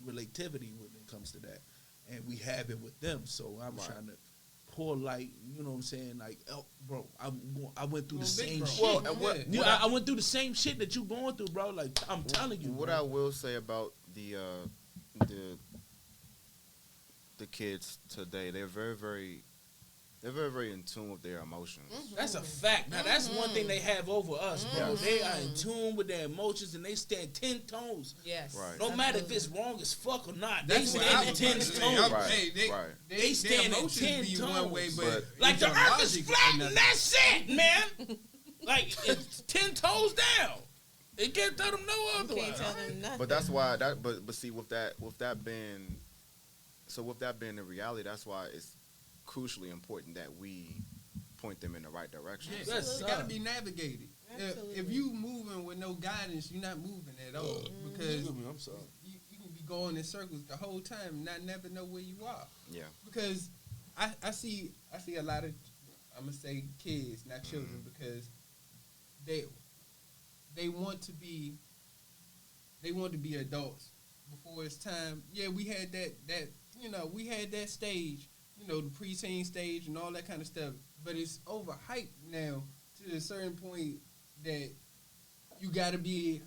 [SPEAKER 2] relativity when it comes to that, and we have it with them. So I'm trying to pour light. You know what I'm saying? Like, oh, bro, I went through the same
[SPEAKER 3] bro.
[SPEAKER 2] shit.
[SPEAKER 1] Well, and what-
[SPEAKER 2] I went through the same shit that you going through, bro. Like I'm telling you.
[SPEAKER 1] What
[SPEAKER 2] bro.
[SPEAKER 1] I will say about the kids today, they're very, very They're very, very in tune with their emotions.
[SPEAKER 2] That's a fact. Now, that's one thing they have over us, bro. They are in tune with their emotions, and they stand 10 toes.
[SPEAKER 6] Yes.
[SPEAKER 1] Right.
[SPEAKER 2] No matter if it's wrong as fuck or not,
[SPEAKER 3] That's
[SPEAKER 2] they
[SPEAKER 3] what I
[SPEAKER 2] stand
[SPEAKER 3] was
[SPEAKER 2] 10
[SPEAKER 3] about to say.
[SPEAKER 2] toes.
[SPEAKER 1] Right.
[SPEAKER 3] Hey,
[SPEAKER 1] Right.
[SPEAKER 2] They stand
[SPEAKER 3] their
[SPEAKER 2] in 10
[SPEAKER 3] emotions be one way,
[SPEAKER 2] tones.
[SPEAKER 3] but
[SPEAKER 2] Like the
[SPEAKER 3] their
[SPEAKER 2] earth is
[SPEAKER 3] logic
[SPEAKER 2] flat,
[SPEAKER 3] another.
[SPEAKER 2] and that's it, man. Like, it's 10 toes down. They can't tell them no
[SPEAKER 6] You
[SPEAKER 2] otherwise.
[SPEAKER 6] can't tell them nothing.
[SPEAKER 1] But that's why but see with that being the reality, that's why it's crucially important that we point them in the right direction.
[SPEAKER 3] Yeah,
[SPEAKER 2] Yes,
[SPEAKER 3] it gotta
[SPEAKER 2] sir.
[SPEAKER 3] be navigated.
[SPEAKER 6] Absolutely.
[SPEAKER 3] If you moving with no guidance, you're not moving at all because
[SPEAKER 2] I'm sorry.
[SPEAKER 3] you can be going in circles the whole time and not never know where you are.
[SPEAKER 1] Yeah.
[SPEAKER 3] Because I see a lot of, I'm gonna say kids, not children, because they want to be adults before it's time. Yeah, we had that stage, the preteen stage and all that kind of stuff. But it's overhyped now to a certain point that you got to be,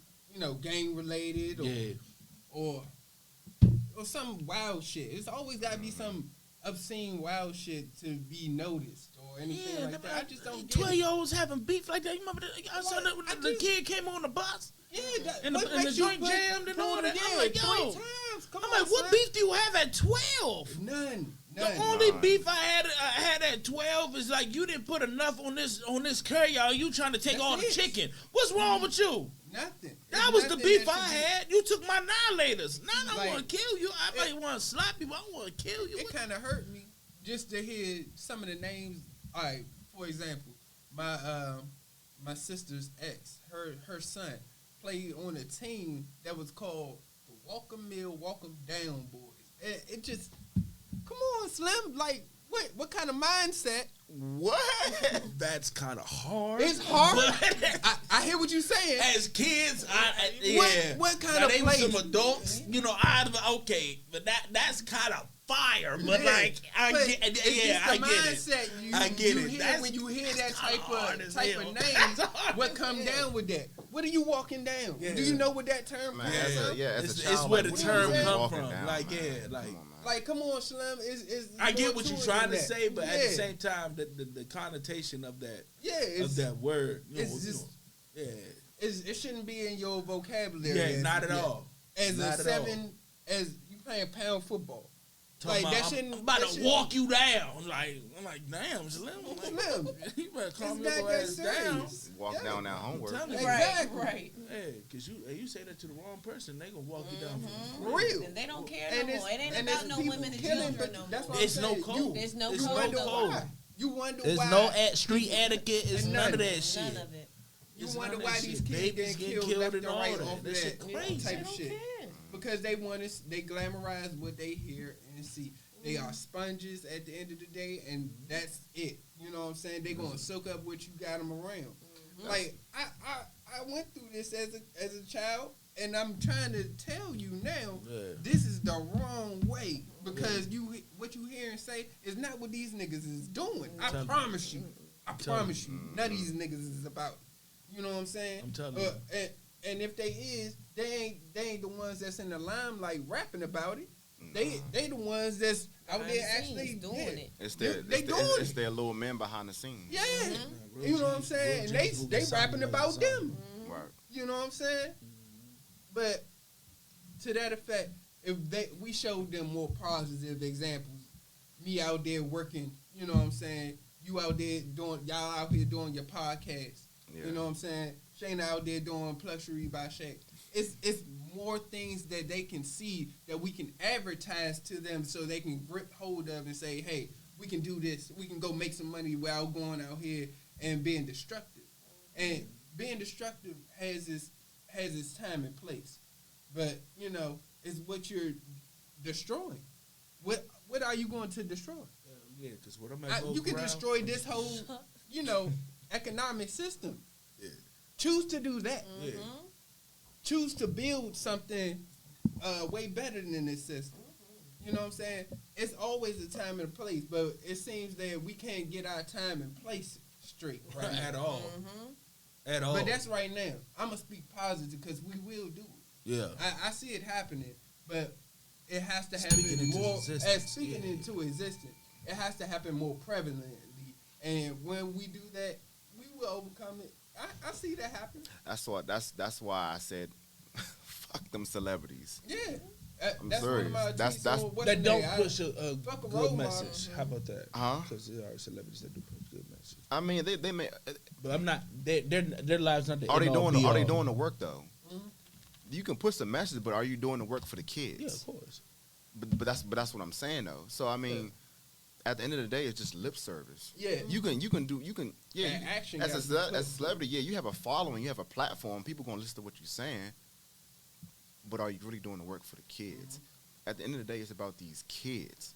[SPEAKER 3] gang related or some wild shit. It's always got to be some obscene wild shit to be noticed or anything like that. I just don't get
[SPEAKER 2] 12-year-olds having beef like that. You remember I saw the kid came on the bus and the joint jammed and all that. I'm like, yo. I'm like, what beef do you have at 12?
[SPEAKER 3] None.
[SPEAKER 2] The only beef I had at 12 is like you didn't put enough on this curry, y'all. You trying to take all the chicken. What's wrong with you?
[SPEAKER 3] Nothing.
[SPEAKER 2] That was the beef I had. You took my annihilators. Now I don't want to kill you. I might want to slap you, but I want to kill you.
[SPEAKER 3] It kind of hurt me just to hear some of the names. All right, for example, my sister's ex, her son, played on a team that was called the Walker Mill, Walker Down Boys. It just, come on, Slim. Like, what kind of mindset?
[SPEAKER 1] What?
[SPEAKER 2] That's kind of hard.
[SPEAKER 3] It's hard. I hear what you're saying.
[SPEAKER 2] As kids,
[SPEAKER 3] What kind
[SPEAKER 2] now,
[SPEAKER 3] of
[SPEAKER 2] they
[SPEAKER 3] play?
[SPEAKER 2] were some adults, okay, but that's kind of fire. But
[SPEAKER 3] Yeah.
[SPEAKER 2] I
[SPEAKER 3] But
[SPEAKER 2] get
[SPEAKER 3] it's
[SPEAKER 2] it.
[SPEAKER 3] just the mindset
[SPEAKER 2] I get
[SPEAKER 3] you
[SPEAKER 2] it.
[SPEAKER 3] hear when you hear that type
[SPEAKER 2] hard
[SPEAKER 3] of
[SPEAKER 2] as hell.
[SPEAKER 3] name.
[SPEAKER 2] That's hard
[SPEAKER 3] What
[SPEAKER 2] as
[SPEAKER 3] come
[SPEAKER 2] hell.
[SPEAKER 3] down with that? What are you walking down?
[SPEAKER 2] Yeah.
[SPEAKER 3] Do you know what that term
[SPEAKER 1] Man,
[SPEAKER 3] is?
[SPEAKER 1] as a child,
[SPEAKER 2] It's where
[SPEAKER 1] like,
[SPEAKER 2] the
[SPEAKER 1] what
[SPEAKER 2] term
[SPEAKER 1] you
[SPEAKER 2] come
[SPEAKER 1] walking
[SPEAKER 2] from.
[SPEAKER 1] down,
[SPEAKER 2] Like,
[SPEAKER 1] man?
[SPEAKER 2] yeah, like-
[SPEAKER 1] Come on, man.
[SPEAKER 3] Like, come on, Slim. Is
[SPEAKER 2] I get
[SPEAKER 3] more
[SPEAKER 2] what
[SPEAKER 3] to
[SPEAKER 2] you're
[SPEAKER 3] it
[SPEAKER 2] trying
[SPEAKER 3] than
[SPEAKER 2] to
[SPEAKER 3] that.
[SPEAKER 2] say, but at
[SPEAKER 3] Yeah.
[SPEAKER 2] the same time, the connotation of that
[SPEAKER 3] it's
[SPEAKER 2] that word,
[SPEAKER 3] it's just- it shouldn't be in your vocabulary.
[SPEAKER 2] yeah, not at all.
[SPEAKER 3] As
[SPEAKER 2] Not
[SPEAKER 3] a
[SPEAKER 2] at all.
[SPEAKER 3] 7, as you playing pound football.
[SPEAKER 2] Talking
[SPEAKER 3] Like,
[SPEAKER 2] about,
[SPEAKER 3] that shouldn't.
[SPEAKER 2] I'm about
[SPEAKER 3] that
[SPEAKER 2] to
[SPEAKER 3] shouldn't-
[SPEAKER 2] walk you down. Like I'm like, damn, Slim. I'm like,
[SPEAKER 3] Slim.
[SPEAKER 2] you better calm
[SPEAKER 3] It's
[SPEAKER 2] your
[SPEAKER 3] not
[SPEAKER 2] little
[SPEAKER 3] that
[SPEAKER 2] ass down.
[SPEAKER 3] serious.
[SPEAKER 1] Walk
[SPEAKER 3] Yeah.
[SPEAKER 1] down that homework.
[SPEAKER 2] Tell me.
[SPEAKER 3] Exactly.
[SPEAKER 6] Right.
[SPEAKER 2] Hey, cause you say that to the wrong person, they gonna walk you down.
[SPEAKER 3] For real.
[SPEAKER 6] And they don't care
[SPEAKER 3] And
[SPEAKER 6] no
[SPEAKER 3] it's-
[SPEAKER 6] more. It ain't
[SPEAKER 3] and
[SPEAKER 6] about
[SPEAKER 3] it's
[SPEAKER 6] no
[SPEAKER 3] people
[SPEAKER 6] women and
[SPEAKER 3] killing,
[SPEAKER 6] children
[SPEAKER 3] but
[SPEAKER 6] no
[SPEAKER 3] that's
[SPEAKER 6] more.
[SPEAKER 3] what
[SPEAKER 2] There's
[SPEAKER 3] I'm
[SPEAKER 2] no
[SPEAKER 3] saying.
[SPEAKER 2] code.
[SPEAKER 6] There's no
[SPEAKER 2] There's
[SPEAKER 3] You
[SPEAKER 6] code.
[SPEAKER 3] wonder
[SPEAKER 2] no
[SPEAKER 3] why.
[SPEAKER 2] code.
[SPEAKER 3] You wonder
[SPEAKER 2] There's
[SPEAKER 3] why.
[SPEAKER 2] no street etiquette. It's
[SPEAKER 3] And
[SPEAKER 2] none of
[SPEAKER 3] none.
[SPEAKER 2] that shit.
[SPEAKER 6] None of it.
[SPEAKER 3] You
[SPEAKER 2] It's
[SPEAKER 3] wonder
[SPEAKER 2] none of
[SPEAKER 3] why
[SPEAKER 2] that
[SPEAKER 3] these
[SPEAKER 2] shit.
[SPEAKER 3] kids
[SPEAKER 2] Babies
[SPEAKER 3] getting
[SPEAKER 2] get
[SPEAKER 3] killed
[SPEAKER 2] killed
[SPEAKER 3] left
[SPEAKER 2] and
[SPEAKER 3] and
[SPEAKER 2] all
[SPEAKER 3] right
[SPEAKER 2] that.
[SPEAKER 3] off
[SPEAKER 2] That shit
[SPEAKER 3] that
[SPEAKER 2] crazy.
[SPEAKER 3] type
[SPEAKER 6] They
[SPEAKER 3] of
[SPEAKER 6] don't
[SPEAKER 3] shit.
[SPEAKER 6] care.
[SPEAKER 3] Because they glamorize what they hear and see. They are sponges at the end of the day, and that's it. You know what I'm saying? They gonna soak up what you got them around. Like I went through this as a child, and I'm trying to tell you now, this is the wrong way because what you hear and say is not what these niggas is doing. I promise you. I promise you. None of these niggas is about. You know what I'm saying?
[SPEAKER 2] I'm telling you.
[SPEAKER 3] And if they is, they ain't the ones that's in the limelight rapping about it. They the ones that's out
[SPEAKER 6] Behind
[SPEAKER 3] there
[SPEAKER 6] the
[SPEAKER 3] actually
[SPEAKER 6] scenes doing it.
[SPEAKER 1] It's their
[SPEAKER 3] They doing it.
[SPEAKER 1] it's their little men behind the scenes.
[SPEAKER 3] Yeah,
[SPEAKER 6] Mm-hmm.
[SPEAKER 3] you know what I'm saying. And they rapping about them.
[SPEAKER 1] Right.
[SPEAKER 3] You know what I'm saying? But to that effect, if we showed them more positive examples, me out there working, you know what I'm saying. You out there y'all out here doing your podcast.
[SPEAKER 1] Yeah.
[SPEAKER 3] You know what I'm saying. Shana out there doing Pluxury by Shay. It's more things that they can see that we can advertise to them so they can grip hold of and say, hey, we can do this. We can go make some money without going out here and being destructive. And being destructive has its time and place. But, it's what you're destroying. What are you going to destroy?
[SPEAKER 2] Yeah, because what I'm at
[SPEAKER 3] You can destroy this whole, economic system.
[SPEAKER 2] Yeah.
[SPEAKER 3] Choose to do that.
[SPEAKER 2] Yeah.
[SPEAKER 3] Choose to build something way better than this system. You know what I'm saying? It's always a time and a place, but it seems that we can't get our time and place straight right now.
[SPEAKER 2] At all.
[SPEAKER 6] Mm-hmm.
[SPEAKER 2] At all.
[SPEAKER 3] But that's right now. I'm going to speak positive because we will do it.
[SPEAKER 2] yeah.
[SPEAKER 3] I see it happening, but it has to
[SPEAKER 2] Speaking
[SPEAKER 3] happen
[SPEAKER 2] into
[SPEAKER 3] more.
[SPEAKER 2] existence,
[SPEAKER 3] Speaking
[SPEAKER 2] yeah.
[SPEAKER 3] into existence, it has to happen more prevalently. And when we do that, we will overcome it. I see that happen.
[SPEAKER 1] That's why I said, fuck them celebrities.
[SPEAKER 3] Yeah.
[SPEAKER 1] I'm
[SPEAKER 3] That's
[SPEAKER 1] serious.
[SPEAKER 3] one of my
[SPEAKER 1] That's-
[SPEAKER 3] tweets on what's
[SPEAKER 2] That
[SPEAKER 3] the
[SPEAKER 2] don't
[SPEAKER 3] name?
[SPEAKER 2] push a
[SPEAKER 3] fuck a
[SPEAKER 2] good
[SPEAKER 3] role
[SPEAKER 2] message.
[SPEAKER 3] model.
[SPEAKER 2] How about that?
[SPEAKER 1] Huh?
[SPEAKER 2] Because there are celebrities that do push good message.
[SPEAKER 1] I mean, they may.
[SPEAKER 2] But I'm not. Their lives not the
[SPEAKER 1] Are they
[SPEAKER 2] end all,
[SPEAKER 1] doing?
[SPEAKER 2] be
[SPEAKER 1] Are they
[SPEAKER 2] all.
[SPEAKER 1] doing the work though?
[SPEAKER 3] Mhm.
[SPEAKER 1] You can push the message, but are you doing the work for the kids?
[SPEAKER 2] Yeah, of course.
[SPEAKER 1] But that's what I'm saying though. So I mean, at the end of the day, it's just lip service.
[SPEAKER 3] Yeah.
[SPEAKER 1] You can yeah.
[SPEAKER 3] That action
[SPEAKER 1] As
[SPEAKER 3] gotta
[SPEAKER 1] a
[SPEAKER 3] be put.
[SPEAKER 1] as a celebrity, yeah, you have a following, you have a platform. People gonna listen to what you're saying. But are you really doing the work for the kids? At the end of the day, it's about these kids.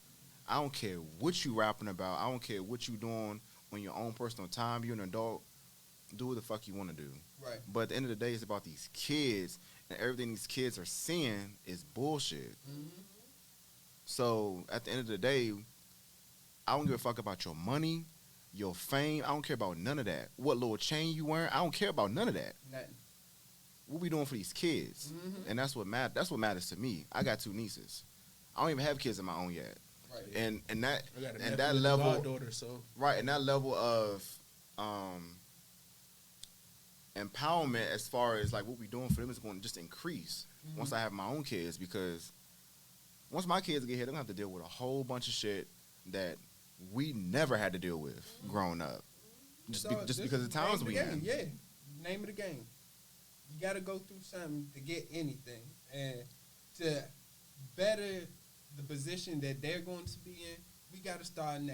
[SPEAKER 1] I don't care what you rapping about. I don't care what you doing on your own personal time. You're an adult. Do what the fuck you want to do.
[SPEAKER 3] Right.
[SPEAKER 1] But at the end of the day, it's about these kids, and everything these kids are seeing is bullshit.
[SPEAKER 3] Mm-hmm.
[SPEAKER 1] So at the end of the day, I don't give a fuck about your money, your fame. I don't care about none of that. What little chain you wearing, I don't care about none of that.
[SPEAKER 3] Nothing.
[SPEAKER 1] What we doing for these kids?
[SPEAKER 3] Mhm.
[SPEAKER 1] And that's what matters to me. I got 2 nieces. I don't even have kids of my own yet.
[SPEAKER 3] Right.
[SPEAKER 1] And that
[SPEAKER 2] I got a
[SPEAKER 1] and
[SPEAKER 2] nephew
[SPEAKER 1] that
[SPEAKER 2] and a
[SPEAKER 1] level,
[SPEAKER 2] goddaughter, so
[SPEAKER 1] right? And that level of empowerment, as far as like what we doing for them, is going to just increase once I have my own kids. Because once my kids get here, they're gonna have to deal with a whole bunch of shit that we never had to deal with growing up. Just because of the times we in.
[SPEAKER 3] Yeah. Name of the game. You got to go through something to get anything, and to better the position that they're going to be in, we got to start now.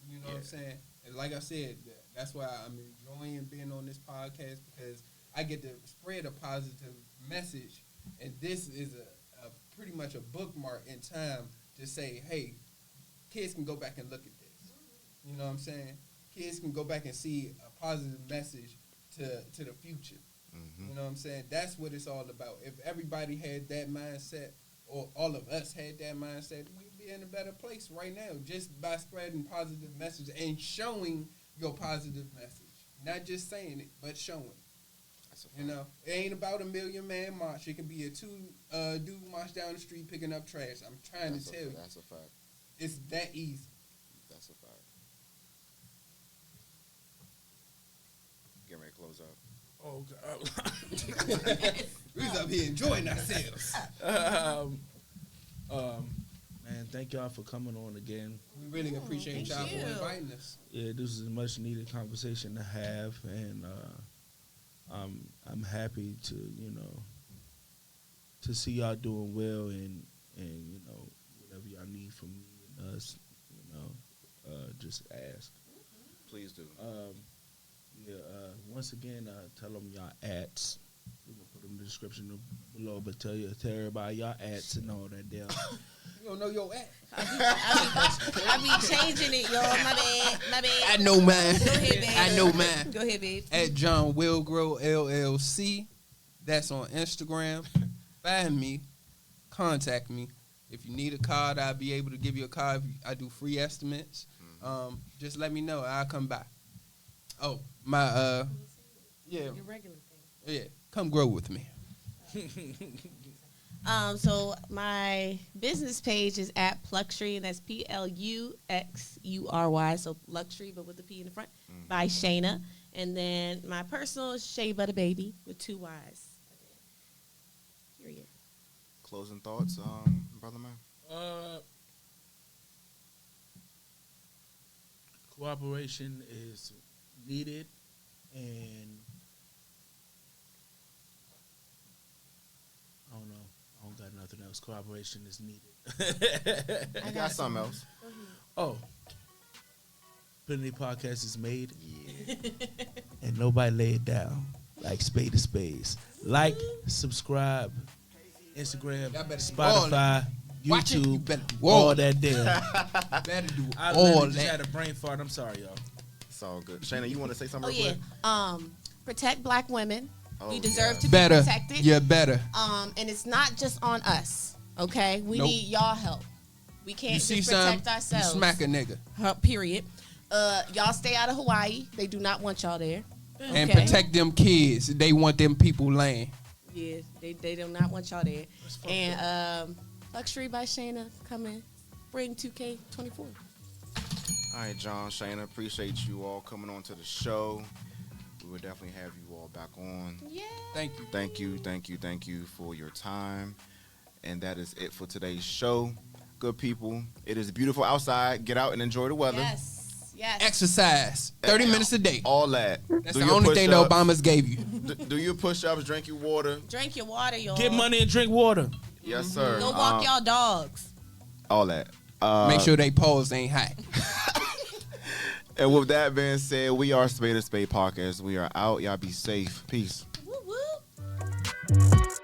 [SPEAKER 3] You know what I'm saying? And like I said, that's why I'm enjoying being on this podcast, because I get to spread a positive message, and this is a pretty much a bookmark in time to say, hey, kids can go back and look at this. You know what I'm saying? Kids can go back and see a positive message to the future.
[SPEAKER 1] Mm-hmm.
[SPEAKER 3] You know what I'm saying? That's what it's all about. If everybody had that mindset, or all of us had that mindset, we'd be in a better place right now, just by spreading positive message and showing your positive message. Not just saying it, but showing. You know, it ain't about a 1,000,000-man march. It can be a 2 dude march down the street picking up trash. I'm trying to tell you.
[SPEAKER 1] That's a fact.
[SPEAKER 3] It's that easy.
[SPEAKER 1] That's a fact. Get ready to close up.
[SPEAKER 2] oh god.
[SPEAKER 3] We was up here enjoying ourselves.
[SPEAKER 2] Man, thank y'all for coming on again.
[SPEAKER 3] We really appreciate y'all
[SPEAKER 6] thank
[SPEAKER 3] for
[SPEAKER 6] you.
[SPEAKER 3] inviting us.
[SPEAKER 2] Yeah, this is a much needed conversation to have, and I'm happy to to see y'all doing well, and whatever y'all need from me and us, just ask.
[SPEAKER 1] Please do.
[SPEAKER 2] Once again, tell them y'all ads. We're gonna put them in the description below, but tell everybody y'all ads and all that there.
[SPEAKER 3] You don't know your act.
[SPEAKER 6] I be changing it, y'all. My bad.
[SPEAKER 3] I know mine.
[SPEAKER 6] Go ahead, babe.
[SPEAKER 3] I know mine.
[SPEAKER 6] Go ahead, babe.
[SPEAKER 3] At John Wilgrow LLC. That's on Instagram. Find me. Contact me. If you need a card, I'll be able to give you a card. I do free estimates. Just let me know. I'll come by. Oh, my
[SPEAKER 4] Your regular thing.
[SPEAKER 3] yeah. Come grow with me.
[SPEAKER 4] So my business page is at Pluxury, and that's Pluxury. So Luxury, but with the P in the front, by Shana. And then my personal is Shea Butter Baby with 2 Y's. Period.
[SPEAKER 1] Closing thoughts, brother man.
[SPEAKER 2] Cooperation is needed, and I don't know. I don't got nothing else. Cooperation is needed.
[SPEAKER 1] I got something else.
[SPEAKER 2] Oh, Plenty Podcast is made,
[SPEAKER 1] Yeah.
[SPEAKER 2] and nobody lay it down like Spade to Spades. Like, subscribe, Instagram,
[SPEAKER 3] Y'all better do
[SPEAKER 2] Spotify,
[SPEAKER 3] Watch it, you
[SPEAKER 2] YouTube,
[SPEAKER 3] better do
[SPEAKER 2] all that there.
[SPEAKER 3] Better do
[SPEAKER 2] I
[SPEAKER 3] all
[SPEAKER 2] literally just
[SPEAKER 3] that.
[SPEAKER 2] had a brain fart. I'm sorry, y'all.
[SPEAKER 1] It's all good. Shana, you want to say
[SPEAKER 4] Oh
[SPEAKER 1] something real
[SPEAKER 4] yeah.
[SPEAKER 1] quick?
[SPEAKER 4] Protect Black women.
[SPEAKER 1] Oh,
[SPEAKER 4] We deserve to
[SPEAKER 3] Better.
[SPEAKER 4] be protected.
[SPEAKER 3] You're better.
[SPEAKER 4] And it's not just on us. Okay, we
[SPEAKER 3] Nope.
[SPEAKER 4] need y'all help. We can't
[SPEAKER 3] You see
[SPEAKER 4] just
[SPEAKER 3] something,
[SPEAKER 4] protect
[SPEAKER 3] you
[SPEAKER 4] ourselves.
[SPEAKER 3] smack a nigga.
[SPEAKER 4] Period. Y'all stay out of Hawaii. They do not want y'all there.
[SPEAKER 3] And
[SPEAKER 4] Okay.
[SPEAKER 3] protect them kids. They want them people laying.
[SPEAKER 4] Yeah, they do not want y'all there. And Luxury by Shana coming spring 2K24.
[SPEAKER 1] All right, John, Shana, appreciate you all coming on to the show. We will definitely have you all back on.
[SPEAKER 6] Yeah.
[SPEAKER 3] Thank you.
[SPEAKER 1] Thank you for your time. And that is it for today's show. Good people, it is beautiful outside. Get out and enjoy the weather.
[SPEAKER 6] Yes.
[SPEAKER 3] Exercise 30 minutes a day.
[SPEAKER 1] All that.
[SPEAKER 3] That's the only thing the Obamas gave you.
[SPEAKER 1] Do your push-ups, drink your water.
[SPEAKER 6] Drink your water, y'all.
[SPEAKER 2] Get money and drink water.
[SPEAKER 1] Yes, sir.
[SPEAKER 6] Go walk y'all dogs.
[SPEAKER 1] All that.
[SPEAKER 3] Make sure they paws ain't hot.
[SPEAKER 1] And with that being said, we are Spade Podcast. We are out. Y'all be safe. Peace.
[SPEAKER 6] Woo woo.